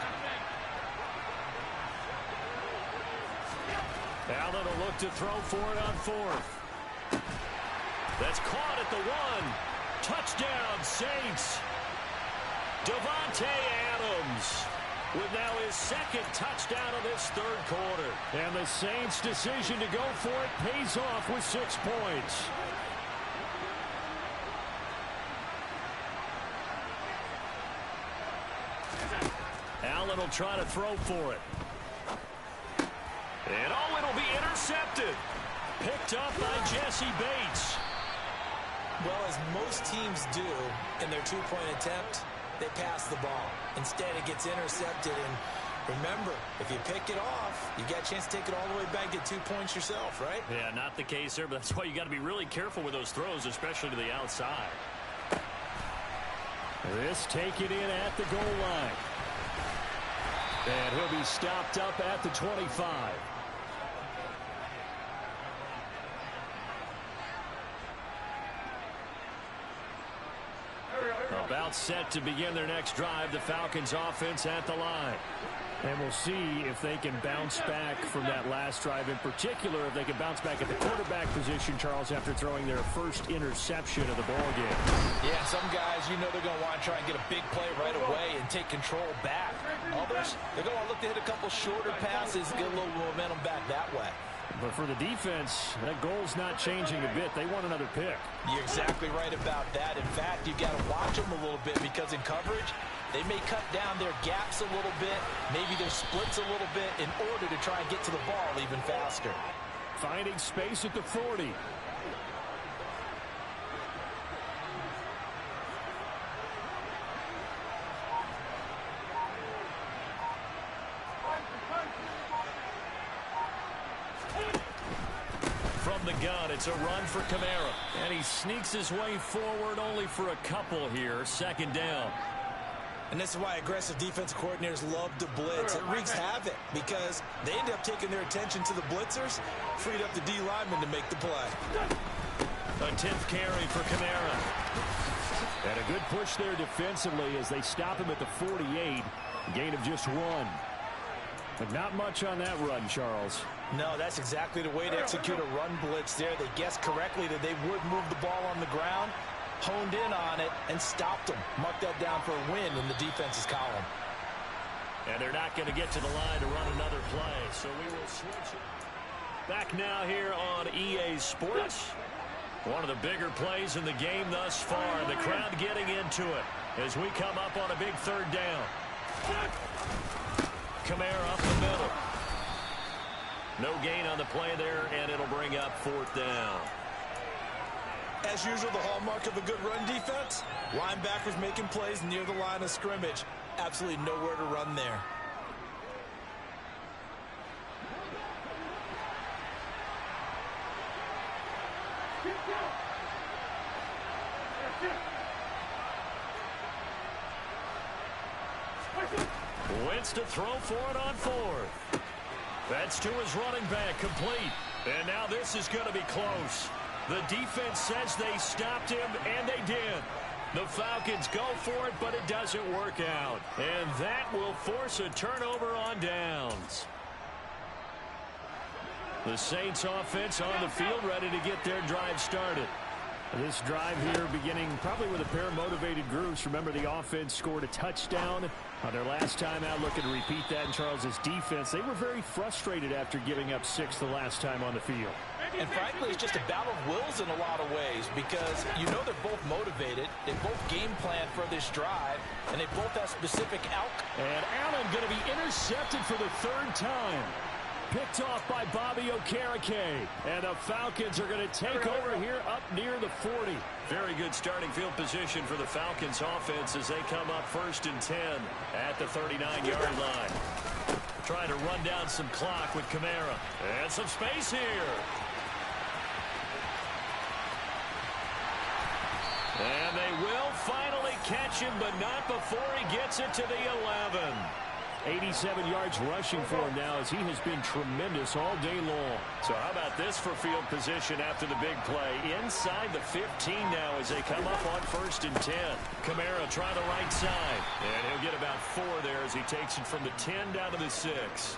[SPEAKER 6] Allen will look to throw for it on 4th. That's caught at the 1. Touchdown, Saints. Devontae Adams with now his 2nd touchdown of this 3rd quarter. And the Saints' decision to go for it pays off with 6 points. Allen will try to throw for it. And oh, it'll be intercepted. Picked up by Jesse Bates.
[SPEAKER 2] Well, as most teams do in their 2-point attempt, they pass the ball. Instead, it gets intercepted. And remember, if you pick it off, you got a chance to take it all the way back, get 2 points yourself, right?
[SPEAKER 6] Yeah, not the case there, but that's why you got to be really careful with those throws, especially to the outside. This taken in at the goal line. And he'll be stopped up at the 25. About set to begin their next drive, the Falcons offense at the line. And we'll see if they can bounce back from that last drive, in particular if they can bounce back at the quarterback position, Charles, after throwing their first interception of the ballgame.
[SPEAKER 5] Yeah, some guys, you know they're going to want to try and get a big play right away and take control back. Others, they're going to look to hit a couple shorter passes, get a little momentum back that way.
[SPEAKER 6] But for the defense, that goal's not changing a bit. They want another pick.
[SPEAKER 5] You're exactly right about that. In fact, you've got to watch them a little bit because in coverage, they may cut down their gaps a little bit, maybe their splits a little bit in order to try and get to the ball even faster.
[SPEAKER 6] Finding space at the 40. From the gun, it's a run for Kamara. And he sneaks his way forward only for a couple here. 2nd down.
[SPEAKER 2] And this is why aggressive defensive coordinators love to blitz. It wreaks havoc because they end up taking their attention to the blitzers, freed up the D lineman to make the play.
[SPEAKER 6] A 10th carry for Kamara. And a good push there defensively as they stop him at the 48. Gain of just 1. But not much on that run, Charles.
[SPEAKER 2] No, that's exactly the way to execute a run blitz there. They guessed correctly that they would move the ball on the ground, honed in on it, and stopped them. Mark that down for a win in the defense's column.
[SPEAKER 6] And they're not going to get to the line to run another play, so we will switch it. Back now here on EA Sports. One of the bigger plays in the game thus far. The crowd getting into it as we come up on a big 3rd down. Kamara up the middle. No gain on the play there, and it'll bring up 4th down.
[SPEAKER 2] As usual, the hallmark of a good run defense, linebackers making plays near the line of scrimmage. Absolutely nowhere to run there.
[SPEAKER 6] Wentz to throw for it on 4th. That's to his running back, complete. And now this is going to be close. The defense says they stopped him, and they did. The Falcons go for it, but it doesn't work out. And that will force a turnover on downs. The Saints offense on the field, ready to get their drive started. This drive here beginning probably with a pair of motivated groups. Remember, the offense scored a touchdown on their last time out, looking to repeat that in Charles's defense. They were very frustrated after giving up 6 the last time on the field.
[SPEAKER 2] And frankly, it's just a battle of wills in a lot of ways because you know they're both motivated. They both game plan for this drive, and they both have specific outcomes.
[SPEAKER 1] And Allen going to be intercepted for the 3rd time. Picked off by Bobby Okereke. And the Falcons are going to take over here up near the 40.
[SPEAKER 6] Very good starting field position for the Falcons offense as they come up 1st and 10 at the 39-yard line. Trying to run down some clock with Kamara. And some space here. And they will finally catch him, but not before he gets it to the 11.
[SPEAKER 1] 87 yards rushing for him now as he has been tremendous all day long.
[SPEAKER 6] So how about this for field position after the big play? Inside the 15 now as they come up on 1st and 10. Kamara trying the right side. And he'll get about 4 there as he takes it from the 10 down to the 6.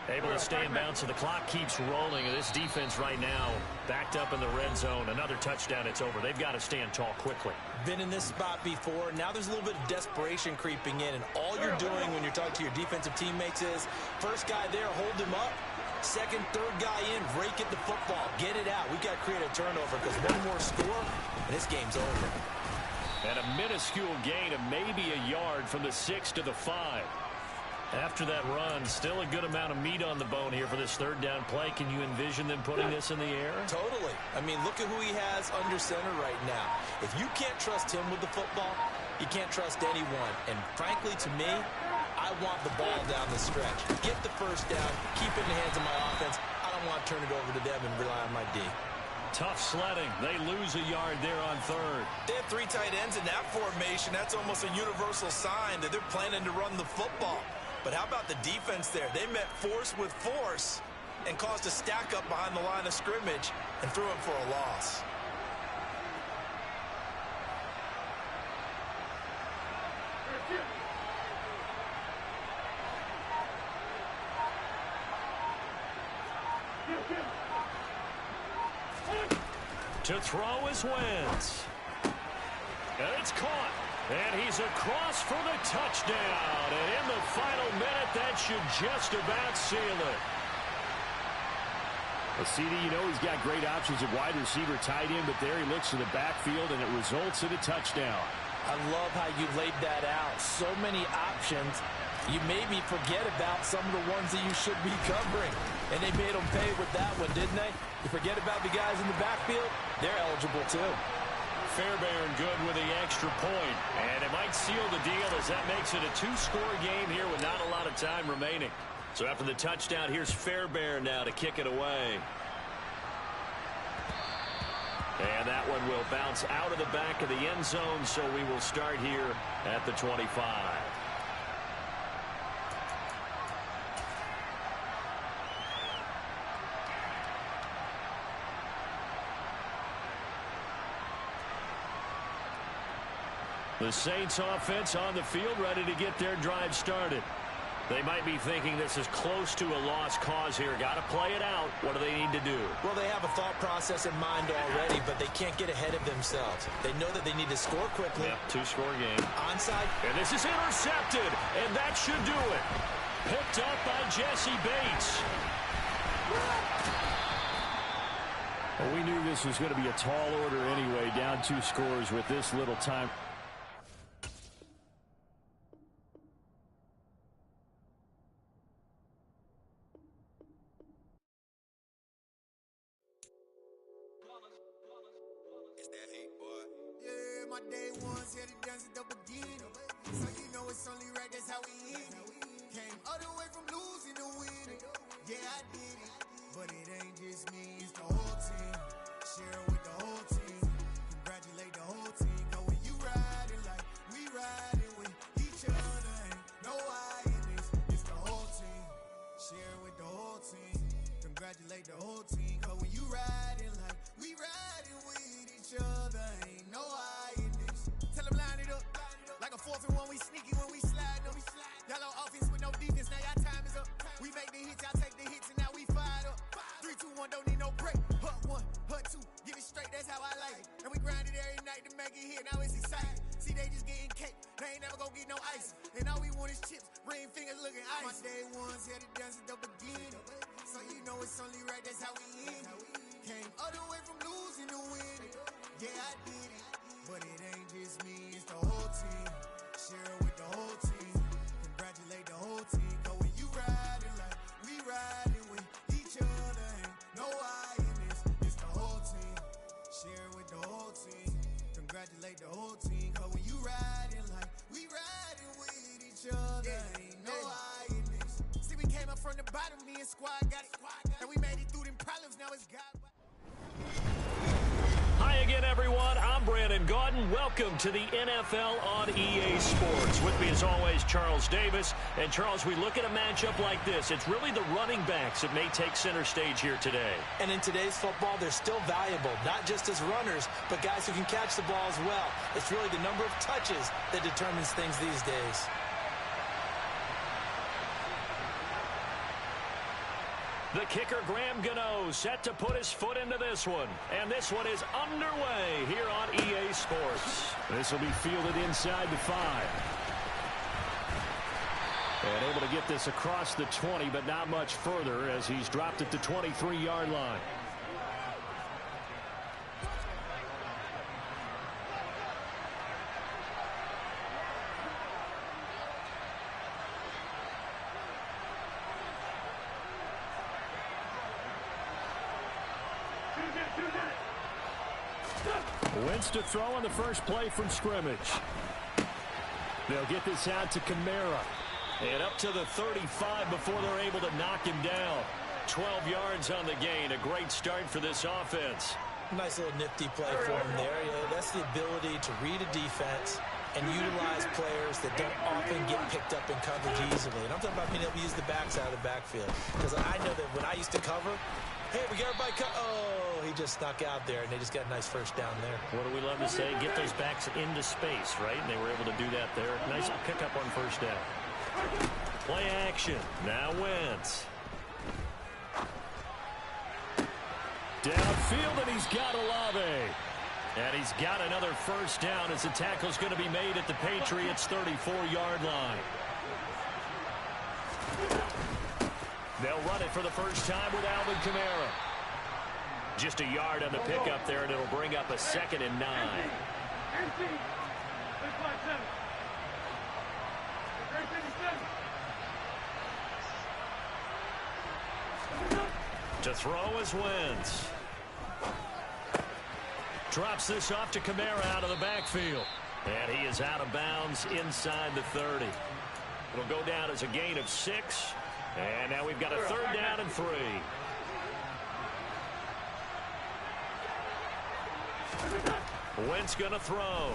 [SPEAKER 6] Able to stay in bounds, so the clock keeps rolling. And this defense right now backed up in the red zone. Another touchdown, it's over. They've got to stand tall quickly.
[SPEAKER 2] Been in this spot before. Now there's a little bit of desperation creeping in. And all you're doing when you're talking to your defensive teammates is, first guy there, hold him up. Second, third guy in, rake at the football. Get it out. We've got to create a turnover because one more score, and this game's over.
[SPEAKER 6] And a minuscule gain of maybe a yard from the 6 to the 5. After that run, still a good amount of meat on the bone here for this 3rd down play. Can you envision them putting this in the air?
[SPEAKER 2] Totally. I mean, look at who he has under center right now. If you can't trust him with the football, you can't trust anyone. And frankly, to me, I want the ball down the stretch. Get the 1st down, keep it in the hands of my offense. I don't want to turn it over to them and rely on my D.
[SPEAKER 6] Tough sledding. They lose a yard there on 3rd.
[SPEAKER 2] They have 3 tight ends in that formation. That's almost a universal sign that they're planning to run the football. But how about the defense there? They met force with force and caused a stack up behind the line of scrimmage and threw him for a loss.
[SPEAKER 6] To throw is Wentz. And it's caught. And he's across for the touchdown. And in the final minute, that should just about seal it.
[SPEAKER 1] Well, CD, you know he's got great options at wide receiver, tight end, but there he looks to the backfield, and it results in a touchdown.
[SPEAKER 2] I love how you laid that out. So many options. You maybe forget about some of the ones that you should be covering. And they made them pay with that one, didn't they? You forget about the guys in the backfield, they're eligible too.
[SPEAKER 6] Fairbairn good with the extra point. And it might seal the deal as that makes it a 2-score game here with not a lot of time remaining. So after the touchdown, here's Fairbairn now to kick it away. And that one will bounce out of the back of the end zone, so we will start here at the 25. The Saints offense on the field ready to get their drive started. They might be thinking this is close to a lost cause here. Got to play it out. What do they need to do?
[SPEAKER 2] Well, they have a thought process in mind already, but they can't get ahead of themselves. They know that they need to score quickly.
[SPEAKER 6] Yep, 2-score game.
[SPEAKER 2] Onside.
[SPEAKER 6] And this is intercepted, and that should do it. Picked up by Jesse Bates.
[SPEAKER 1] Well, we knew this was going to be a tall order anyway, down 2 scores with this little time.
[SPEAKER 4] my day ones here to dance at the beginning. So you know it's only right, that's how we end it. Came all the way from losing to winning. Yeah, I did it. But it ain't just me, it's the whole team. Share it with the whole team. Congratulate the whole team. Cause when you riding like we riding with each other, ain't no I in this. It's the whole team. Share it with the whole team. Congratulate the whole team. Cause when you riding like we riding with each other, ain't no I in this. Tell them line it up. Like a 4th and 1, we sneaky when we slide them. Y'all on offense with no defense, now y'all time is up. We make the hits, y'all take the hits, and now we fired up. 3, 2, 1, don't need no break. Hut 1, hut 2, give it straight, that's how I like it. And we grind it every night to make it hit, now it's exciting. See, they just getting cake, they ain't never gonna get no ice. And all we want is chips, ring fingers looking ice. My day ones here to dance at the beginning. So you know it's only right, that's how we end it. Came all the way from losing to winning. Yeah, I did it. But it ain't just me, it's the whole team. Share it with the whole team. Congratulate the whole team. Cause when you riding like we riding with each other, ain't no I in this. It's the whole team. Share it with the whole team. Congratulate the whole team. Cause when you riding like we riding with each other, ain't no I in this. See, we came up from the bottom, me and squad got it. And we made it through them problems, now it's God.
[SPEAKER 1] Hi again, everyone. I'm Brandon Gaudin. Welcome to the NFL on EA Sports. With me, as always, Charles Davis. And, Charles, we look at a matchup like this. It's really the running backs that may take center stage here today.
[SPEAKER 2] And in today's football, they're still valuable, not just as runners, but guys who can catch the ball as well. It's really the number of touches that determines things these days.
[SPEAKER 1] The kicker, Graham Gano, set to put his foot into this one. And this one is underway here on EA Sports. This will be fielded inside the 5. And able to get this across the 20, but not much further as he's dropped at the 23-yard line. Wentz to throw on the first play from scrimmage. They'll get this out to Kamara. And up to the 35 before they're able to knock him down. 12 yards on the gain. A great start for this offense.
[SPEAKER 2] Nice little nifty play for him there. Yeah, that's the ability to read a defense and utilize players that don't often get picked up in coverage easily. And I'm talking about being able to use the backs out of the backfield. Because I know that when I used to cover, hey, we got everybody cut. Oh, he just snuck out there, and they just got a nice first down there.
[SPEAKER 1] What do we love to say? Get those backs into space, right? And they were able to do that there. Nice pickup on first down. Play action. Now Wentz. Downfield, and he's got Olave. And he's got another first down as the tackle's going to be made at the Patriots' 34-yard line. They'll run it for the first time with Alvin Kamara. Just a yard on the pickup there, and it'll bring up a 2nd and 9. To throw is Wentz. Drops this off to Kamara out of the backfield. And he is out of bounds inside the 30. It'll go down as a gain of 6. And now we've got a 3rd down and 3. Wentz going to throw.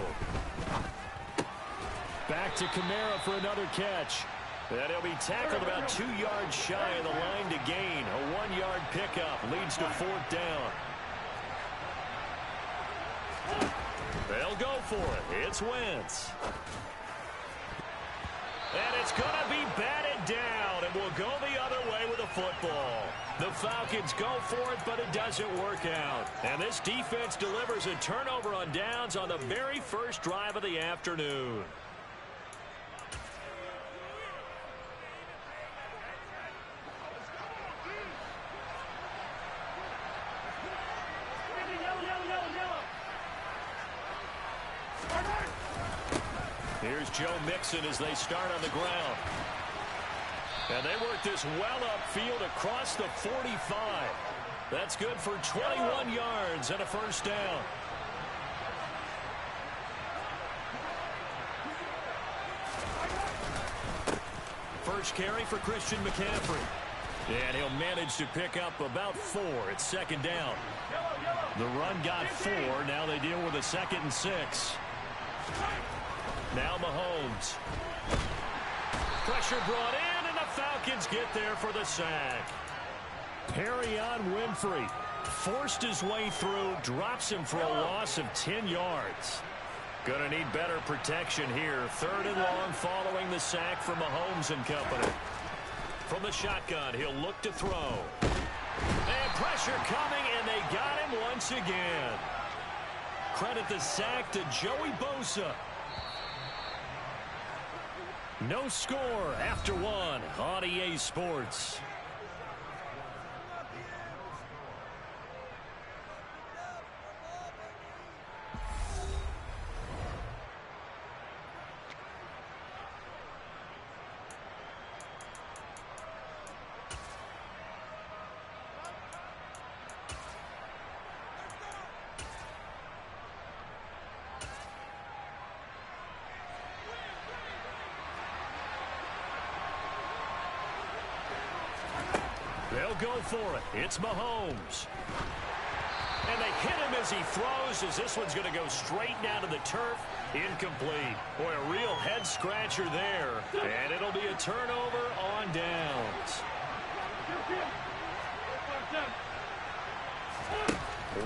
[SPEAKER 1] Back to Kamara for another catch. And he'll be tackled about 2 yards shy of the line to gain. A 1-yard pickup leads to 4th down. They'll go for it. It's Wentz. And it's going to be batted down, and we'll go the other way with the football. The Falcons go for it, but it doesn't work out. And this defense delivers a turnover on downs on the very first drive of the afternoon. Here's Joe Mixon as they start on the ground. And they work this well upfield across the 45. That's good for 21 yards and a first down. first carry for Christian McCaffrey. And he'll manage to pick up about 4. It's second down. The run got 4. Now they deal with a 2nd and 6. Now Mahomes. Pressure brought in, and the Falcons get there for the sack. Perrion Winfrey forced his way through, drops him for a loss of 10 yards. Gonna need better protection here. 3rd and long following the sack from Mahomes and company. From the shotgun, he'll look to throw. And pressure coming, and they got him once again. Credit the sack to Joey Bosa. No score after 1 on EA Sports. They'll go for it. It's Mahomes. And they hit him as he throws, as this one's going to go straight down to the turf. Incomplete. Boy, a real head-scratcher there. And it'll be a turnover on downs.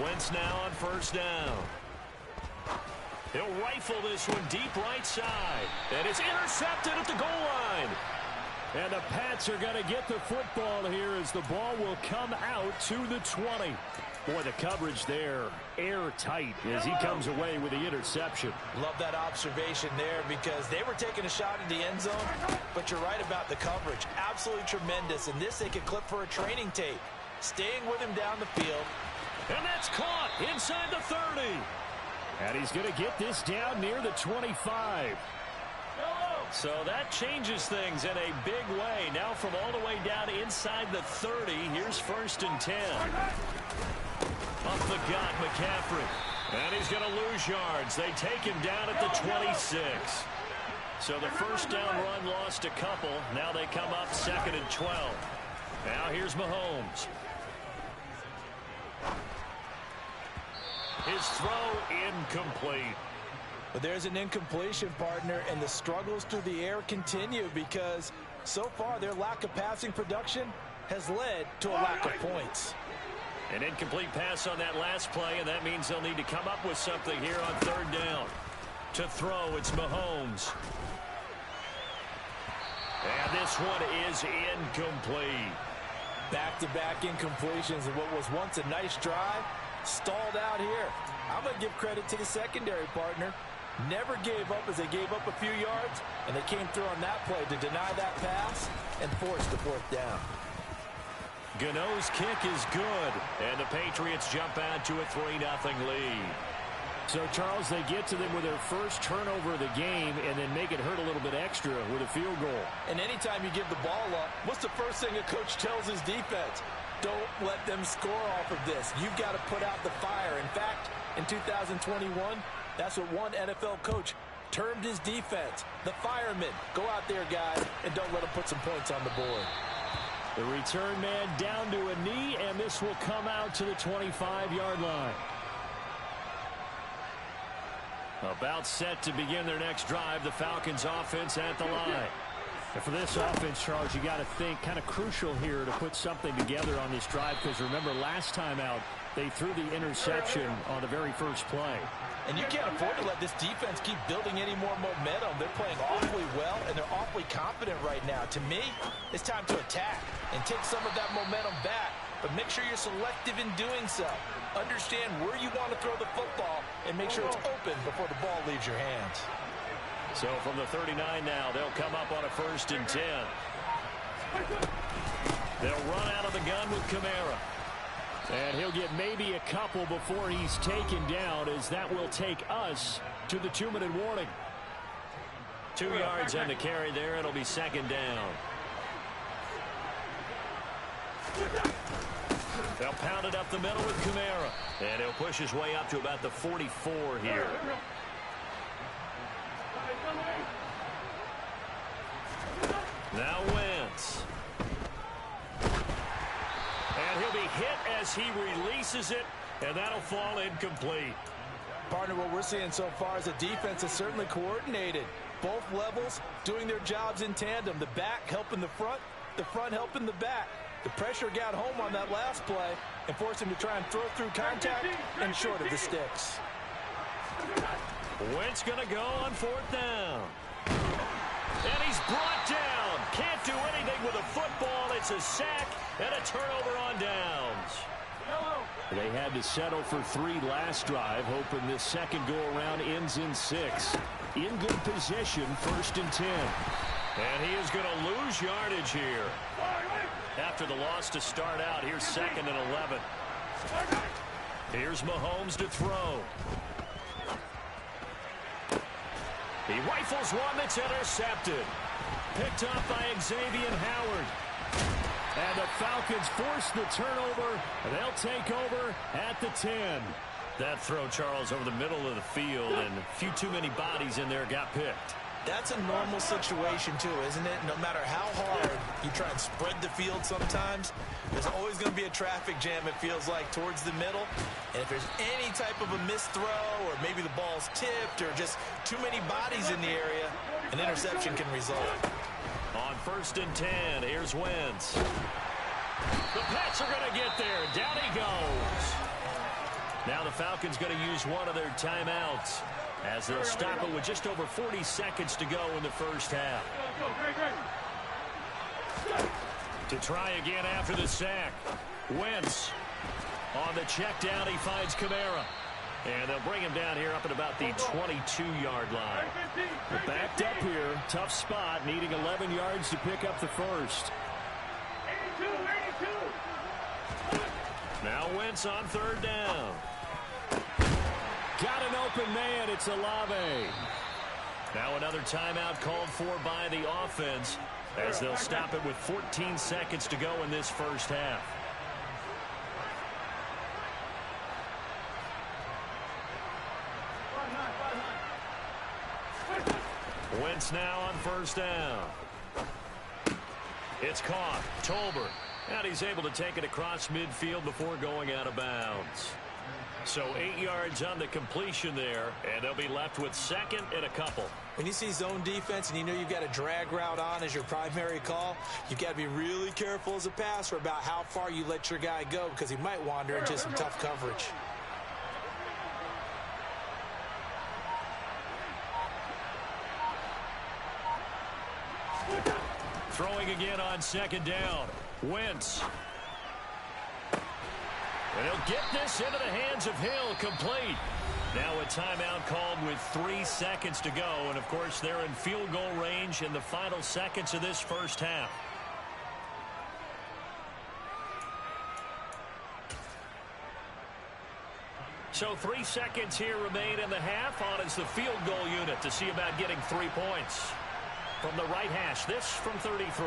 [SPEAKER 1] Wentz now on first down. He'll rifle this one deep right side. And it's intercepted at the goal line. And the Pats are going to get the football here as the ball will come out to the 20. Boy, the coverage there, airtight as he comes away with the interception.
[SPEAKER 2] Love that observation there because they were taking a shot at the end zone, but you're right about the coverage. Absolutely tremendous. And this they could clip for a training tape. Staying with him down the field.
[SPEAKER 1] And that's caught inside the 30. And he's going to get this down near the 25. So that changes things in a big way. Now from all the way down inside the 30, here's 1st and 10. Up the gut, McCaffrey. And he's going to lose yards. They take him down at the 26. So the first down run lost a couple. Now they come up 2nd and 12. Now here's Mahomes. His throw incomplete.
[SPEAKER 2] But there's an incompletion, partner, and the struggles through the air continue because so far their lack of passing production has led to a lack of points.
[SPEAKER 1] An incomplete pass on that last play, and that means they'll need to come up with something here on 3rd down. To throw, it's Mahomes. And this one is incomplete.
[SPEAKER 2] Back-to-back incompletions of what was once a nice drive, stalled out here. I'm going to give credit to the secondary, partner. Never gave up as they gave up a few yards, and they came through on that play to deny that pass and force the 4th down.
[SPEAKER 1] Gano's kick is good, and the Patriots jump out to a 3-0 lead. So, Charles, they get to them with their first turnover of the game and then make it hurt a little bit extra with a field goal.
[SPEAKER 2] And anytime you give the ball up, what's the first thing a coach tells his defense? Don't let them score off of this. You've got to put out the fire. In fact, in 2021, that's what one NFL coach termed his defense. The firemen. Go out there, guys, and don't let them put some points on the board.
[SPEAKER 1] The return man down to a knee, and this will come out to the 25-yard line. About set to begin their next drive, the Falcons offense at the line. And for this offense, Charles, you got to think kind of crucial here to put something together on this drive because remember last time out, they threw the interception on the very first play.
[SPEAKER 2] And you can't afford to let this defense keep building any more momentum. They're playing awfully well, and they're awfully confident right now. To me, it's time to attack and take some of that momentum back, but make sure you're selective in doing so. Understand where you want to throw the football and make sure it's open before the ball leaves your hands.
[SPEAKER 1] So from the 39 now, they'll come up on a 1st and 10. They'll run out of the gun with Kamara. And he'll get maybe a couple before he's taken down, as that will take us to the 2-minute warning. 2 yards on the carry there. It'll be 2nd down. They'll pound it up the middle with Kamara. And he'll push his way up to about the 44 here. Now Wentz. hit as he releases it, and that'll fall incomplete.
[SPEAKER 5] Partner, what we're seeing so far is the defense is certainly coordinated. Both levels doing their jobs in tandem. The back helping the front helping the back. The pressure got home on that last play and forced him to try and throw through contact and short of the sticks.
[SPEAKER 1] Wentz going to go on 4th down. And he's brought down. Can't do anything with a football. It's a sack and a turnover on downs. They had to settle for 3 last drive, hoping this second go-around ends in 6. In good position, 1st and 10. And he is going to lose yardage here. After the loss to start out, here's 2nd and 11. Here's Mahomes to throw. He rifles one that's intercepted. Picked up by Xavier Howard. And the Falcons force the turnover. They'll take over at the 10. That throw, Charles, over the middle of the field, and a few too many bodies in there got picked.
[SPEAKER 2] That's a normal situation, too, isn't it? No matter how hard you try and spread the field sometimes, there's always going to be a traffic jam, it feels like, towards the middle. And if there's any type of a missed throw or maybe the ball's tipped or just too many bodies in the area, an interception can result.
[SPEAKER 1] On 1st and 10, here's Wentz. The Pats are going to get there. Down he goes. Now the Falcons going to use one of their timeouts as they'll stop it with just over 40 seconds to go in the first half. To try again after the sack. Wentz on the check down. He finds Kamara. And they'll bring him down here up at about the 22-yard line. They're backed up here. Tough spot. Needing 11 yards to pick up the first. Now Wentz on 3rd down. Got an open man. It's Olave. Now another timeout called for by the offense as they'll stop it with 14 seconds to go in this first half. Wentz now on 1st down. It's caught. Tolbert. And he's able to take it across midfield before going out of bounds. So 8 yards on the completion there, and they'll be left with 2nd and a couple.
[SPEAKER 2] When you see zone defense and you know you've got a drag route on as your primary call, you've got to be really careful as a passer about how far you let your guy go because he might wander into some tough coverage.
[SPEAKER 1] Throwing again on 2nd down. Wentz. And he'll get this into the hands of Hill, complete. Now a timeout called with 3 seconds to go. And, of course, they're in field goal range in the final seconds of this first half. So 3 seconds here remain in the half. On is the field goal unit to see about getting 3 points. From the right hash, this from 33.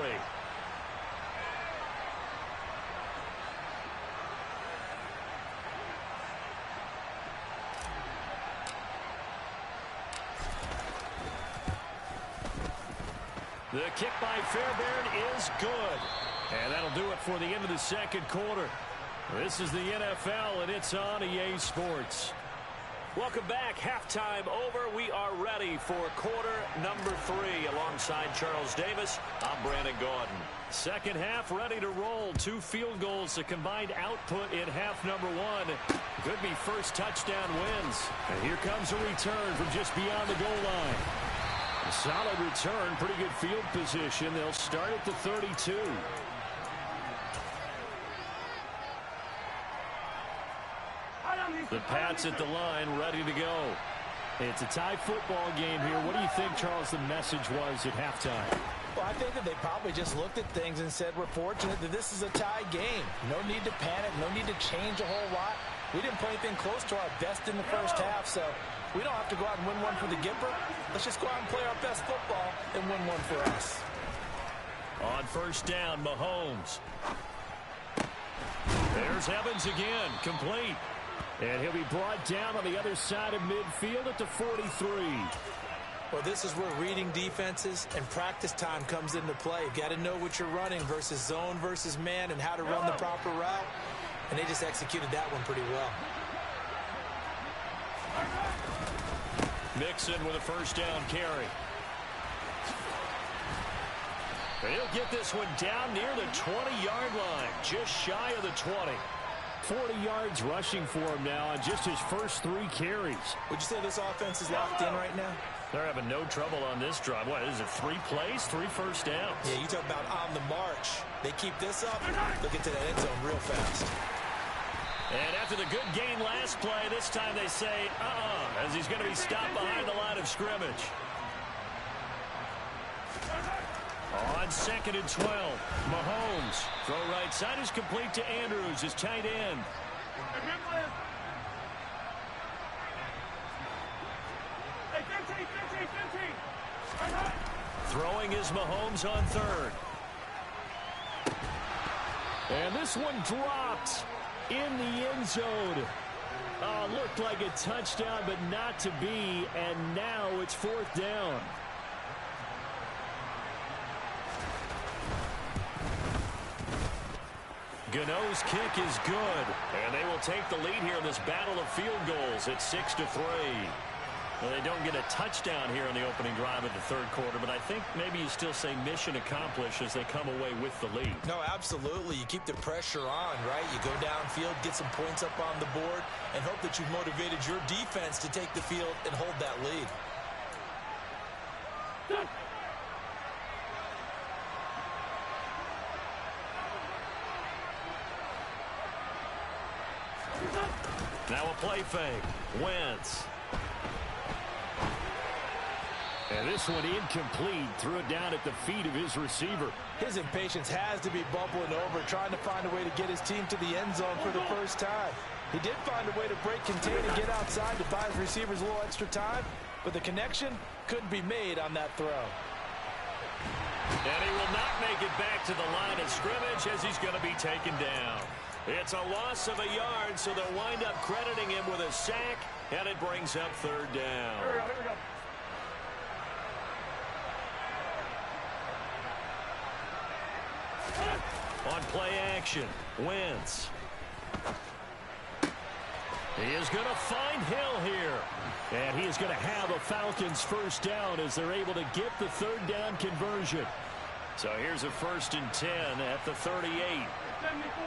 [SPEAKER 1] The kick by Fairbairn is good. And that'll do it for the end of the second quarter. This is the NFL, and it's on EA Sports. Welcome back. Halftime over. We are ready for quarter number 3. Alongside Charles Davis, I'm Brandon Gordon. Second half ready to roll. 2 field goals, a combined output in half number 1. Could be first touchdown wins. And here comes a return from just beyond the goal line. A solid return, pretty good field position. They'll start at the 32. The Pats at the line, ready to go. It's a tie football game here. What do you think, Charles, the message was at halftime?
[SPEAKER 2] Well, I think that they probably just looked at things and said, we're fortunate that this is a tie game. No need to panic, no need to change a whole lot. We didn't play anything close to our best in the first half, so we don't have to go out and win one for the Gipper. Let's just go out and play our best football and win one for us.
[SPEAKER 1] On first down, Mahomes. There's Evans again, complete. And he'll be brought down on the other side of midfield at the 43.
[SPEAKER 2] Well, this is where reading defenses and practice time comes into play. You got to know what you're running versus zone versus man and how to run the proper route. and they just executed that one pretty well.
[SPEAKER 1] Mixon with a first down carry. And he'll get this one down near the 20-yard line, just shy of the 20. 40 yards rushing for him now on just his first 3 carries.
[SPEAKER 2] Would you say this offense is locked in right now?
[SPEAKER 1] They're having no trouble on this drive. What is it, 3 plays, 3 first downs?
[SPEAKER 2] Yeah, you talk about on the march. They keep this up, they'll get to that end zone real fast.
[SPEAKER 1] And after the good gain last play, this time they say, as he's going to be stopped behind the line of scrimmage. On 2nd and 12, Mahomes. Throw right side is complete to Andrews, his tight end. Throwing is Mahomes on 3rd. And this one dropped in the end zone. Looked like a touchdown, but not to be. And now it's 4th down. Gano's kick is good. And they will take the lead here in this battle of field goals at 6-3. Well, they don't get a touchdown here in the opening drive of the 3rd quarter, but I think maybe you still say mission accomplished as they come away with the lead.
[SPEAKER 2] No, absolutely. You keep the pressure on, right? You go downfield, get some points up on the board, and hope that you've motivated your defense to take the field and hold that lead. Now a play fake. Wentz.
[SPEAKER 1] And this one incomplete. Threw it down at the feet of his receiver.
[SPEAKER 2] His impatience has to be bubbling over, trying to find a way to get his team to the end zone for the first time. He did find a way to break contain and get outside to buy his receivers a little extra time, but the connection couldn't be made on that throw.
[SPEAKER 1] And he will not make it back to the line of scrimmage as he's going to be taken down. It's a loss of a yard, so they'll wind up crediting him with a sack, and it brings up 3rd down.
[SPEAKER 17] Here we go.
[SPEAKER 1] On play action, Wentz. He is going to find Hill here. And he is going to have a Falcons first down as they're able to get the 3rd down conversion. So here's a 1st and 10 at the 38.
[SPEAKER 17] 74.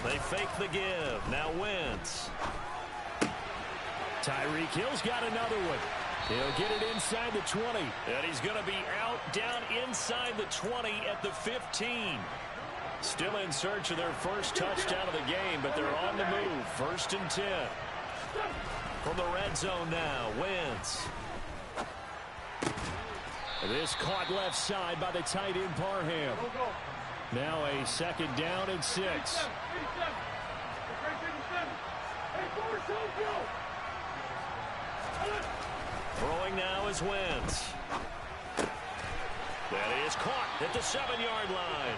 [SPEAKER 1] They fake the give. Now Wentz. Tyreek Hill's got another one. He'll get it inside the 20. And he's going to be out down inside the 20 at the 15. Still in search of their first touchdown of the game, but they're on the move. 1st and 10. From the red zone now, Wentz. This caught left side by the tight end Parham. Now a 2nd down and 6. Throwing now is Wentz. That is caught at the 7-yard line.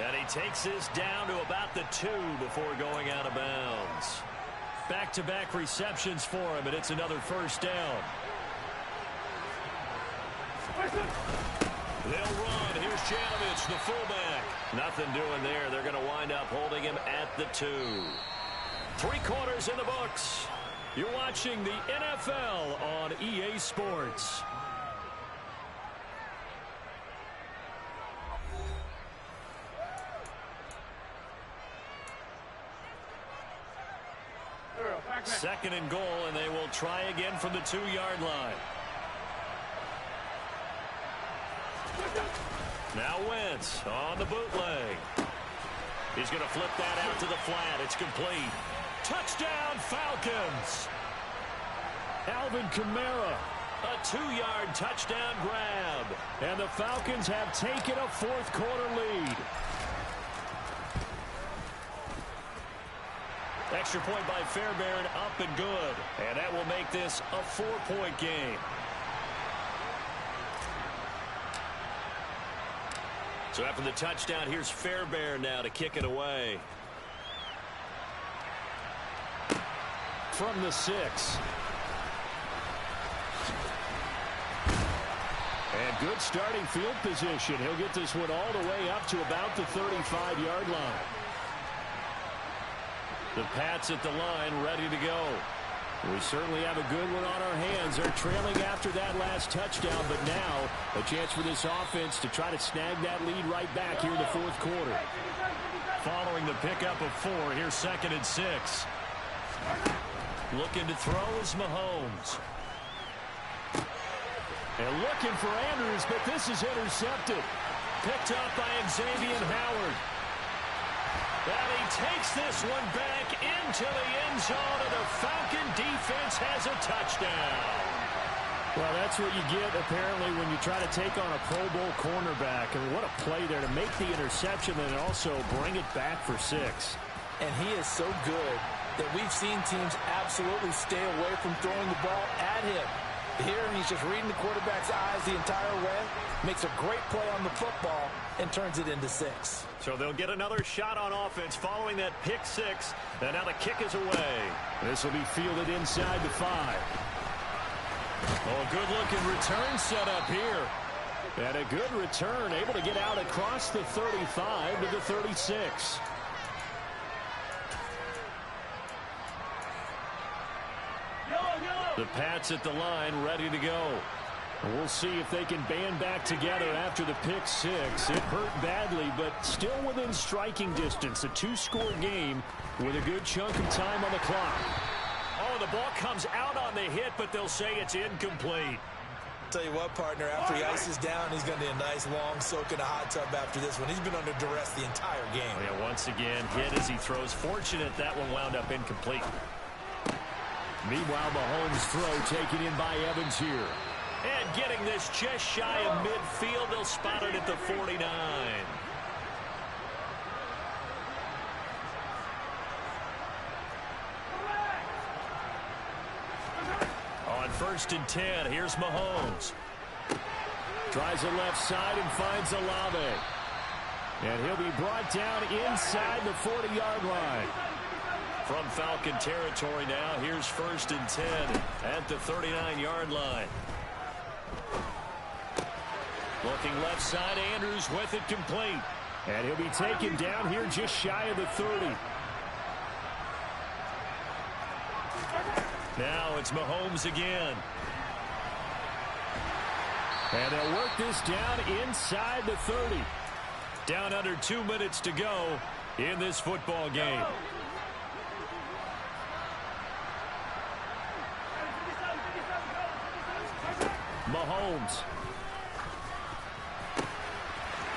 [SPEAKER 1] And he takes this down to about the 2 before going out of bounds. Back-to-back receptions for him, and it's another first down. They'll run. Here's Janovich, the fullback. Nothing doing there. They're going to wind up holding him at the 2. 3 quarters in the books. You're watching the NFL on EA Sports. Second and goal, and they will try again from the 2-yard line. Now Wentz on the bootleg. He's going to flip that out to the flat. It's complete. Touchdown, Falcons. Alvin Kamara, a 2-yard touchdown grab. And the Falcons have taken a 4th quarter lead. Extra point by Fairbairn, up and good. And that will make this a 4-point game. So after the touchdown, here's Fairbairn now to kick it away. From the 6. And good starting field position. He'll get this one all the way up to about the 35-yard line. The Pats at the line, ready to go. We certainly have a good one on our hands. They're trailing after that last touchdown, but now a chance for this offense to try to snag that lead right back here in the fourth quarter.
[SPEAKER 6] Following the pickup of 4, here's 2nd and 6. Looking to throw is Mahomes.
[SPEAKER 1] And looking for Andrews, but this is intercepted.
[SPEAKER 6] Picked up by Xavier Howard. And he takes this one back into the end zone, and the Falcon defense has a touchdown.
[SPEAKER 1] Well, that's what you get, apparently, when you try to take on a Pro Bowl cornerback. And what a play there to make the interception and also bring it back for 6.
[SPEAKER 5] And he is so good that we've seen teams absolutely stay away from throwing the ball at him. Here, he's just reading the quarterback's eyes the entire way, makes a great play on the football, and turns it into 6.
[SPEAKER 6] So they'll get another shot on offense following that pick 6. And now the kick is away.
[SPEAKER 1] This will be fielded inside the 5.
[SPEAKER 6] Oh, good-looking return set up here.
[SPEAKER 1] And a good return, able to get out across the 35 to the 36.
[SPEAKER 6] The Pats at the line, ready to go.
[SPEAKER 1] We'll see if they can band back together after the pick 6. It hurt badly, but still within striking distance. A 2-score game with a good chunk of time on the clock.
[SPEAKER 6] Oh, the ball comes out on the hit, but they'll say it's incomplete.
[SPEAKER 2] Tell you what, partner, after he ices down, he's going to need a nice long soak in a hot tub after this one. He's been under duress the entire game.
[SPEAKER 6] Yeah, once again, hit as he throws. Fortunate that one wound up incomplete.
[SPEAKER 1] Meanwhile, Mahomes' throw taken in by Evans here.
[SPEAKER 6] And getting this just shy of midfield, they'll spot it at the 49. On 1st and 10, here's Mahomes.
[SPEAKER 1] Tries the left side and finds Olave. And he'll be brought down inside the 40-yard line.
[SPEAKER 6] From Falcon territory now, here's 1st and 10 at the 39-yard line. Looking left side, Andrews with it complete.
[SPEAKER 1] And he'll be taken down here just shy of the 30.
[SPEAKER 6] Now it's Mahomes again.
[SPEAKER 1] And they'll work this down inside the 30.
[SPEAKER 6] Down under 2 minutes to go in this football game.
[SPEAKER 1] Mahomes.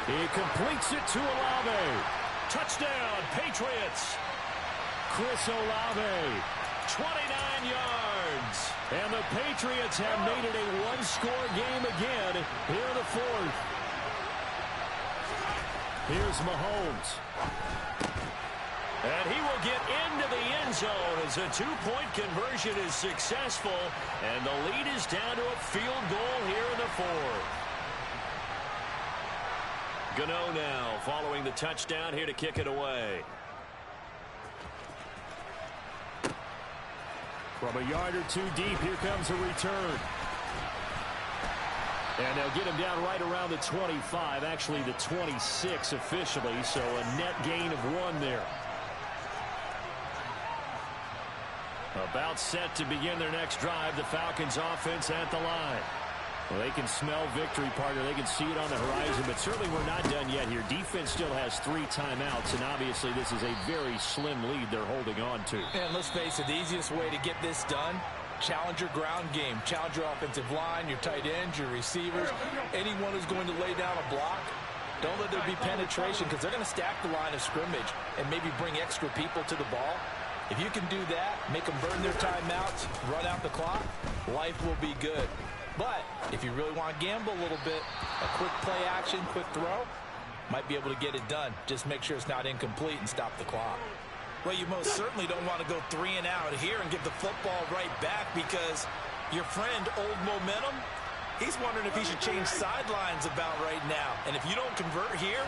[SPEAKER 1] He completes it to Olave.
[SPEAKER 6] Touchdown, Patriots.
[SPEAKER 1] Chris Olave.
[SPEAKER 6] 29 yards.
[SPEAKER 1] And the Patriots have made it a one-score game again here in the fourth. Here's Mahomes.
[SPEAKER 6] And he will get into the end zone as a two-point conversion is successful. And the lead is down to a field goal here in the fourth. Gano now following the touchdown here to kick it away.
[SPEAKER 1] From a yard or two deep, here comes a return. And they'll get him down right around the 25, actually the 26 officially, so a net gain of 1 there. About set to begin their next drive, the Falcons offense at the line. Well, they can smell victory, partner. They can see it on the horizon, but certainly we're not done yet here. Defense still has 3 timeouts, and obviously this is a very slim lead they're holding on to.
[SPEAKER 5] And let's face it, the easiest way to get this done, challenge your ground game. Challenge your offensive line, your tight ends, your receivers, anyone who's going to lay down a block. Don't let there be penetration because they're going to stack the line of scrimmage and maybe bring extra people to the ball. If you can do that, make them burn their timeouts, run out the clock, life will be good. But if you really want to gamble a little bit, a quick play action, quick throw, might be able to get it done. Just make sure it's not incomplete and stop the clock.
[SPEAKER 2] Well, you most certainly don't want to go 3 and out here and get the football right back because your friend, Old Momentum, he's wondering if he should change sidelines about right now. And if you don't convert here,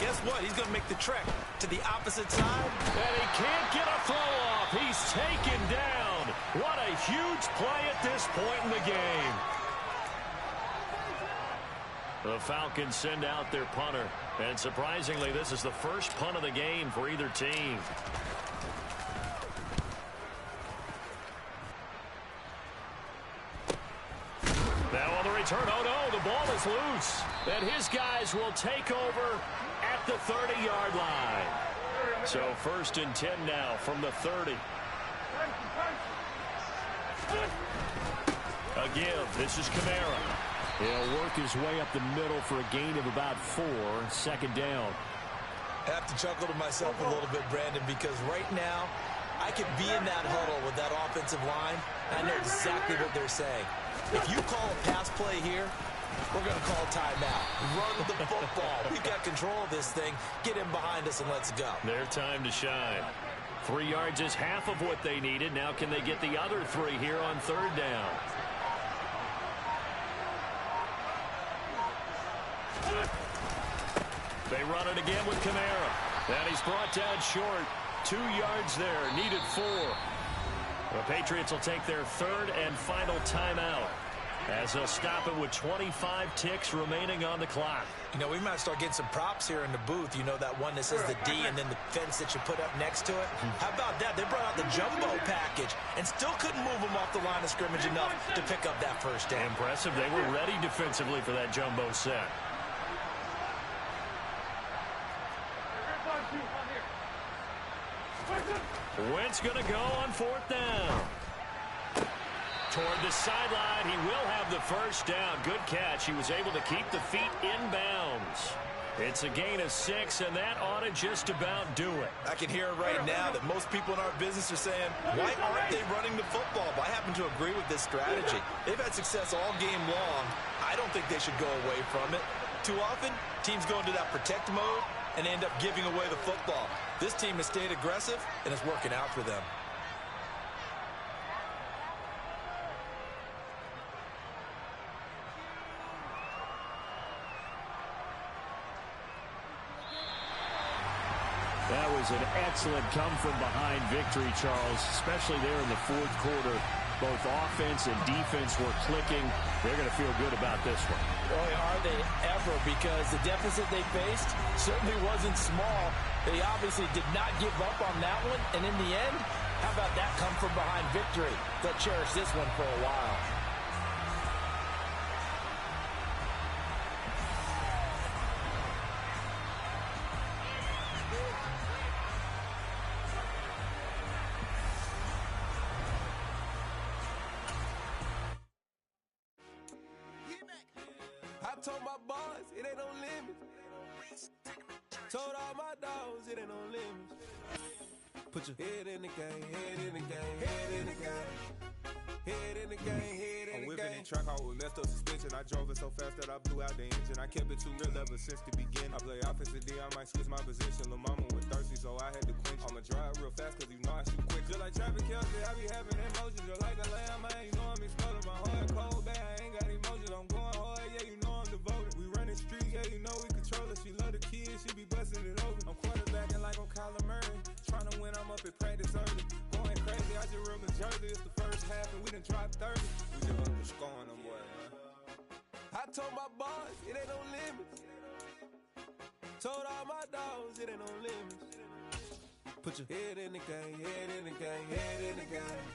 [SPEAKER 2] guess what? He's going to make the trek to the opposite side.
[SPEAKER 6] And he can't get a throw off. He's taken down. What a huge play at this point in the game. The Falcons send out their punter. And surprisingly, this is the first punt of the game for either team. Now on the return, oh no, the ball is loose. And his guys will take over at the 30-yard line. So 1st and 10 now from the 30. A give. This is Kamara. He'll work his way up the middle for a gain of about 4. 2nd down.
[SPEAKER 2] I have to chuckle to myself a little bit, Brandon, because right now I could be in that huddle with that offensive line. I know exactly what they're saying. If you call a pass play here, we're going to call timeout. Run the football. We've got control of this thing. Get him behind us and let's go.
[SPEAKER 6] Their time to shine. 3 yards is half of what they needed. Now can they get the other 3 here on 3rd down? They run it again with Kamara. And he's brought down short. 2 yards there. Needed 4. The Patriots will take their 3rd and final timeout, as they'll stop it with 25 ticks remaining on the clock.
[SPEAKER 2] You know, we might start getting some props here in the booth. You know, that one that says the D and then the fence that you put up next to it? How about that? They brought out the jumbo package and still couldn't move them off the line of scrimmage enough to pick up that 1st down.
[SPEAKER 6] Impressive. They were ready defensively for that jumbo set. Wentz going to go on 4th down. Toward the sideline, he will have the 1st down. Good catch. He was able to keep the feet inbounds. It's a gain of 6, and that ought to just about do it.
[SPEAKER 2] I can hear it right now that most people in our business are saying, why aren't they running the football? But I happen to agree with this strategy. They've had success all game long. I don't think they should go away from it. Too often, teams go into that protect mode and end up giving away the football. This team has stayed aggressive, and it's working out for them.
[SPEAKER 6] That was an excellent come-from-behind victory, Charles, especially there in the 4th quarter. Both offense and defense were clicking. They're going to feel good about this one.
[SPEAKER 2] Boy, are they ever, because the deficit they faced certainly wasn't small. They obviously did not give up on that one, and in the end, how about that come-from-behind victory? They'll cherish this one for a while.
[SPEAKER 22] I told my boys, it ain't no limit. Told all my dogs, it ain't no limit. Put your head in the game, head in the game, head in the game. Head in the game, head in the game. I'm whipping in track out with messed up suspension. I drove it so fast that I blew out the engine. I kept it too real ever since the beginning. I play offensive D, I might switch my position. Lil' mama was thirsty, so I had to quench. I'ma drive real fast, cause you know I shoot quick. Just like traffic Kelsey, I be having emotions. Just like a lamb, man, you know I'm exploding. My heart cold, bad, I ain't got emotions. I'm going hard, yeah, you know I'm devoted. We running streets, yeah, you know we control it. She love the kids, she be busting it open. I'm quarterbacking like I'm Kyler Murray. Trying to win, I'm up at practice early. Going crazy, I just real the jersey. It's the first half and we done dropped 30. We just underscoring them, boy, man. I told my boys, it ain't no limits. Told all my dogs, it ain't no limits. Put your head in the game, head in the game, head in the game.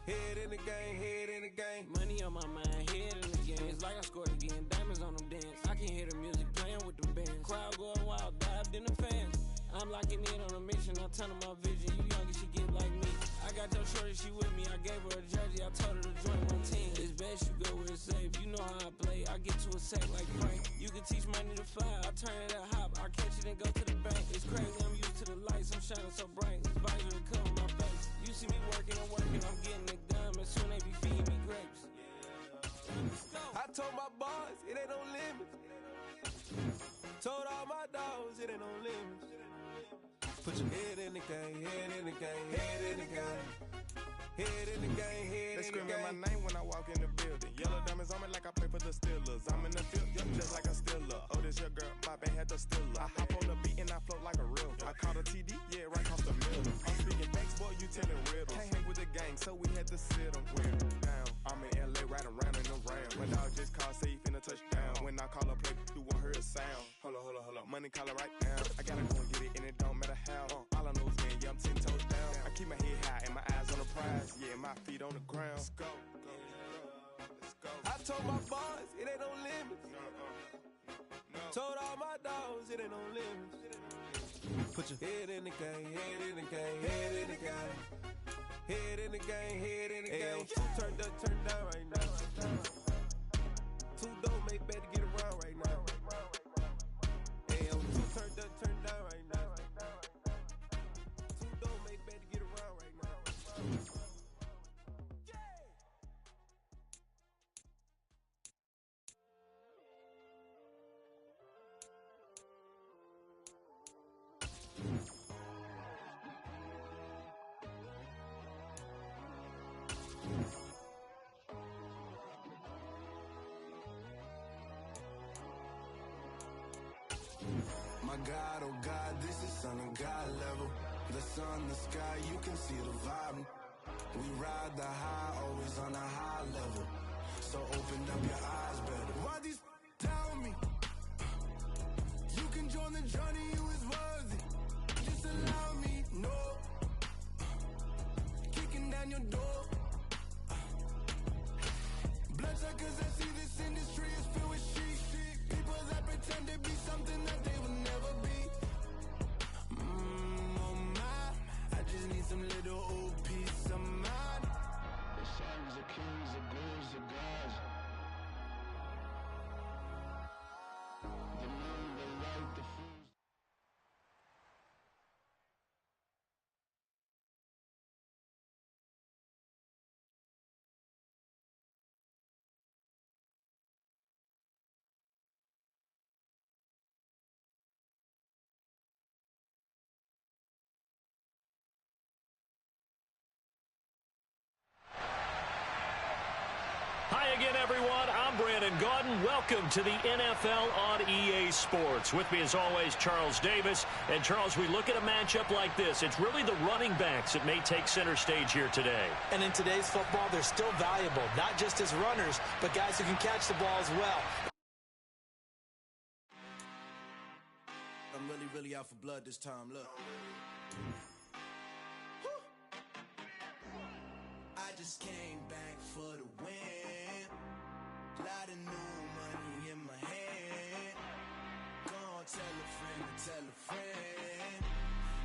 [SPEAKER 22] Head in the game, head in the game.
[SPEAKER 20] Money on my mind, head in the game. It's like I scored again, diamonds on them dance. I can hear the music playing with them bands. Crowd going wild, dived in the fans. I'm locking in on a mission, I'm turning my vision. You young and she get like me. I got your shorty, she with me. I gave her a jersey, I told her to join my team. It's best you go where it's safe. You know how I play, I get to a sack like Frank. You can teach money to fly, I turn it at hop. I catch it and go to the bank. It's crazy, I'm used to the lights, I'm shining so bright. This visor to cover my face. You see me working, I'm getting it done. As soon they be feeding me grapes.
[SPEAKER 22] I told my boys, it ain't no limits. Told all my dogs, it ain't no limits. Put your head in the game, head in the game, head in the game. Head in the game, head in the game. They screaming my name when I walk in the building. Yellow diamonds on me like I play for the Steelers. I'm in the field, just like a Steeler. Oh, this your girl, my band had the Steeler. I hop on the beat and I float like a real. I caught a TD, yeah, right off the middle. I'm speaking banks, boy, you telling riddles. Can't hang with the gang, so we had to sit them down. I'm in LA, riding around in the round. My dog just called, say he finna touch down. When I call a play,
[SPEAKER 19] sound. Hold up, money calling right now. I gotta go and get it, and it don't matter how. All I know is man, yeah, I'm 10 toes down. I keep my head high and my eyes on the prize. Yeah, my feet on the ground. Let's go.
[SPEAKER 22] I told my boys, it ain't no limits. Told all my dogs, it ain't no limits. Put your head in the game, head in the game, head in the game. Head in the game, head in the game. Turn down right now. Two dope make better get around right now. Turn down right now. Two dope make better get around right now.
[SPEAKER 3] My God, oh God, this is son of God level. The sun, the sky, you can see the vibe. We ride the high, always on a high level. So open up your eyes better. Why these tell me? You can join the journey, you is worthy. Just allow me, no. Kicking down your door. Bloodshot cause I see this industry is filled with shit. People that pretend to be something that they will never be. Oh my, I just need some little old peace of mind. The sons of kings, the bulls, the gods. The moon, the light, the fools.
[SPEAKER 1] Hi again, everyone. I'm Brandon Gaudin. Welcome to the NFL on EA Sports. With me, as always, Charles Davis. And, Charles, we look at a matchup like this. It's really the running backs that may take center stage here today.
[SPEAKER 2] And in today's football, they're still valuable, not just as runners, but guys who can catch the ball as well.
[SPEAKER 3] I'm really out for blood this time, look. I just came back for the win. Lot of new money in my hand. Gonna tell a friend.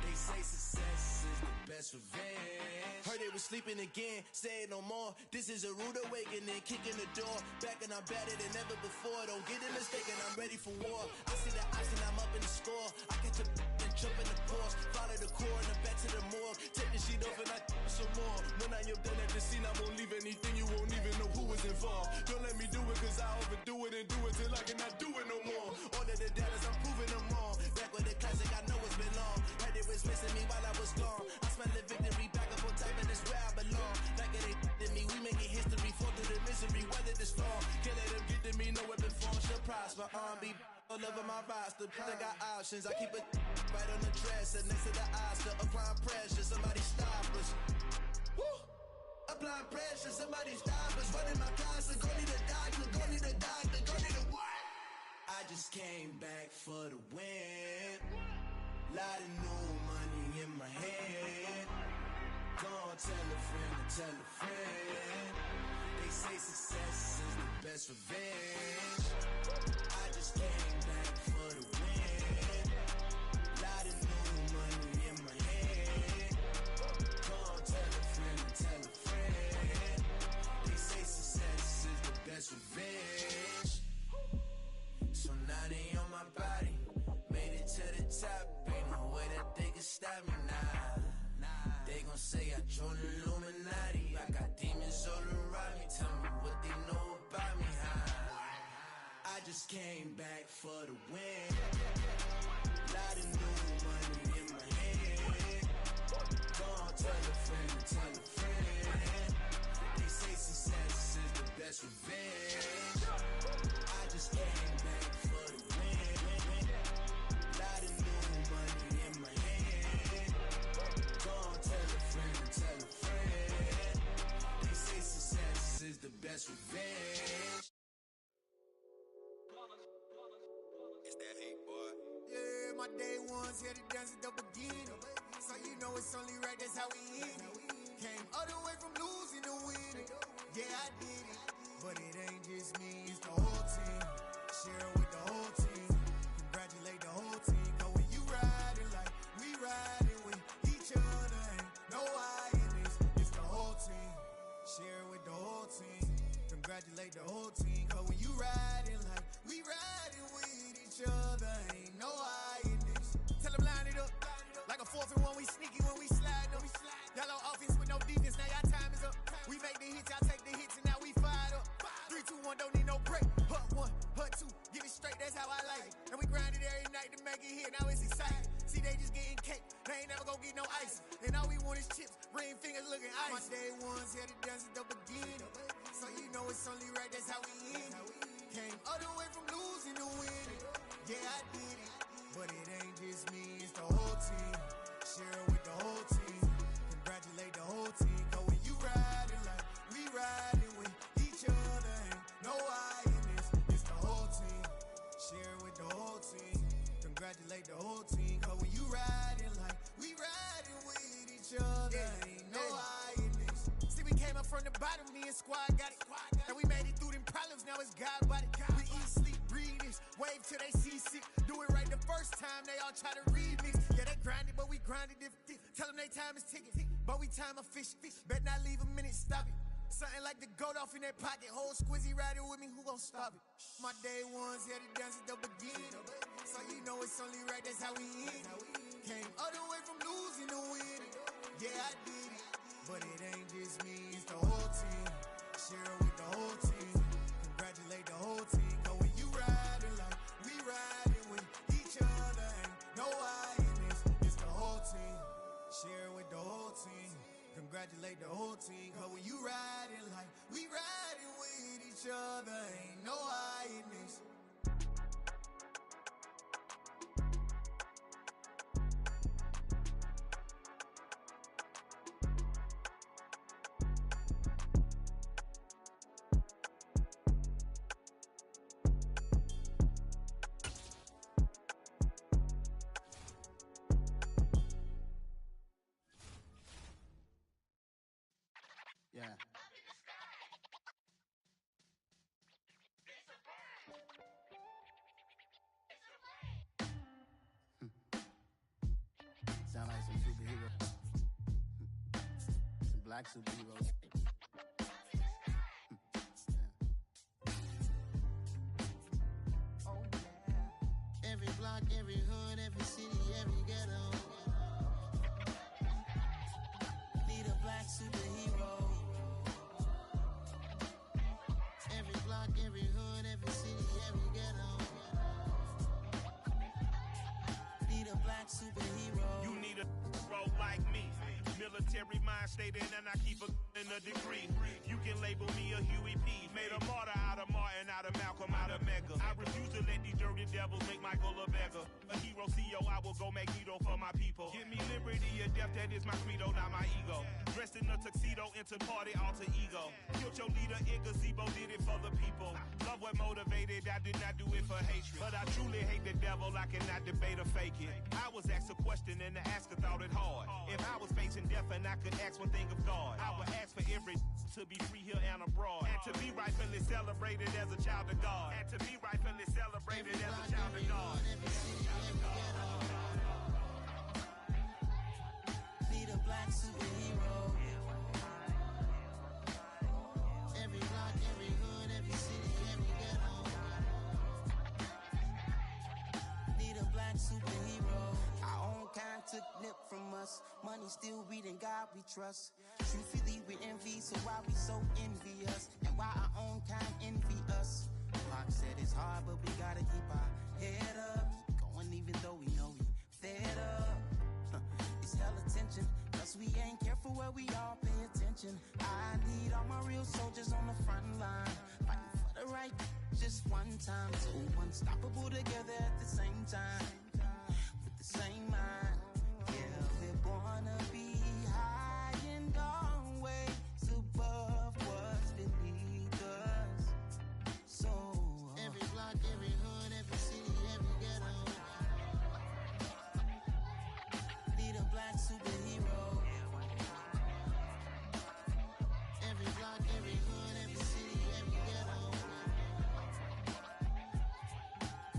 [SPEAKER 3] They say success is the best revenge. Heard they was sleeping again, say it no more. This is a rude awakening, kicking the door. Back and I'm better than ever before. Don't get it mistaken, I'm ready for war. I see the ice and I'm up in the score. I catch a and jump in the Porsche. Follow the core and the back to the morgue. Take the sheet off and I some more. When I am done at the scene, I won't leave anything. You won't even know who was involved. Don't let me do it cause I overdo it and do it till I cannot do it no more. All of the doubters, I'm proving them wrong. Back with the classic, I know it's been long. Heard they was missing me while I was gone. I smell the victory back up on top and it's where I belong. Like it ain't to me, we making history. Fall through the misery, weather the storm. Can't let them get to me, no weapon form should prosper. Be all over my roster, I got options. I keep it right on the dresser, next to the Oscar. Applying pressure, somebody stop us. Woo! Applying pressure, somebody stop us. Running my closet, go need a doctor, go need a doctor, go need a what? I just came back for the win. Lot of new money in my hand. Gonna tell a friend. They say success is the best revenge. I just came back for the win. Lot of new money in my hand. Gonna tell a friend. They say success is the best revenge. So now they on my body. Made it to the top. Ain't no way that they can stop me now. They gon' say I joined the Illuminati. I got demons all around me. Tell me what they know about me, I just came back for the win. Lot of new money in my hand. Gonna tell a friend. They say success is the best revenge. I just came back for the win. Lot of new money in my hand. Gonna tell a friend. They say success is the best revenge.
[SPEAKER 21] It's that
[SPEAKER 4] day ones here to dance at the beginning. So you know it's only right, that's how we end it. Came all the way from losing to winning. Yeah, I did it, but it ain't just me, it's the whole team. Share it with the whole team. Congratulate the whole team. Cause when you riding like we riding with each other, ain't no I in this, it's the whole team. Share it with the whole team. Congratulate the whole team. Cause when you riding like we riding with each other, ain't no I in this. Tell them line it up like a 4th and 1, we sneaky when we slide them. Y'all on offense with no defense, now y'all time is up. We make the hits, y'all take the hits, and now we fired up. 3, 2, 1, don't need no break. Hut 1, hut 2, get it straight, that's how I like it. And we grind it every night to make it hit, now it's exciting. See, they just getting cake, they ain't never gonna get no ice. And all we want is chips, ring fingers looking ice. My day ones here to dance at the beginning. So you know it's only right, that's how we end it. Came all the way from losing to winning. Yeah, I did it, but it ain't just me, it's the whole team. Share it with the whole team. Congratulate the whole team. Cause when you riding like we riding with each other, ain't no I in this, it's the whole team. Share it with the whole team. Congratulate the whole team. Cause when you riding like we riding with each other, ain't no I in this. See, we came up from the bottom, me and squad got it. And we made it through them problems, now it's God body. We eat, sleep, breathe this, wave till they see sick. Do it right the first time, they all try to remix. Yeah, they grinded, but we grinded if tell them they time is ticking, but we time a fish. Bet not leave a minute, stop it. Something like the goat off in their pocket. Whole squizzy riding with me, who gon' stop it? My day ones here to dance at the beginning. So you know it's only right, that's how we end it. Came all the way from losing to winning. Yeah, I did it, but it ain't just me, it's the whole team. Share it with the whole team. Congratulate the whole team. Cause when you riding like we riding with each other, ain't no I in this, it's the whole team. Share it with the whole team. Congratulate the whole team. Cause when you riding like we riding with each other, ain't no I in this.
[SPEAKER 9] Yeah. Sound like some superheroes. Some black superheroes. Oh, yeah. Every block, every hood, every city, every ghetto. Need a black superhero. Every block, every hood, every city, every ghetto. Need a black superhero.
[SPEAKER 10] You need a hero like me. Military mind stated, and I keep in a degree. You can label me a Huey P. Made a martyr out of Martin, out of Malcolm, out of Mega. I refuse to let these dirty devils make Michael a beggar. A hero CEO, I will go Magneto for my people. Give me liberty or death, that is my credo, not my ego. Dressed in a tuxedo, into party, alter ego. Killed your leader in gazebo, did it for the people. Love what motivated, I did not do it for hatred. But I truly hate the devil, I cannot debate or fake it. I was asked a question and the asker thought it hard. If I was facing death and I could ask one thing of God, I would ask for every to be free here and abroad. And to be rightfully celebrated as a child of God. And to be rightfully celebrated as a child of God.
[SPEAKER 9] Need a black superhero. Every block, every hood, every city, every ghetto. Need a black superhero. Our own kind took nip from us. Money still reading God we trust. Truthfully we envy, so why we so envious? And why our own kind envy us? Pac said it's hard, but we gotta keep our head up. Going even though we know we fed up. It's hella tension, cause we ain't careful where we all pay attention. I need all my real soldiers on the front line, fighting for the right just one time. So unstoppable together at the same time, with the same mind. Yeah, we're gonna be high and always above what's beneath us. So every block, every hood, every city, every ghetto. superhero. Every block, every hood, every city, every ghetto.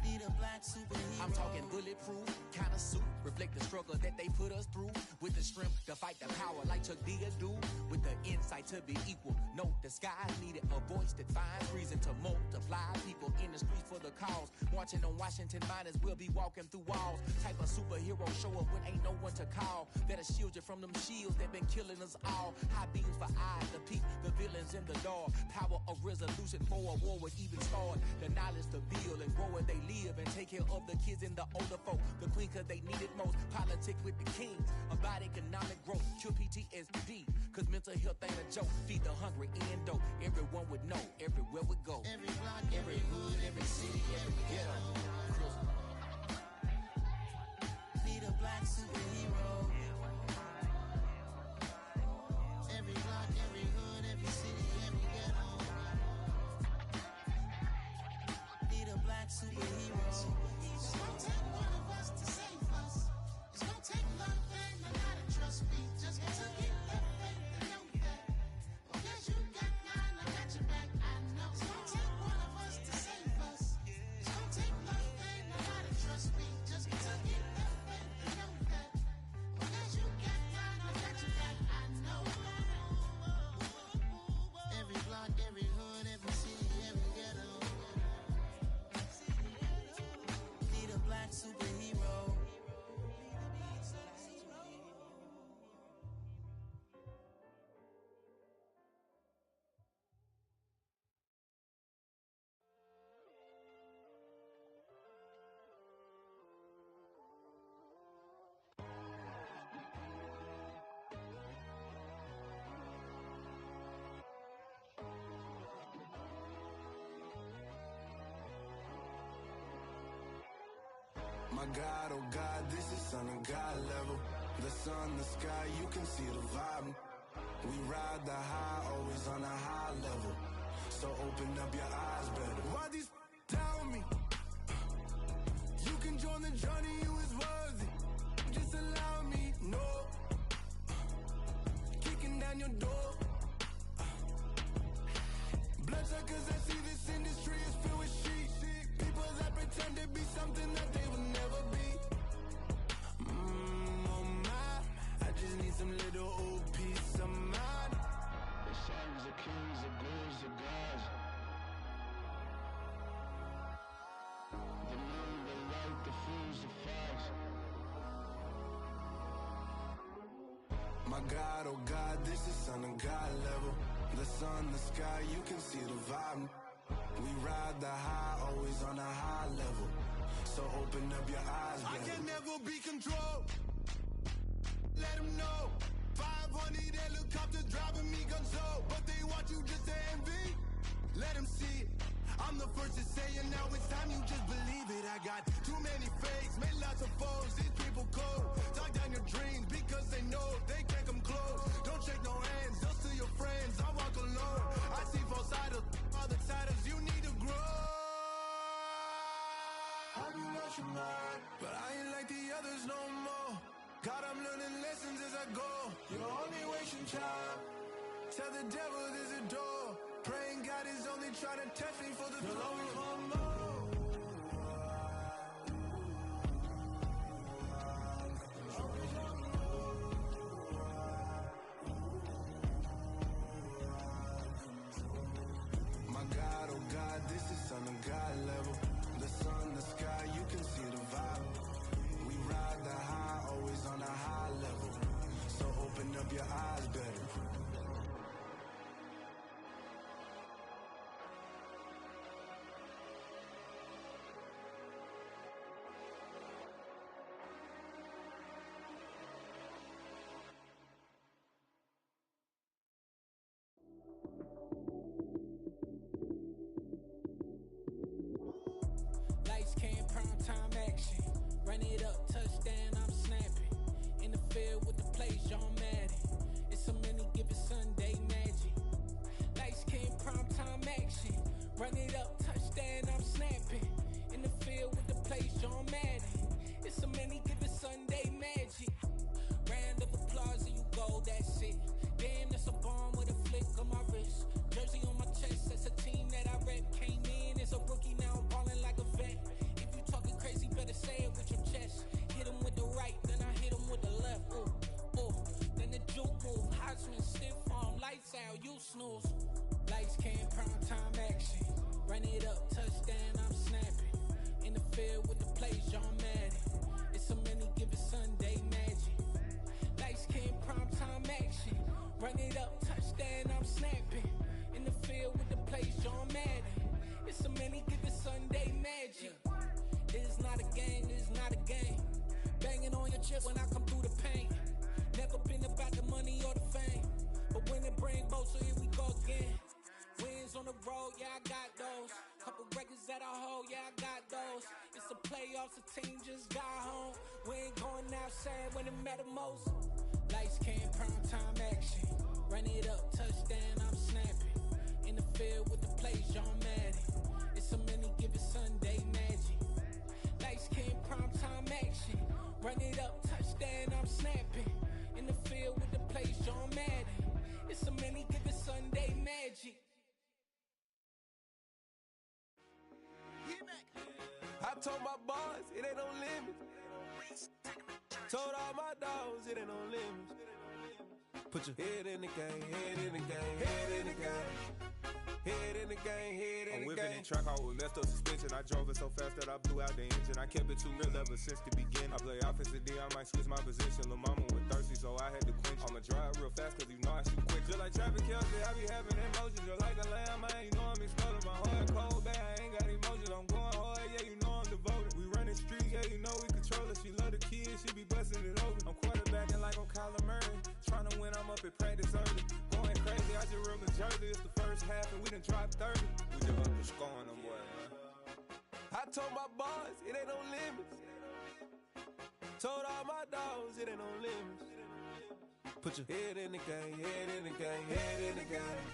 [SPEAKER 9] Need a black superhero.
[SPEAKER 14] I'm talking bulletproof kind of suit, reflect the struggle that they put us through, with the strength to fight the power like Chuck D do, with the insight to be equal. No disguise needed, a voice that finds reason to multiply people in the streets for the cause. Marching on Washington miners, we'll be walking through walls. Type of superhero show up when ain't no one to call. That'll shield you from them shields that been killing us all. High beams for eyes to peep the villains in the dark. Power of resolution for a war would even start. The knowledge to build and grow where they live and take care of the kids and the older folk. The queen cause they need it most. Politics with the kings about economic growth. Cure PTSD cause mental health ain't a joke. Feed the hungry and dope. Everyone would know everywhere we go.
[SPEAKER 9] Every block, every hood, every city, every ghetto. Need a black superhero. Every block, every hood, every city, every ghetto. Need a black superhero. It's gonna take one of us to save us. It's gonna take love and a lot of trust me. Just to get that faith and know that. Well, guess you got mine, I got your back, I know. It's gonna take one of us to save us. It's gonna take love and a lot of trust me. Just to get that faith and know that. Well, guess you got mine, I got your back, I know. Every block, every hood, every city, every ghetto. Need a black superhero.
[SPEAKER 3] My God, oh God, this is Son of God level. The sun, the sky, you can see the vibe. We ride the high, always on a high level. So open up your eyes better. Why these tell me? You can join the journey, you is worthy. Just allow me, no. Kicking down your door. Bloodsuckers, I see this industry is filled with sheep. People that pretend to be something that they will never be. Oh my, I just need some little old peace of mind. The sons of kings, the ghouls, the gods. The moon, the light, the fools, the facts. My God, oh God, this is Son of God level. The sun, the sky, you can see the vibe. We ride the high, always on a high level. So open up your eyes, baby. I can never be controlled. Let them know. 500 helicopters driving me gonzo. But they want you just to envy. Let them see it. I'm the first to say it, now it's time you just believe it. I got too many fakes, made lots of foes. These people cold. Talk down your dreams because they know they can't come close. Don't shake no hands, just to your friends. I walk alone. I see false idols, other titles. You need to grow. Have you lost your mind? But I ain't like the others no more. God, I'm learning lessons as I go. You're only wasting time. Tell the devil there's a door. Praying God is only trying to test me for the glory for more. My God, oh God, this is Son of God level. The sun, the sky, you can see the vibe. We ride the high, always on a high level. So open up your eyes better.
[SPEAKER 20] Lights came, prime time action. Run it up, touchdown, I'm snapping. In the field with the plays, John Madden. It's a many given Sunday magic. Lights came, prime time action. Run it up, touchdown, I'm snapping. In the field with the plays, John Madden. It's a many given Sunday magic. Round of snooze. Lights came, prime time action. Run it up, touchdown, I'm snapping. In the field with the plays, John Madden. It's a many given Sunday magic. Lights came, prime time action. Run it up, touchdown, I'm snapping. In the field with the plays, John Madden. It's a many given Sunday magic. This is not a game, this is not a game. Banging on your chip when I come through the paint. Never been about the money or the fame. But when it bring both, so here we go again. Wins on the road, yeah, I got those. Couple records that I hold, yeah, I got those. It's the playoffs, the team just got home. We ain't going outside when it matter most. Lights came, prime time action. Run it up, touchdown, I'm snapping. In the field with the plays, John Madden. It's a many given Sunday magic. Lights came, prime time action. Run it up, touchdown, I'm snapping. In the field with the plays, John Madden. It's a many given Sunday magic.
[SPEAKER 22] I told my boys, it ain't no limits. Told all my dogs, it ain't no limits. Put your head in the game, head in the game, head in the game. Head in the game, head in the game.
[SPEAKER 19] I'm whipping in track out with messed up suspension. I drove it so fast that I blew out the engine. I kept it too real ever since the beginning. I play offensive D, I might switch my position. Lil' mama was thirsty, so I had to quench. I'ma drive real fast, cause you know I shoot quick. Just like traffic Kelsey, I be having emotions. Just like a lamb, man, you know I'm exploding. My heart cold, bad, I ain't got emotions. I'm going hard, yeah, you know I'm devoted. We running streets, yeah, you know we control it. She love the kids, she be busting it over. I'm quarterbacking like I'm Kyler Murray. Trying to win, I'm up at practice early. Going crazy, I just real the jersey. It's the first half and we done dropped 30. We just up to scoring them, boy, man.
[SPEAKER 22] I told my boys, it ain't no limits. Told all my dogs, it ain't no limits. Put your head in the game, head in the game, head in the game.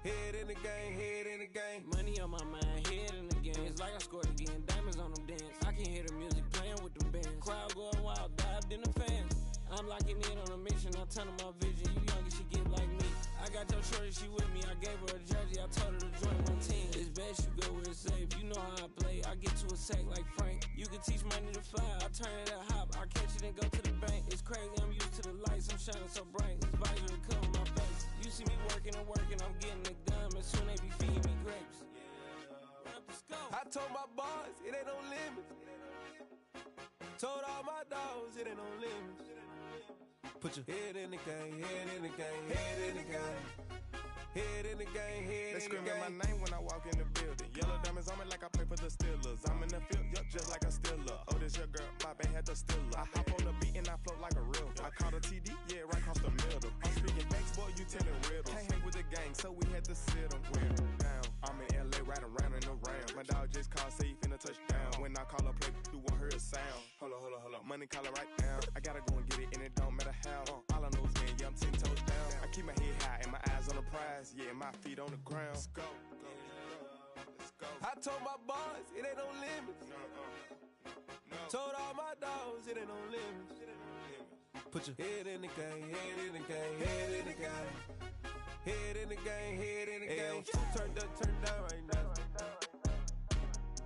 [SPEAKER 22] Head in the game, head in the game.
[SPEAKER 20] Money on my mind, head in the game. It's like I scored again, diamonds on them dance. I can hear the music playing with them bands. Crowd going wild, dived in the fans. I'm locking in on a mission, I turn on my vision. You young and she get like me. I got your shorty, she with me. I gave her a jersey, I told her to join my team. It's best you go where it's safe. You know how I play, I get to a sack like Frank. You can teach money to fly, I turn it a hop. I catch it and go to the bank. It's crazy, I'm used to the lights, I'm shining so bright. This visor will cover my face. You see me working and working, I'm getting it done. But soon they be feeding me grapes.
[SPEAKER 22] I told my boys, it ain't no limits. Told all my dogs, it ain't no limits. Put your head in the game, head in the game, head in the game. Head in the game, head in the game.
[SPEAKER 19] They screaming my name when I walk in the building. Yellow diamonds on me like I play for the Steelers. I'm in the field, yup, just like a Steeler. Oh, this your girl, my band had the Steeler. I hop on the beat and I float like a real. I caught a TD, yeah, right across the middle. I'm speaking banks, boy, you telling riddles. Can't hang with the gang, so we had to sit them down. I'm in LA, riding around in the round. My dog just called, say he finna touch down. When I call her play, you won't hear a sound. Hold up, money call her right now. I gotta go and get it, and it don't matter how. All I know is man, yeah, I'm 10 toes down. I keep my head high and my eyes on the prize. Yeah, my feet on the ground. Let's go. Let's go.
[SPEAKER 22] I told my boys, it ain't no limits. Told all my dogs, it ain't no limits. Put your head in the game, head in the game, head in the game. Head in the game, head in the game. Turned up, turned down right now.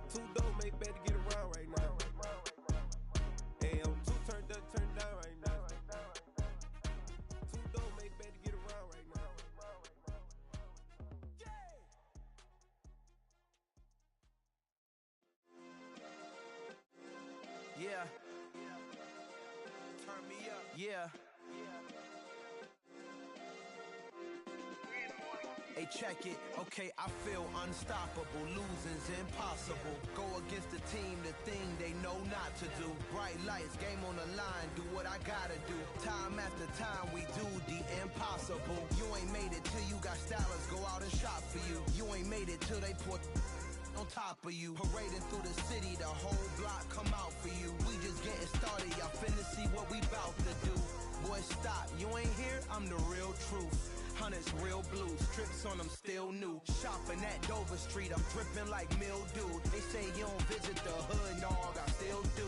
[SPEAKER 22] Two dope make better get around right now. Hey, I'm two turned up, turned down right now. Two dope make better get around right now.
[SPEAKER 11] Yeah. Turn me up. Yeah. Hey, check it. Okay, I feel unstoppable. Losing's impossible. Go against the team, the thing they know not to do. Bright lights, game on the line, do what I gotta do. Time after time, we do the impossible. You ain't made it till you got stylers go out and shop for you. You ain't made it till they put on top of you. Parading through the city, the whole block come out for you. We just getting started, y'all finna see what we bout to do. Boy, stop, you ain't here, I'm the real truth. Hunters, real blue, strips on them still new. Shopping at Dover Street, I'm dripping like mildew. They say you don't visit the hood, dog, I still do.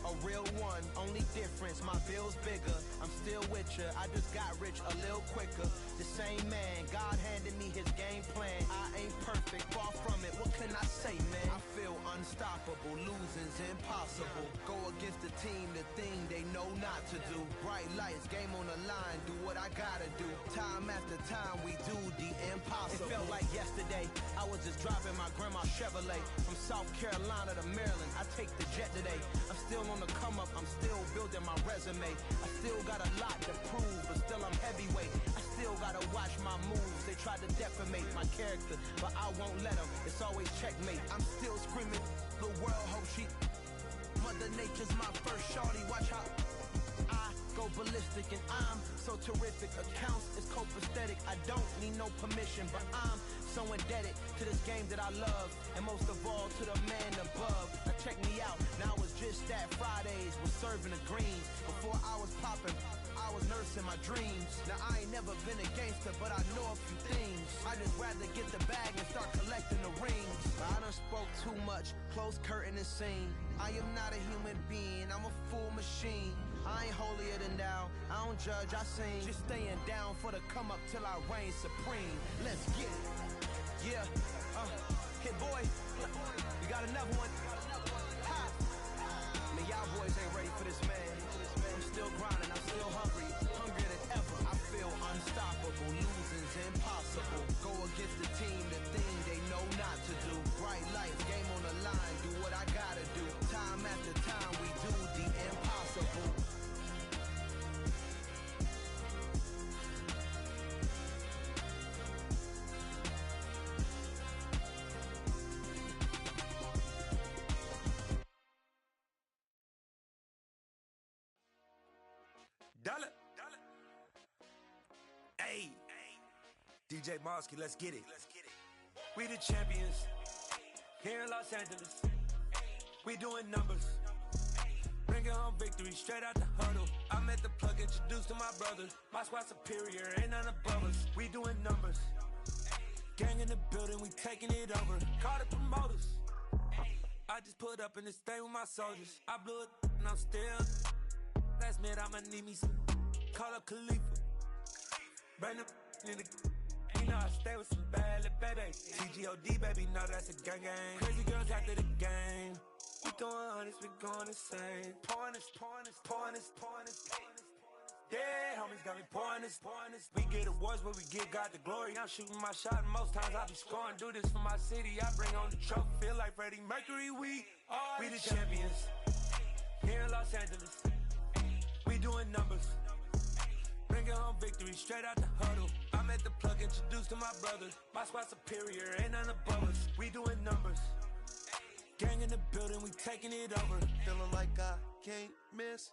[SPEAKER 11] A real one, only difference, my bill's bigger. I'm still with ya, I just got rich a little quicker. The same man, God handed me his game plan. I ain't perfect, far from it, what can I say, man? I feel unstoppable, losing's impossible. Go against the team, the thing they know not to do. Bright lights, game on the line, do what I gotta do. Time after time, we do the impossible. It felt like yesterday, I was just driving my grandma's Chevrolet from South Carolina to Maryland. I take the jet today. I'm still on the come up, I'm still building my resume. I still got a lot to prove, but still I'm heavyweight. I still gotta watch my moves. They tried to defamate my character, but I won't let them. It's always checkmate. I'm still screaming, the world hope she. Mother Nature's my first shorty. Watch how I go ballistic, and I'm so terrific. Accounts is copacetic. I don't need no permission, but I'm so indebted to this game that I love, and most of all to the man above. Now check me out. Now it's just that Fridays was serving the greens. Before I was popping, I was nursing my dreams. Now I ain't never been a gangster, but I know a few things. I just rather get the bag and start collecting the rings. I done spoke too much, close curtain and scene. I am not a human being, I'm a full machine. I ain't holier than thou, I don't judge, I sing. Just staying down for the come up till I reign supreme. Let's get it. Yeah, hit boy, we got another one. Ha. Man, y'all boys ain't ready for this, man. I'm still grinding, I'm still hungry, hungrier than ever. I feel unstoppable, losing's impossible. Go against the team, the thing they know not to do. Bright lights, game on the line, do what I gotta do. Time after time, we do the impossible.
[SPEAKER 7] Dollar. Hey. DJ Mosky, let's get it. We the champions here in Los Angeles. We doing numbers. Bringing home victory straight out the huddle. I'm at the plug, introduced to my brother. My squad superior, ain't none above us. We doing numbers. Gang in the building, we taking it over. Call the promoters. I just put up in this thing with my soldiers. I blew it and I'm still. Last minute, I'ma need me some. Call up Khalifa. Bring them in the. You know I stay with some bad little baby. TGOD, baby, know that's a gang gang. Crazy girls after the game. We throwing hundreds, we going insane. Pouring this. Yeah, homies got me pouring this. We get awards, but we give God the glory. I'm shooting my shot, and most times I be scoring. Do this for my city, I bring on the trophy. Feel like Freddie Mercury, we the champions. Here in Los Angeles. We doing numbers. Bringing home victory straight out the huddle. I'm at the plug, introduced to my brother. My squad superior, ain't none above us. We doing numbers. Gang in the building, we taking it over.
[SPEAKER 21] Feeling like I can't miss.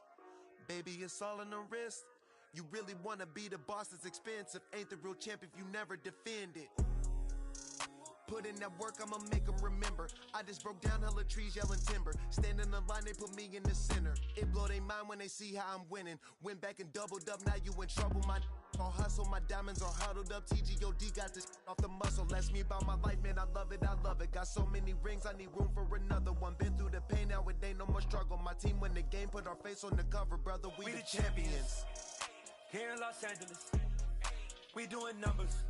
[SPEAKER 21] Baby, it's all in the wrist. You really wanna be the boss, it's expensive. Ain't the real champ if you never defend it. Put in that work, I'ma make them remember. I just broke down hella trees, yelling timber. Stand in the line, they put me in the center. It blow their mind when they see how I'm winning. Went back and doubled up, now you in trouble. My all hustle, my diamonds are huddled up. TGOD got this off the muscle. Ask me about my life, man, I love it. Got so many rings, I need room for another one. Been through the pain, now it ain't no more struggle. My team win the game, put our face on the cover, brother. We the champions.
[SPEAKER 7] Here in Los Angeles, we doing numbers.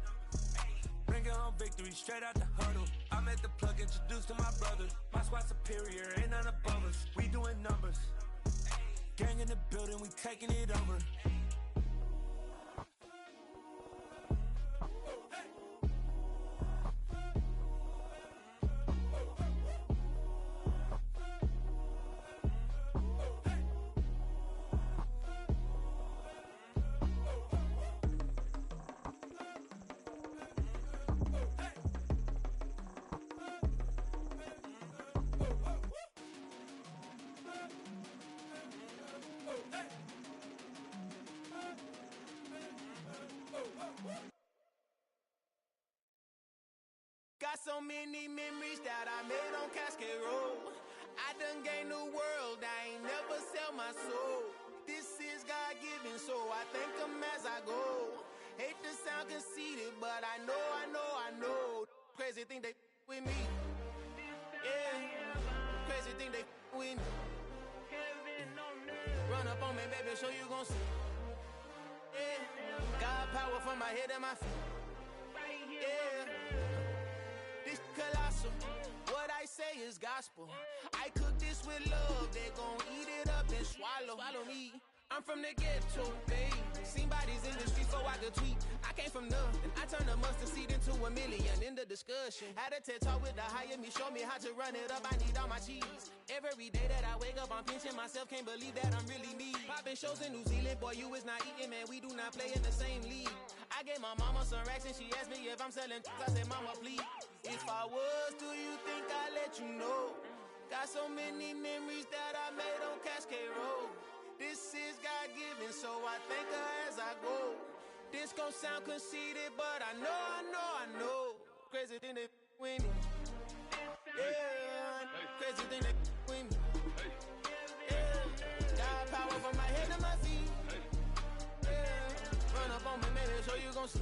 [SPEAKER 7] Bringing home victory straight out the huddle. I'm at the plug, introduced to my brother. My squad superior, ain't none above us. We doing numbers. Gang in the building, we taking it over.
[SPEAKER 23] Got so many memories that I made on Cascade Road. I done gained the world, I ain't never sell my soul. This is God-given, so I thank him as I go. Hate to sound conceited, but I know. Crazy think they with me. Yeah, crazy think they with me. Run up on me, baby, so you gon' see. Yeah, God power from my head and my feet. Yeah. Colossal. What I say is gospel. I cook this with love. They gon' eat it up and swallow me. I'm from the ghetto, babe. Seen bodies in the tweet. I came from nothing. I turned a mustard seed into a million in the discussion. Had a TED talk with the hire me, show me how to run it up. I need all my cheese. Every day that I wake up, I'm pinching myself. Can't believe that I'm really me. Popping shows in New Zealand, boy, you is not eating, man. We do not play in the same league. I gave my mama some racks and she asked me if I'm selling. I said, mama, please. If I was, do you think I'd let you know? Got so many memories that I made on Cascade Road. This is God-given, so I thank her as I go. This gon' sound conceited, but I know. Crazy thing they with me. Yeah, crazy thing they with me. Yeah, got power from my head to my feet. Yeah, run up on me, maybe so you gon' see.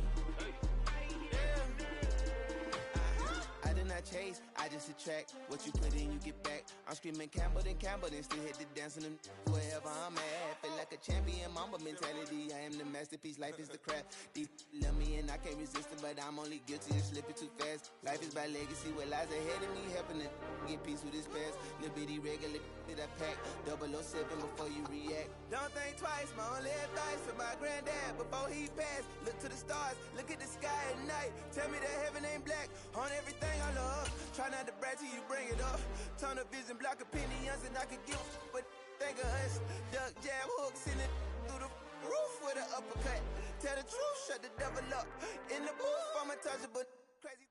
[SPEAKER 12] I did not chase, I just attract. What you put in, you get back. I'm screaming Campbell, then still hit the dance and wherever I'm at. Feel like a champion, mamba mentality. I am the masterpiece, life is the craft. Deep love me and I can't resist it, but I'm only guilty of slipping too fast. Life is by legacy, what lies ahead of me, helping to get peace with his past. Little bitty regular that I pack, 007 before you react.
[SPEAKER 23] Don't think twice, my only advice for my granddad before he passed. Look to the stars, look at the sky at night. Tell me that heaven ain't black on everything I love. Try not to brag till you bring it up. Turn a vision, block opinions, and I could give but think of us. Duck, jab, hooks in it through the roof with an uppercut. Tell the truth, shut the devil up. In the booth, I'm untouchable, crazy.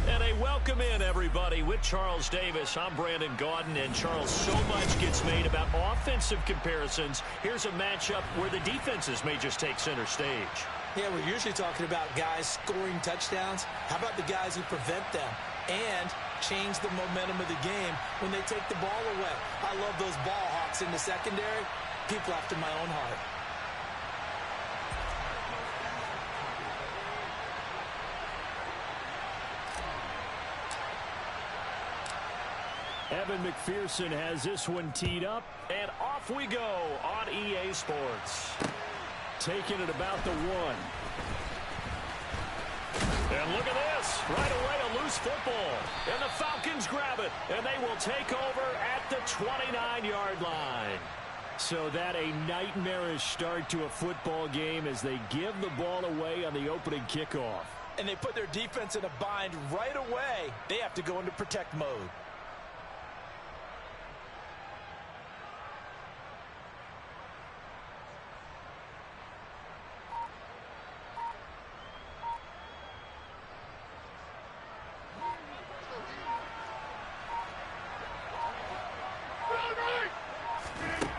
[SPEAKER 6] And a welcome in, everybody, with Charles Davis. I'm Brandon Gaudin, and Charles, so much gets made about offensive comparisons. Here's a matchup where the defenses may just take center stage.
[SPEAKER 5] Yeah, we're usually talking about guys scoring touchdowns. How about the guys who prevent them and change the momentum of the game when they take the ball away? I love those ball hawks in the secondary. People after my own heart.
[SPEAKER 1] Evan McPherson has this one teed up, and off we go on EA Sports. Taking it about the 1. And look at this. Right away, a loose football. And the Falcons grab it, and they will take over at the 29-yard line. So that a nightmarish start to a football game as they give the ball away on the opening kickoff.
[SPEAKER 5] And they put their defense in a bind right away. They have to go into protect mode.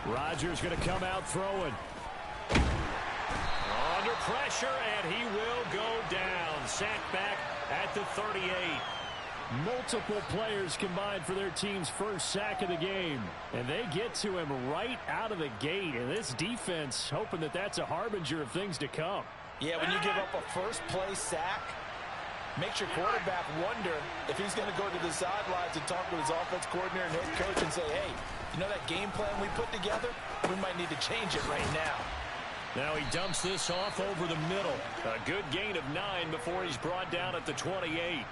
[SPEAKER 1] Rodgers going to come out throwing. Under pressure, and he will go down. Sacked back at the 38. Multiple players combined for their team's first sack of the game. And they get to him right out of the gate. And this defense hoping that that's a harbinger of things to come.
[SPEAKER 5] Yeah, when you give up a first-play sack, makes your quarterback wonder if he's going to go to the sidelines and talk with his offense coordinator and head coach and say, hey, you know that game plan we put together? We might need to change it right now.
[SPEAKER 1] Now he dumps this off over the middle. A good gain of 9 before he's brought down at the 28.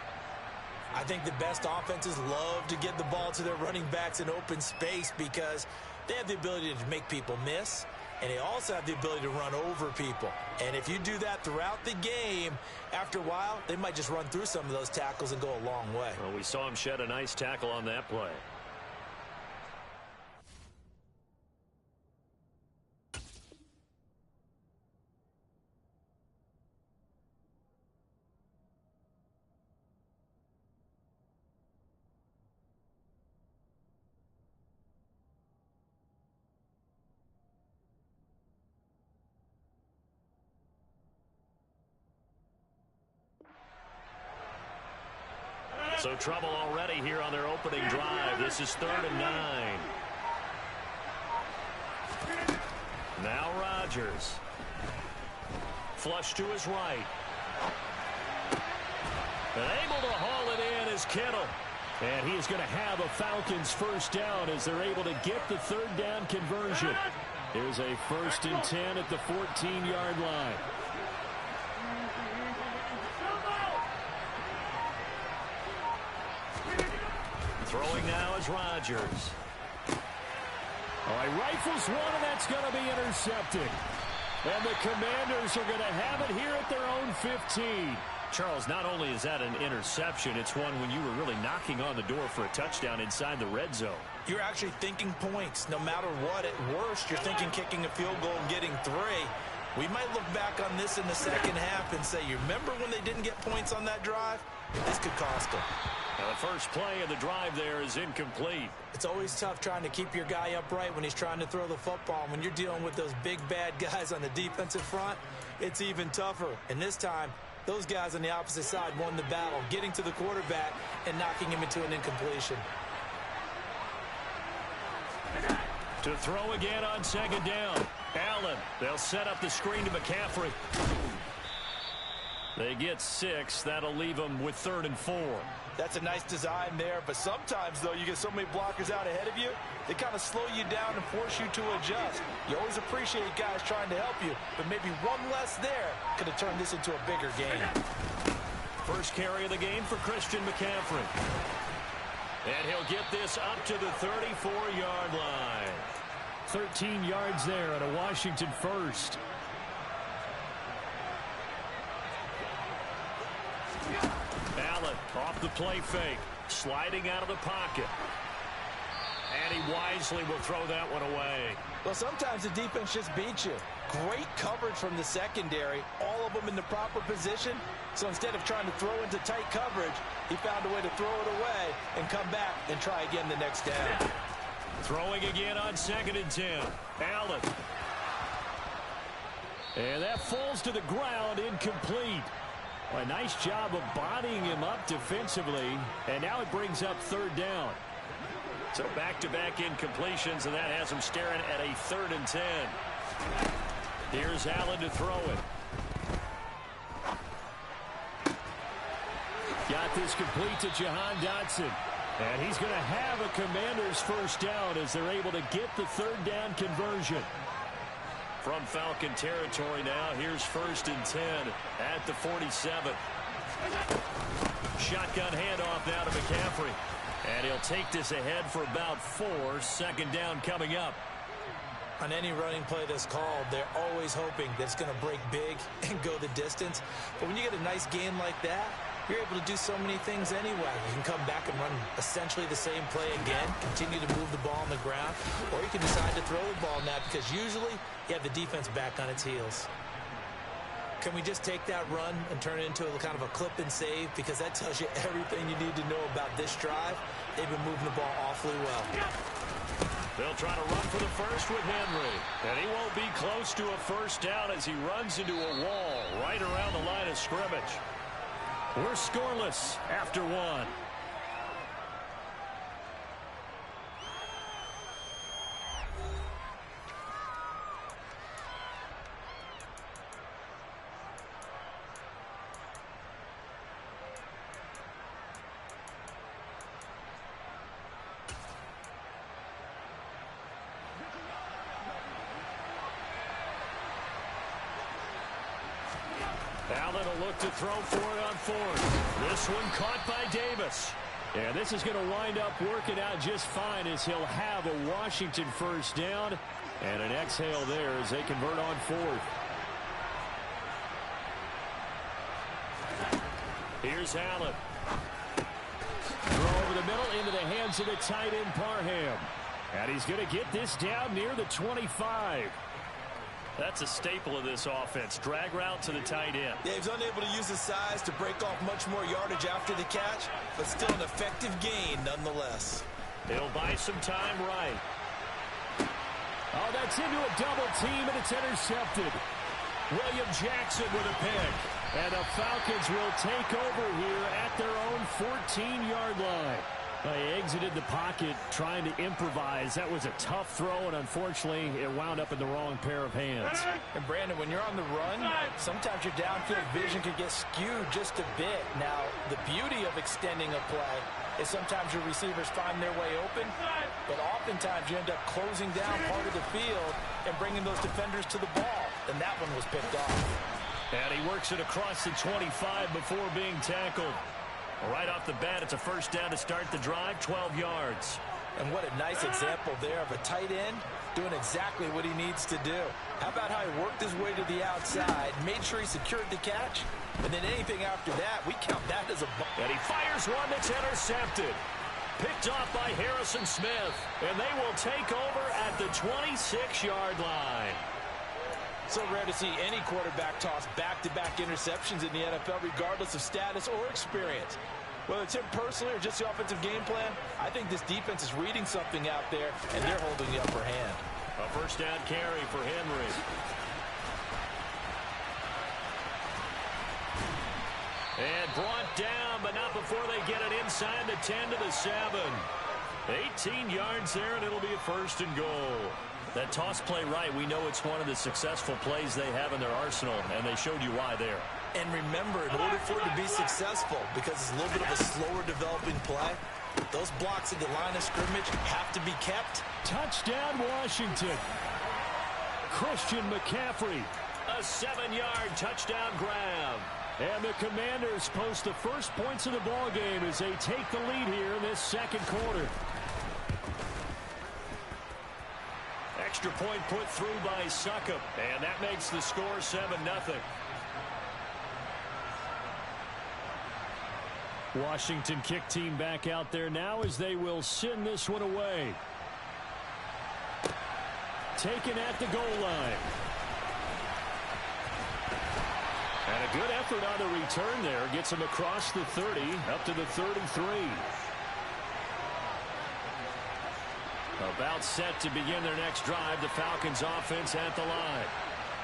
[SPEAKER 5] I think the best offenses love to get the ball to their running backs in open space because they have the ability to make people miss, and they also have the ability to run over people. And if you do that throughout the game, after a while, they might just run through some of those tackles and go a long way.
[SPEAKER 1] Well, we saw him shed a nice tackle on that play. So trouble already here on their opening drive. This is 3rd and 9. Now Rodgers. Flush to his right. And able to haul it in is Kittle. And he is going to have a Falcons first down as they're able to get the 3rd down conversion. Here's a 1st and 10 at the 14-yard line. Throwing now is Rodgers. Oh, he rifles one, and that's going to be intercepted. And the Commanders are going to have it here at their own 15.
[SPEAKER 6] Charles, not only is that an interception, it's one when you were really knocking on the door for a touchdown inside the red zone.
[SPEAKER 2] You're actually thinking points. No matter what, at worst, you're thinking kicking a field goal and getting 3. We might look back on this in the second half and say, you remember when they didn't get points on that drive? This could cost them.
[SPEAKER 6] The first play of the drive there is incomplete.
[SPEAKER 2] It's always tough trying to keep your guy upright when he's trying to throw the football. When you're dealing with those big, bad guys on the defensive front, it's even tougher. And this time, those guys on the opposite side won the battle, getting to the quarterback and knocking him into an incompletion.
[SPEAKER 1] To throw again on second down. Allen, they'll set up the screen to McCaffrey. They get 6. That'll leave them with 3rd and 4.
[SPEAKER 2] That's a nice design there, but sometimes, though, you get so many blockers out ahead of you, they kind of slow you down and force you to adjust. You always appreciate guys trying to help you, but maybe one less there could have turned this into a bigger game.
[SPEAKER 1] First carry of the game for Christian McCaffrey. And he'll get this up to the 34-yard line. 13 yards there at a Washington first. Allen off the play fake, sliding out of the pocket. And he wisely will throw that one away.
[SPEAKER 2] Well, sometimes the defense just beats you. Great coverage from the secondary, all of them in the proper position. So instead of trying to throw into tight coverage, he found a way to throw it away and come back and try again the next down.
[SPEAKER 1] Throwing again on 2nd and 10. Allen. And that falls to the ground, incomplete. A nice job of bodying him up defensively, and now it brings up 3rd down. So back-to-back incompletions, and that has him staring at a 3rd and 10. Here's Allen to throw it. Got this complete to Jahan Dotson. And he's going to have a Commanders first down as they're able to get the 3rd down conversion. From Falcon territory now, here's 1st and 10 at the 47. Shotgun handoff now to McCaffrey. And he'll take this ahead for about 4. 2nd down coming up.
[SPEAKER 2] On any running play that's called, they're always hoping that it's going to break big and go the distance. But when you get a nice game like that, you're able to do so many things anyway. You can come back and run essentially the same play again, continue to move the ball on the ground, or you can decide to throw the ball now because usually you have the defense back on its heels. Can we just take that run and turn it into a kind of a clip and save? Because that tells you everything you need to know about this drive. They've been moving the ball awfully well.
[SPEAKER 1] They'll try to run for the first with Henry. And he won't be close to a first down as he runs into a wall right around the line of scrimmage. We're scoreless after 1. Allen will look to throw for it on 4th. This one caught by Davis. And this is going to wind up working out just fine as he'll have a Washington first down. And an exhale there as they convert on 4th. Here's Allen. Throw over the middle into the hands of the tight end Parham. And he's going to get this down near the 25. That's a staple of this offense. Drag route to the tight end.
[SPEAKER 2] Yeah, he's unable to use his size to break off much more yardage after the catch, but still an effective gain nonetheless.
[SPEAKER 1] He'll buy some time right. Oh, that's into a double team, and it's intercepted. William Jackson with a pick. And the Falcons will take over here at their own 14-yard line. They exited the pocket trying to improvise. That was a tough throw, and unfortunately, it wound up in the wrong pair of hands.
[SPEAKER 2] And, Brandon, when you're on the run, sometimes your downfield vision can get skewed just a bit. Now, the beauty of extending a play is sometimes your receivers find their way open, but oftentimes you end up closing down part of the field and bringing those defenders to the ball. And that one was picked off.
[SPEAKER 1] And he works it across the 25 before being tackled. Right off the bat, it's a first down to start the drive, 12 yards.
[SPEAKER 2] And what a nice example there of a tight end doing exactly what he needs to do. How about how he worked his way to the outside, made sure he secured the catch, and then anything after that, we count that as a ball.
[SPEAKER 1] And he fires one that's intercepted. Picked off by Harrison Smith. And they will take over at the 26-yard line.
[SPEAKER 5] So rare to see any quarterback toss back-to-back interceptions in the NFL, regardless of status or experience. Whether it's him personally or just the offensive game plan, I think this defense is reading something out there, and they're holding the upper hand.
[SPEAKER 1] A first down carry for Henry. And brought down, but not before they get it inside the 10 to the 7. 18 yards there, and it'll be a first and goal. That toss play right, we know it's one of the successful plays they have in their arsenal, and they showed you why there.
[SPEAKER 2] And remember, in order for it to be successful, because it's a little bit of a slower developing play, those blocks at the line of scrimmage have to be kept.
[SPEAKER 1] Touchdown, Washington. Christian McCaffrey, a 7-yard touchdown grab. And the Commanders post the first points of the ball game as they take the lead here in this second quarter. Extra point put through by Succop, and that makes the score 7-0. Washington kick team back out there now as they will send this one away. Taken at the goal line. And a good effort on the return there. Gets him across the 30, up to the 33. About set to begin their next drive. The Falcons offense at the line.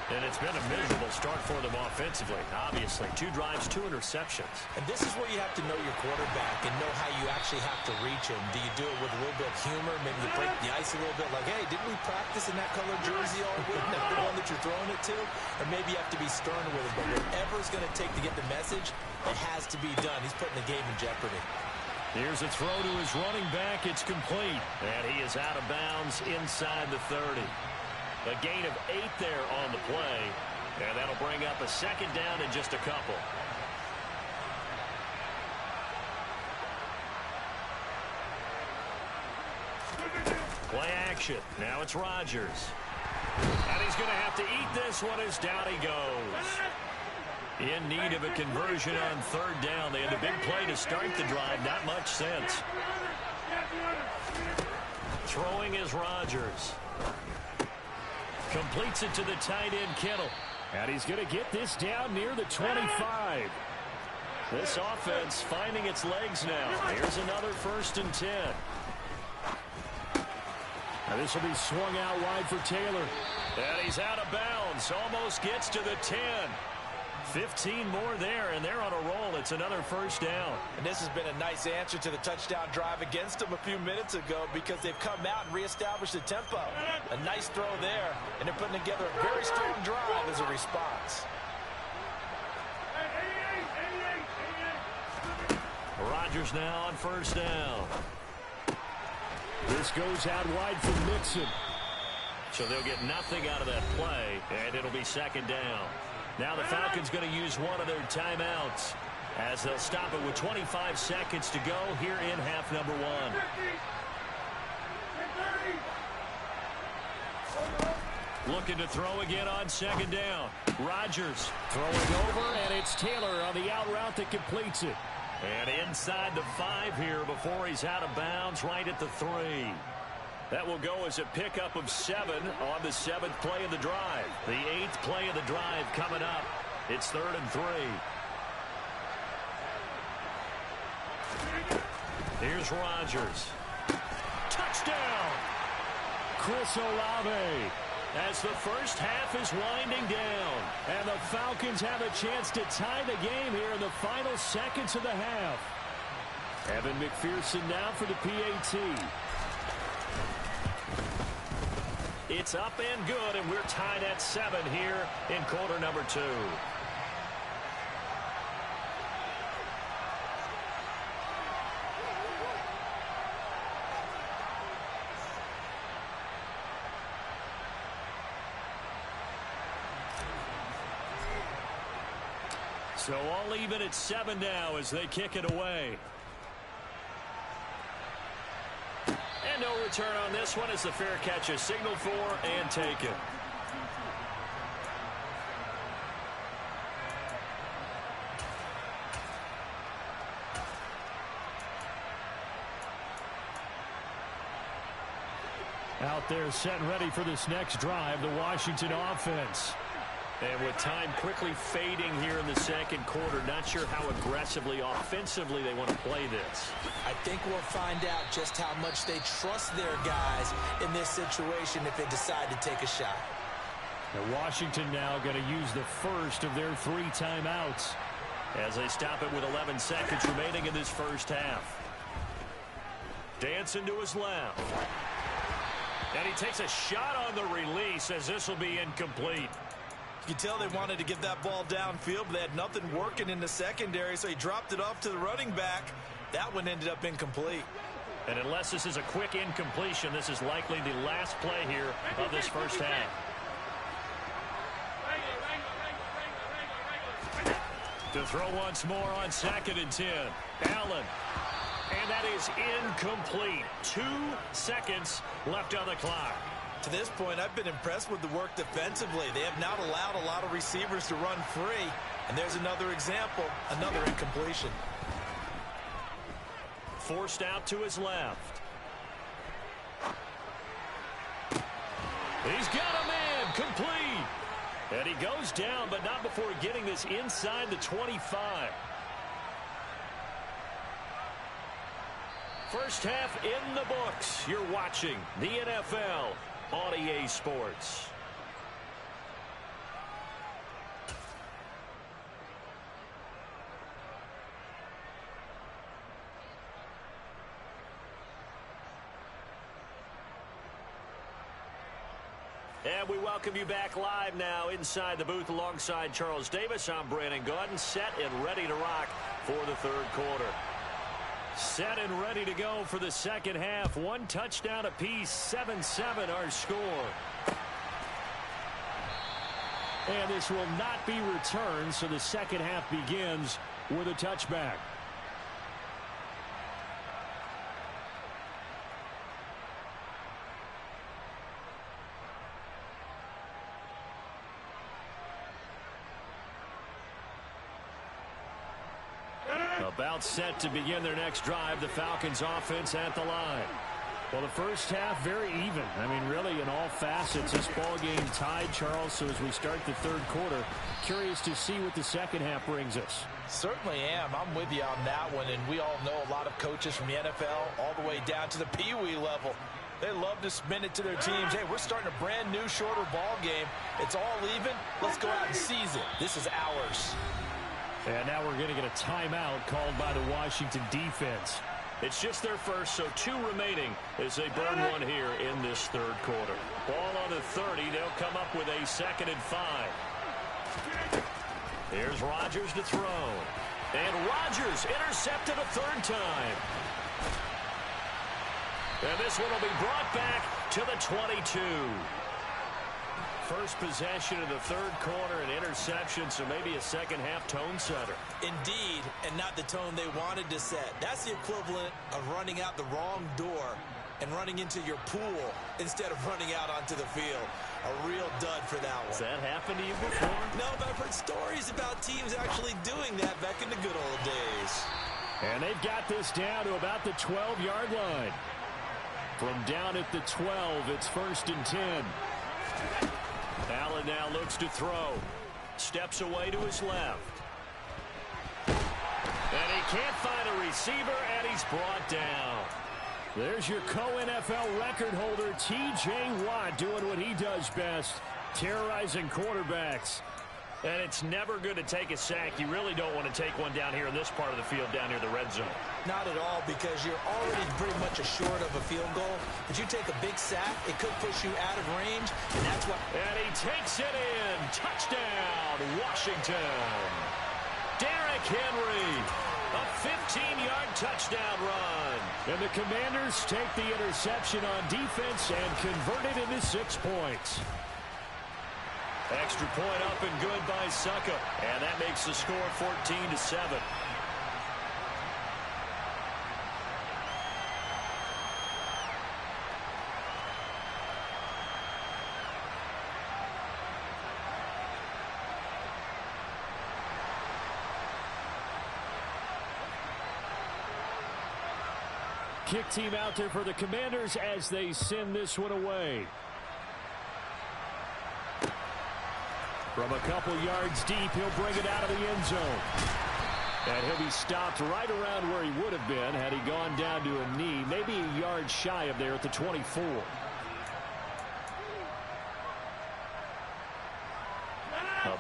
[SPEAKER 1] And it's been a miserable start for them offensively. Obviously, 2 drives, 2 interceptions.
[SPEAKER 2] And this is where you have to know your quarterback and know how you actually have to reach him. Do you do it with a little bit of humor? Maybe you break the ice a little bit like, hey, didn't we practice in that color jersey all week? That's the one that you're throwing it to? Or maybe you have to be stern with him. But whatever it's going to take to get the message, it has to be done. He's putting the game in jeopardy.
[SPEAKER 1] Here's a throw to his running back. It's complete. And he is out of bounds inside the 30. A gain of 8 there on the play. And that'll bring up a second down in just a couple. Play action. Now it's Rodgers. And he's going to have to eat this one as down he goes. In need of a conversion on third down. They had a big play to start the drive. Not much sense. Throwing is Rodgers. Completes it to the tight end, Kittle. And he's going to get this down near the 25. This offense finding its legs now. Here's another 1st and 10. And this will be swung out wide for Taylor. And he's out of bounds. Almost gets to the 10. 15 more there, and they're on a roll. It's another first down.
[SPEAKER 5] And this has been a nice answer to the touchdown drive against them a few minutes ago because they've come out and reestablished the tempo. A nice throw there, and they're putting together a very strong drive as a response.
[SPEAKER 1] Rodgers now on first down. This goes out wide for Mixon. So they'll get nothing out of that play, and it'll be second down. Now the Falcons going to use one of their timeouts as they'll stop it with 25 seconds to go here in half number 1. Looking to throw again on second down. Rodgers throwing over, and it's Taylor on the out route that completes it. And inside the 5 here before he's out of bounds right at the 3. That will go as a pickup of 7 on the 7th play of the drive. The 8th play of the drive coming up. It's 3rd and 3. Here's Rodgers. Touchdown! Chris Olave. As the first half is winding down. And the Falcons have a chance to tie the game here in the final seconds of the half. Evan McPherson now for the PAT. It's up and good, and we're tied at 7 here in quarter number 2. So all even at 7 now as they kick it away. And
[SPEAKER 6] no return on this one as the fair catch is signaled for and taken.
[SPEAKER 1] Out there set and ready for this next drive, the Washington offense.
[SPEAKER 6] And with time quickly fading here in the second quarter, not sure how aggressively, offensively they want to play this.
[SPEAKER 2] I think we'll find out just how much they trust their guys in this situation if they decide to take a shot.
[SPEAKER 1] Now Washington now going to use the first of their 3 timeouts
[SPEAKER 6] as they stop it with 11 seconds remaining in this first half. Dancing to his left. And he takes a shot on the release as this will be incomplete.
[SPEAKER 2] You can tell they wanted to get that ball downfield, but they had nothing working in the secondary, so he dropped it off to the running back. That one ended up incomplete.
[SPEAKER 6] And unless this is a quick incompletion, this is likely the last play here of this first half.
[SPEAKER 1] To throw once more on 2nd and 10. Allen.
[SPEAKER 6] And that is incomplete. 2 seconds left on the clock.
[SPEAKER 2] To this point, I've been impressed with the work defensively. They have not allowed a lot of receivers to run free. And there's another example, another incompletion.
[SPEAKER 6] Forced out to his left.
[SPEAKER 1] He's got a man, complete. And he goes down, but not before getting this inside the 25. First half in the books. You're watching the NFL on EA Sports.
[SPEAKER 6] And we welcome you back live now inside the booth alongside Charles Davis. I'm Brandon Gaudin, set and ready to rock for the third quarter. Set and ready to go for the second half. 1 touchdown apiece, 7-7 our score. And this will not be returned, so the second half begins with a touchback. About set to begin their next drive, the Falcons offense at the line. Well, the first half very even. I mean, really in all facets, this ball game tied, Charles. So as we start the third quarter, curious to see what the second half brings us.
[SPEAKER 2] Certainly am. I'm with you on that one. And we all know a lot of coaches from the NFL all the way down to the Pee Wee level. They love to spin it to their teams. Hey, we're starting a brand new, shorter ball game. It's all even. Let's go out and seize it. This is ours.
[SPEAKER 1] And now we're going to get a timeout called by the Washington defense.
[SPEAKER 6] It's just their first, so 2 remaining as they burn one here in this third quarter. Ball on the 30. They'll come up with a 2nd and 5. Here's Rodgers to throw. And Rodgers intercepted a 3rd time. And this one will be brought back to the 22. First possession of the third quarter, an interception, so maybe a second half tone setter.
[SPEAKER 2] Indeed, and not the tone they wanted to set. That's the equivalent of running out the wrong door and running into your pool instead of running out onto the field. A real dud for that one.
[SPEAKER 6] Has that happened to you before?
[SPEAKER 2] No, but I've heard stories about teams actually doing that back in the good old days.
[SPEAKER 1] And they've got this down to about the 12-yard line. From down at the 12, it's 1st and 10. Allen now looks to throw. Steps away to his left. And he can't find a receiver, and he's brought down. There's your co-NFL record holder, T.J. Watt, doing what he does best, terrorizing quarterbacks. And it's never good to take a sack. You really don't want to take one down here in this part of the field, down near the red zone.
[SPEAKER 2] Not at all, because you're already pretty much assured of a field goal. But you take a big sack, it could push you out of range, and that's what...
[SPEAKER 1] And he takes it in. Touchdown, Washington. Derrick Henry, a 15-yard touchdown run. And the Commanders take the interception on defense and convert it into 6 points. Extra point up and good by Succa. And that makes the score 14-7. Kick team out there for the Commanders as they send this one away. From a couple yards deep, he'll bring it out of the end zone. And he'll be stopped right around where he would have been had he gone down to a knee, maybe a yard shy of there at the 24.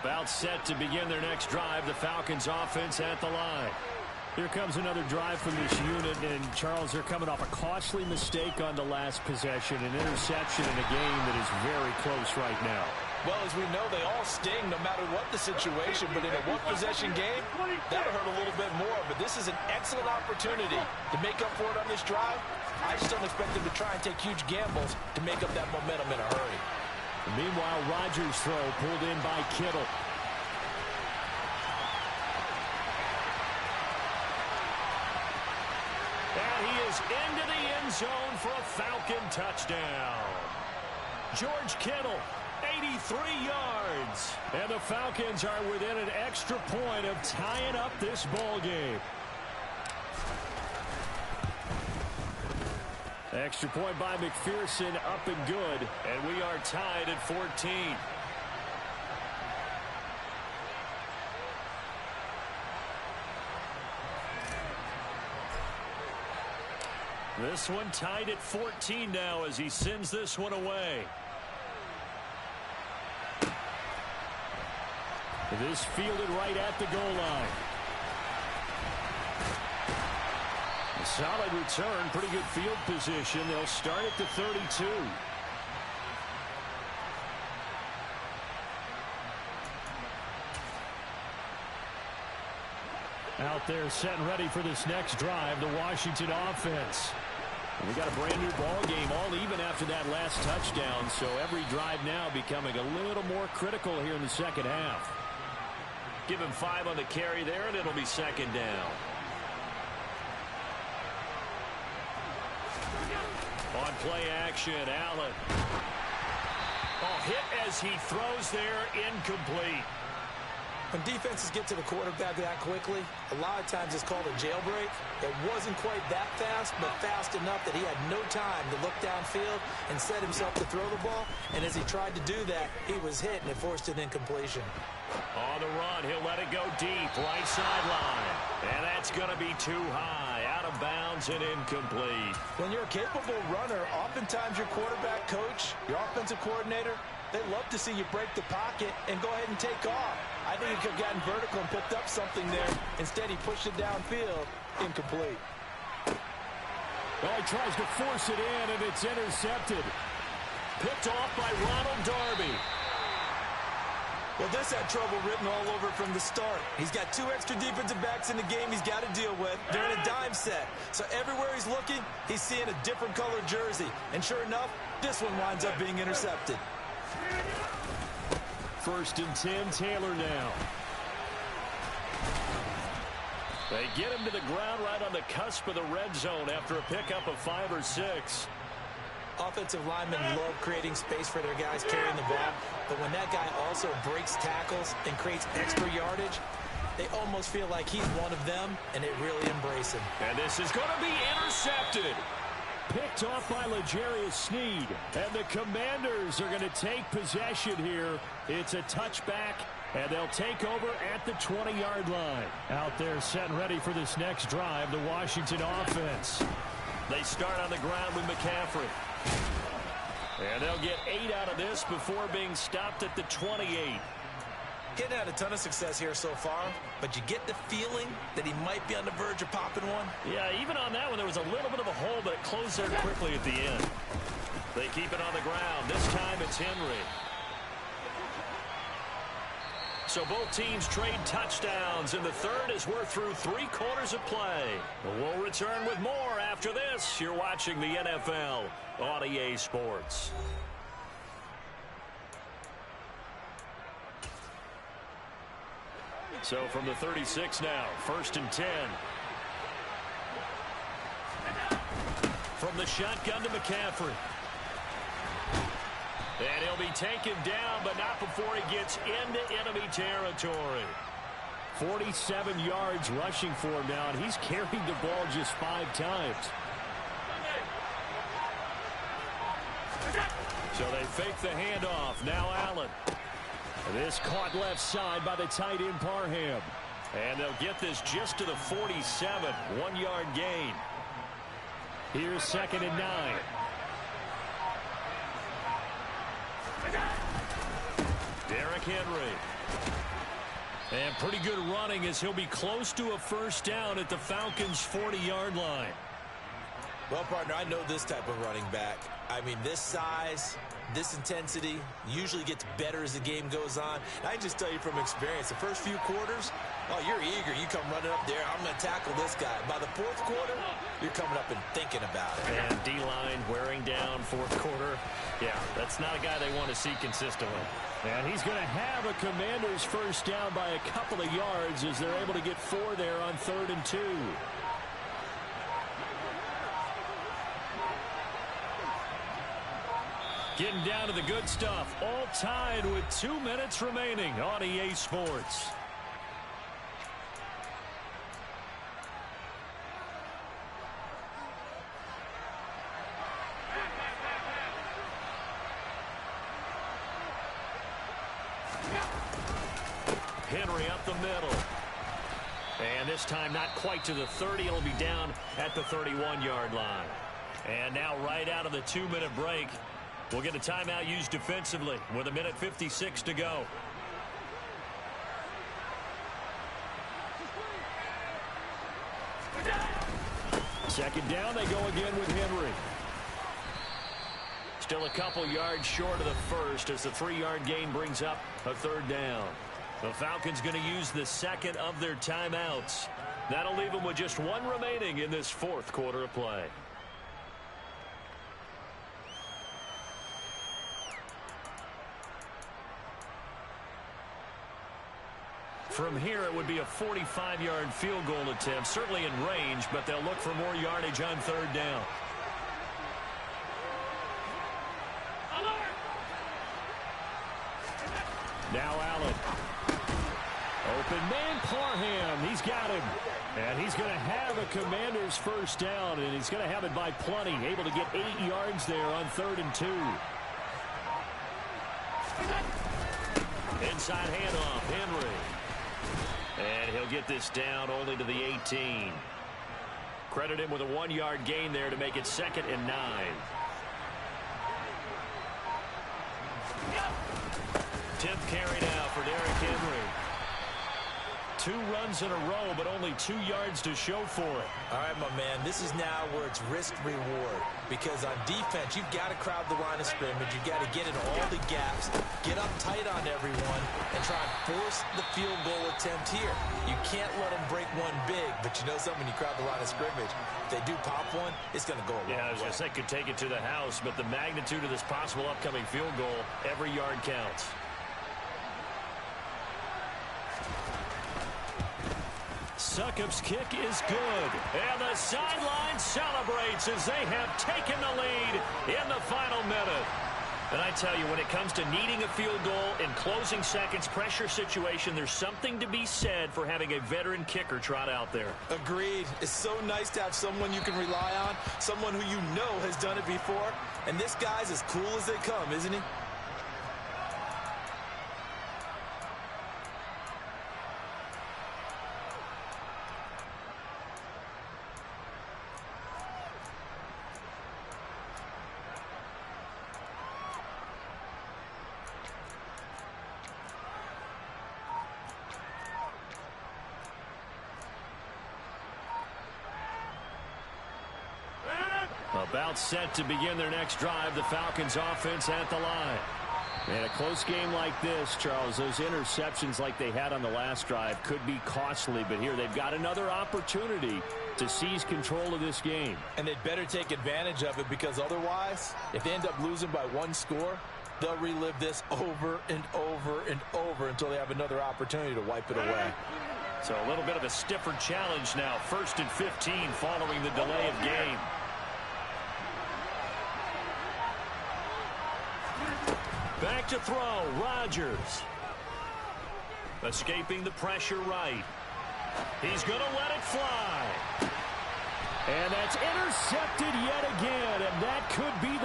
[SPEAKER 1] About set to begin their next drive, the Falcons offense at the line. Here comes another drive from this unit, and Charles, they're coming off a costly mistake on the last possession, an interception in a game that is very close right now.
[SPEAKER 5] Well, as we know, they all sting no matter what the situation, but in a one-possession game, that'll hurt a little bit more. But this is an excellent opportunity to make up for it on this drive. I just don't expect them to try and take huge gambles to make up that momentum in a hurry.
[SPEAKER 1] Meanwhile, Rodgers' throw pulled in by Kittle. And he is into the end zone for a Falcon touchdown. George Kittle, 83 yards. And the Falcons are within an extra point of tying up this ball game. Extra point by McPherson, up and good. And we are tied at 14. This one tied at 14 now as he sends this one away. This fielded right at the goal line. A solid return, pretty good field position. They'll start at the 32. Out there set and ready for this next drive, the Washington offense. We got a brand new ball game, all even after that last touchdown, so every drive now becoming a little more critical here in the second half. Give him 5 on the carry there, and it'll be second down. On play action, Allen. Oh, hit as he throws there, incomplete.
[SPEAKER 2] When defenses get to the quarterback that quickly, a lot of times it's called a jailbreak. It wasn't quite that fast, but fast enough that he had no time to look downfield and set himself to throw the ball. And as he tried to do that, he was hit, and it forced an incompletion.
[SPEAKER 1] On the run, he'll let it go deep, right sideline. And that's going to be too high, out of bounds and incomplete.
[SPEAKER 2] When you're a capable runner, oftentimes your quarterback coach, your offensive coordinator, they love to see you break the pocket and go ahead and take off. I think he could have gotten vertical and picked up something there. Instead, he pushed it downfield. Incomplete.
[SPEAKER 1] Oh, he tries to force it in, and it's intercepted. Picked off by Ronald Darby.
[SPEAKER 2] Well, this had trouble written all over from the start. He's got 2 extra defensive backs in the game he's got to deal with. They're in a dime set. So everywhere he's looking, he's seeing a different colored jersey. And sure enough, this one winds up being intercepted.
[SPEAKER 1] 1st and 10, Taylor now. They get him to the ground right on the cusp of the red zone after a pickup of 5 or 6.
[SPEAKER 2] Offensive linemen love creating space for their guys carrying the ball, but when that guy also breaks tackles and creates extra yardage, they almost feel like he's one of them, and they really embrace him.
[SPEAKER 1] And this is going to be intercepted. Picked off by L'Jarius Sneed. And the Commanders are going to take possession here. It's a touchback, and they'll take over at the 20-yard line. Out there set and ready for this next drive, the Washington offense. They start on the ground with McCaffrey. And they'll get 8 out of this before being stopped at the 28.
[SPEAKER 2] Getting had a ton of success here so far, but you get the feeling that he might be on the verge of popping one.
[SPEAKER 1] Yeah, even on that one, there was a little bit of a hole, but it closed there quickly at the end. They keep it on the ground. This time it's Henry. So both teams trade touchdowns, and the third as we're through 3 quarters of play. We'll return with more after this. You're watching the NFL on EA Sports. So from the 36 now, 1st and 10. From the shotgun to McCaffrey. And he'll be taken down, but not before he gets into enemy territory. 47 yards rushing for him now, and he's carried the ball just 5 times. So they fake the handoff. Now Allen. This caught left side by the tight end Parham. And they'll get this just to the 47. 1-yard gain. Here's 2nd and 9. Derrick Henry. And pretty good running as he'll be close to a first down at the Falcons' 40-yard line.
[SPEAKER 2] Well, partner, I know this type of running back. I mean, this size, this intensity usually gets better as the game goes on. And I can just tell you from experience, the first few quarters, oh, you're eager. You come running up there, I'm going to tackle this guy. By the 4th quarter, you're coming up and thinking about it.
[SPEAKER 1] And D-line wearing down 4th quarter. Yeah, that's not a guy they want to see consistently. And he's going to have a Commanders first down by a couple of yards as they're able to get 4 there on 3rd and 2. Getting down to the good stuff. All tied with 2 minutes remaining on EA Sports. Henry up the middle. And this time not quite to the 30. It'll be down at the 31-yard line. And now right out of the 2-minute break, we'll get a timeout used defensively with 1:56 to go. Second down, they go again with Henry. Still a couple yards short of the first as the 3-yard gain brings up a 3rd down. The Falcons going to use the 2nd of their timeouts. That'll leave them with just 1 remaining in this 4th quarter of play. From here, it would be a 45-yard field goal attempt, certainly in range, but they'll look for more yardage on 3rd down. Now Allen. Open man, Parham. He's got him. And he's going to have a Commanders first down, and he's going to have it by plenty. Able to get 8 yards there on 3rd and 2. Inside handoff, Henry. And he'll get this down only to the 18. Credit him with a 1-yard gain there to make it 2nd and 9. Tenth carry now for Derrick Henry. 2 runs in a row, but only 2 yards to show for it.
[SPEAKER 2] All right, my man, this is now where it's risk-reward. Because on defense, you've got to crowd the line of scrimmage. You've got to get in all the gaps, get up tight on everyone, and try and force the field goal attempt here. You can't let them break one big, but you know something, when you crowd the line of scrimmage, if they do pop one, it's going to go a long way.
[SPEAKER 1] Yeah, I was going to say, could take it to the house, but the magnitude of this possible upcoming field goal, every yard counts. Succop's kick is good. And the sideline celebrates as they have taken the lead in the final minute. And I tell you, when it comes to needing a field goal in closing seconds, pressure situation, there's something to be said for having a veteran kicker trot out there.
[SPEAKER 2] Agreed. It's so nice to have someone you can rely on, someone who you know has done it before. And this guy's as cool as they come, isn't he?
[SPEAKER 1] About set to begin their next drive, the Falcons offense at the line. And a close game like this, Charles, those interceptions like they had on the last drive could be costly, but here they've got another opportunity to seize control of this game.
[SPEAKER 2] And they'd better take advantage of it, because otherwise, if they end up losing by 1 score, they'll relive this over and over and over until they have another opportunity to wipe it away.
[SPEAKER 1] So a little bit of a stiffer challenge now. 1st and 15 following the delay of game. Back to throw, Rodgers. Escaping the pressure right. He's going to let it fly. And that's intercepted yet again, and that could be